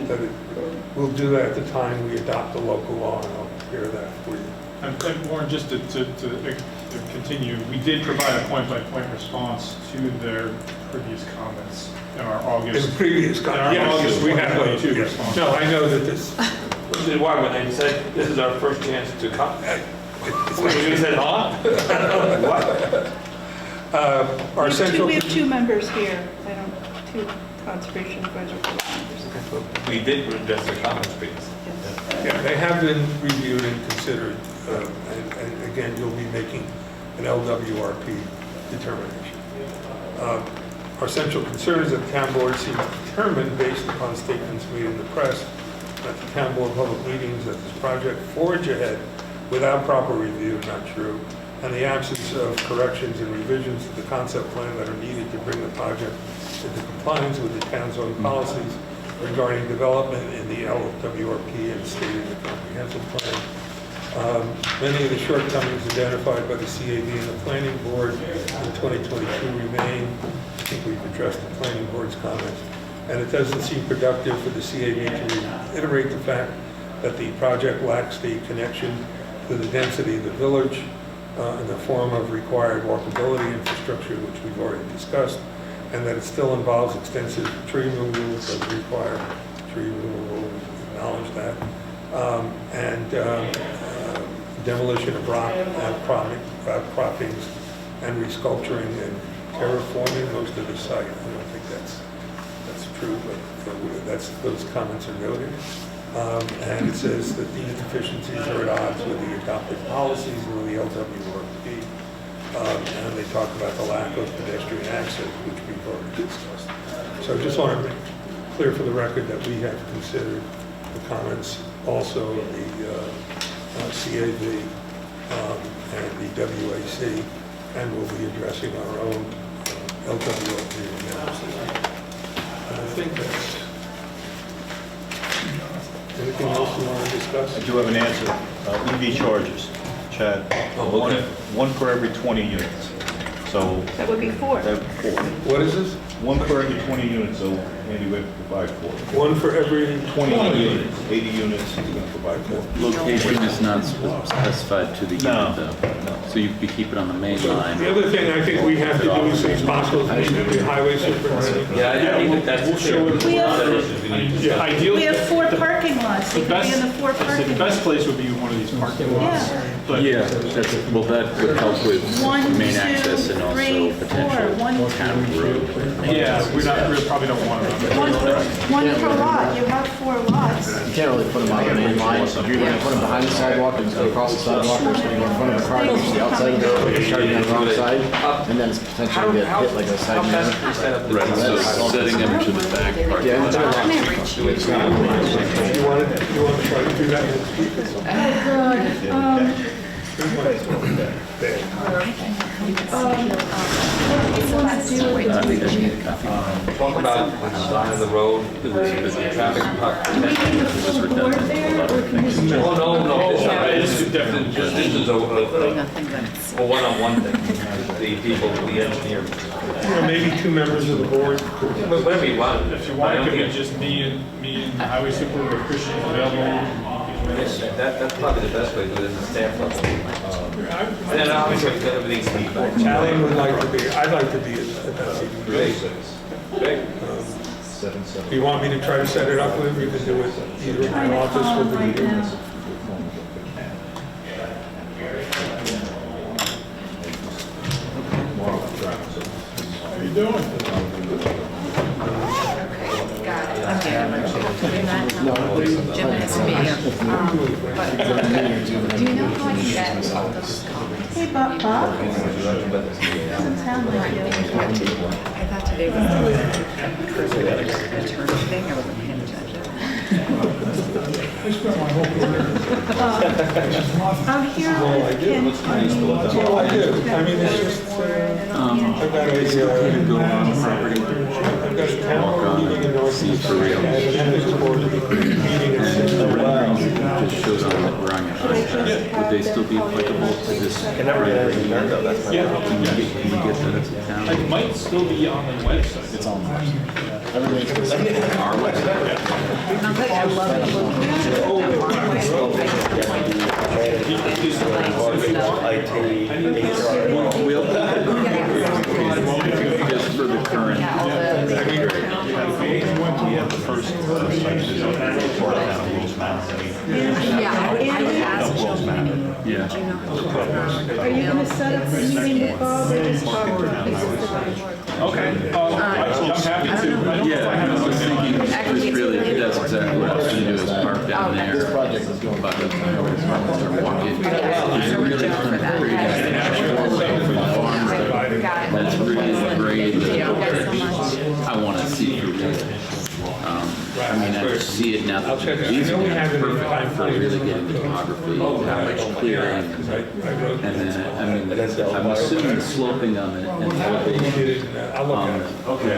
that it will do that at the time we adopt the local law, and I'll prepare that for you. And Warren, just to continue, we did provide a point-by-point response to their previous comments in our August. In previous in our comments, August yes, we have those. 2022 Yes. response. No, I know that this. Which is why when they said, this is our first chance to come. You said, huh? What? Our central. We have two members here. Two conservation advisory board members. We did address the comments previously. Yeah, they have been reviewed and considered, and again, you'll be making an LWRP determination. Our central concern is that the town board seems determined, based upon statements made in the press, that the town board public meetings that this project forge ahead without proper review, not true, and the absence of corrections and revisions to the concept plan that are needed to bring the project into compliance with the town's own policies regarding development in the LWRP and stated in the comprehensive plan. Many of the shortcomings identified by the CAB and the planning board in 2022 remain. I think we've addressed the planning board's comments. And it doesn't seem productive for the CAB to reiterate the fact that the project lacks the connection to the density of the village in the form of required walkability infrastructure, which we've already discussed, and that it still involves extensive tree removal, does require tree removal, we acknowledge that, and demolition of rock croppings and resculpturing and terraforming most of the site. I don't think that's true, but those comments are noted. And it says that these deficiencies are at odds with the adopted policies and with the LWRP. And they talk about the lack of pedestrian access, which we've already discussed. So I just want to make clear for the record that we have considered the comments also of the CAB and the WAC, and we'll be addressing our own LWRP analysis. And I think that's... Anything else you want to discuss? I do have an answer. EV chargers, Chad. Oh, okay. One for every 20 units. So That would be 4. that 4. What is this? One for every 20 units, so Andy, we have to provide for. One for every 20 units, 80 units, he's going to provide for. Location is not specified to the unit though. So you'd be keeping on the main line. The other thing I think we have to do is, if possible, is the highway superintendent. Yeah, I think that's. We'll show it. We have- Yeah, ideal. We have 4 parking lots. You The could be in the 4 I said parking the lots. best place would be one of these parking lots. Yeah. But Yeah, that's, well, that would help with 1, main 2, access and 3, also 4. potential 1, town road. yeah, we probably don't want them. 1 per lot. You have 4 lots. You can't really put them on the main line, so if you're gonna put them behind the sidewalk and go across the sidewalk, or something in front of the car, it's the outside of the road, you're starting on the wrong side, and then it's potentially get hit like a side mirror. Right, so setting them to the back parking Yeah, lot. it's a lot. You want to try to do that next week? Talk about the design of the road, the traffic. Do we need the full board there, or can this just? Oh, no, it's not. This is definitely This is a one-on-one thing. The people, the engineer, Maybe 2 members of the board. whatever you want. If you want, it could be just me and the highway super or Christian available. That's probably the best way to do it, is the staff level. And then obviously, everything's equal. Alan would like to be, I'd like to be at that meeting. Great. If you want me to try to set it up with, we can do it either in Trying my to office call or him the right meeting. now. How you doing? Jim has to be here. Do you know how I can get all those comments? Hey, Bob. Doesn't sound like you. I thought today was the return thing, I wasn't paying attention. I spent my whole career. I'm here with Kim. That's all I do. I mean, it's just, I've got a town board meeting in North East, and an ethics board meeting in Central. Just shows on that we're on your iPad. Would they still be applicable to this? Can never get anything done though, that's my problem. Can you get that to town? It might still be on the website. It's on. Our website? I love We'll, just for the current. The first site visit, report down Wills Mountain. Yeah, I would ask children. Yeah. Are you gonna set up a meeting with Bob or just Bob? Okay, I'm happy to. I don't know if I have I was thinking, Actually, just really, that's exactly what I was gonna do, is park down there. This project is going By the time I start walking. Yeah, It's so we're really down for that. for the farms there. Got it. That's really great. Thank you guys so much. I wanna see for real. I mean, I see it now. I'll check it. These I know we are have it in perfect time for really getting topography, how much clearing. And then, I mean, I'm assuming the sloping on the, and the elevation I'll look on at it.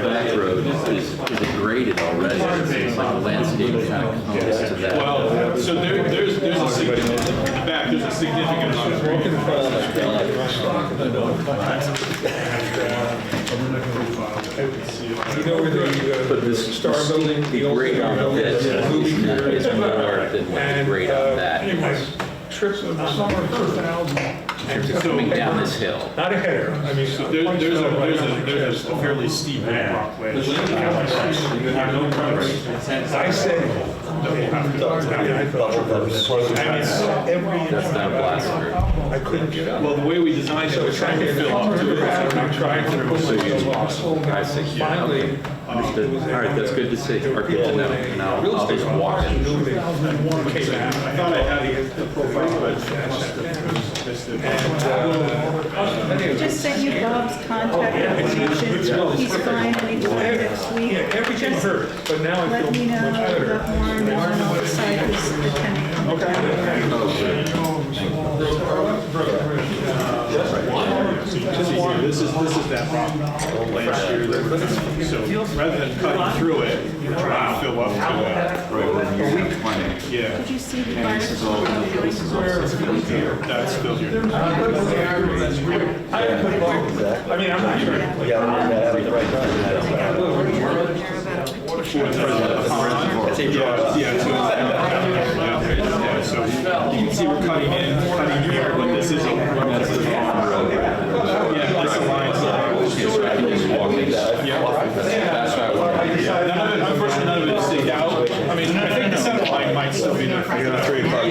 the back road is graded already. It's like the landscape kind of comes to that. Well, so there's a significant, in the back, there's a significant amount of Walking across the street. You know where But the this, Star Building, the the old grade Star on Building, this the movie is theater more than what the grade on that. Trips So the summer 2000. Coming down this hill. Not a header, I mean, So there's a fairly steep rock ledge. You have no progress. I said, I thought, every That's not blasted. I couldn't get up. Well, the way we designed it, we're trying to fill up to it. I'm trying to push it as possible. I see. Finally. Understood. All right, that's good to see, or good to know, and I'll just walk it. I thought I had the profile, but Just sent you Bob's contact information. He's fine anytime next week. Yeah, everything Just hurt, but now I let feel me know much better. about Warren and then I'll decide who's attending. this is that rock ledge here. So rather than cutting through it, you're trying to fill up to that. Yeah. Did you see the fire? That's still here. I mean, I'm not sure. Yeah, I'm not having the right time. Yeah, so you can see we're cutting here, but this is a yeah, this aligns. Yeah, unfortunately, none of it is staked out. I mean, I think the center line might still be there. Yeah, 3 o'clock.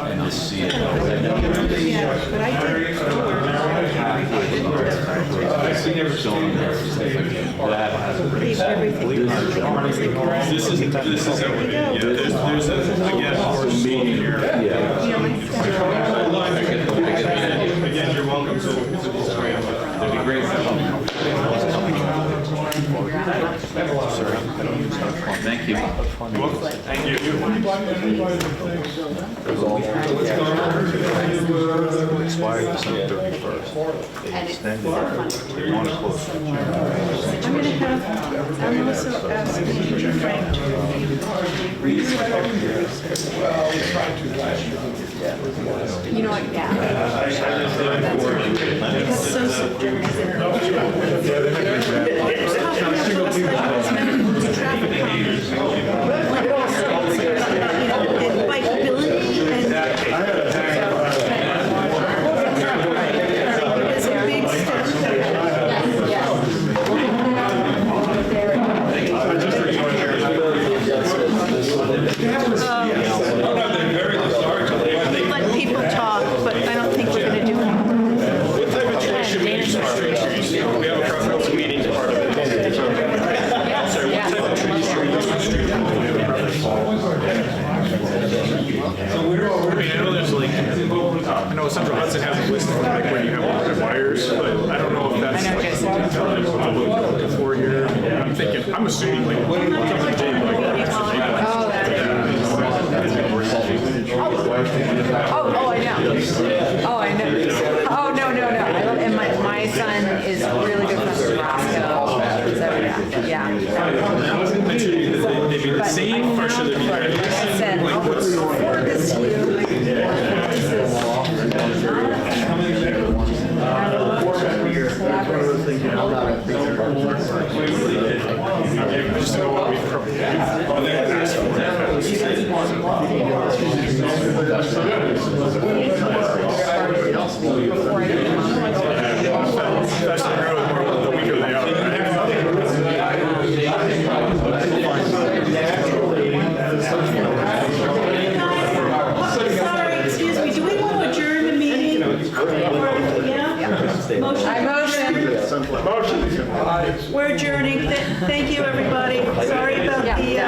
And just see it. Yeah, but I did tour. Leave everything. This is everything. Yeah, there's again, more meeting here. Again, you're welcome to this grant. That'd be great. Thank you. Thank you. Expired December 31st. They extended it. They want to close that June. I'm also asking Frank to review. You know what, yeah. It's so subjective. And bikeability and it's a big step. Let people talk, but I don't think we're going to do it. What type of trees should we use for street trees? We have a preference meetings part of it. Sorry, what type of trees should we use for street trees? I mean, I know there's like, I know Central Hudson has a list of like where you have a lot of wires, but I don't know if that's like what we're looking for here. I'm thinking, I'm assuming like, what type of J like that? Oh, that is. Oh, I know. Oh, I know. Oh, no. And my son is really good friends with Roscoe. So, yeah. They be the same or should they be very I said, I'll forward this to you. Just to know what we That's the weaker they are, Sorry, excuse me, do we want to adjourn the meeting? Yeah? Motion. I motion. We're adjourning. Thank you, everybody. Sorry about the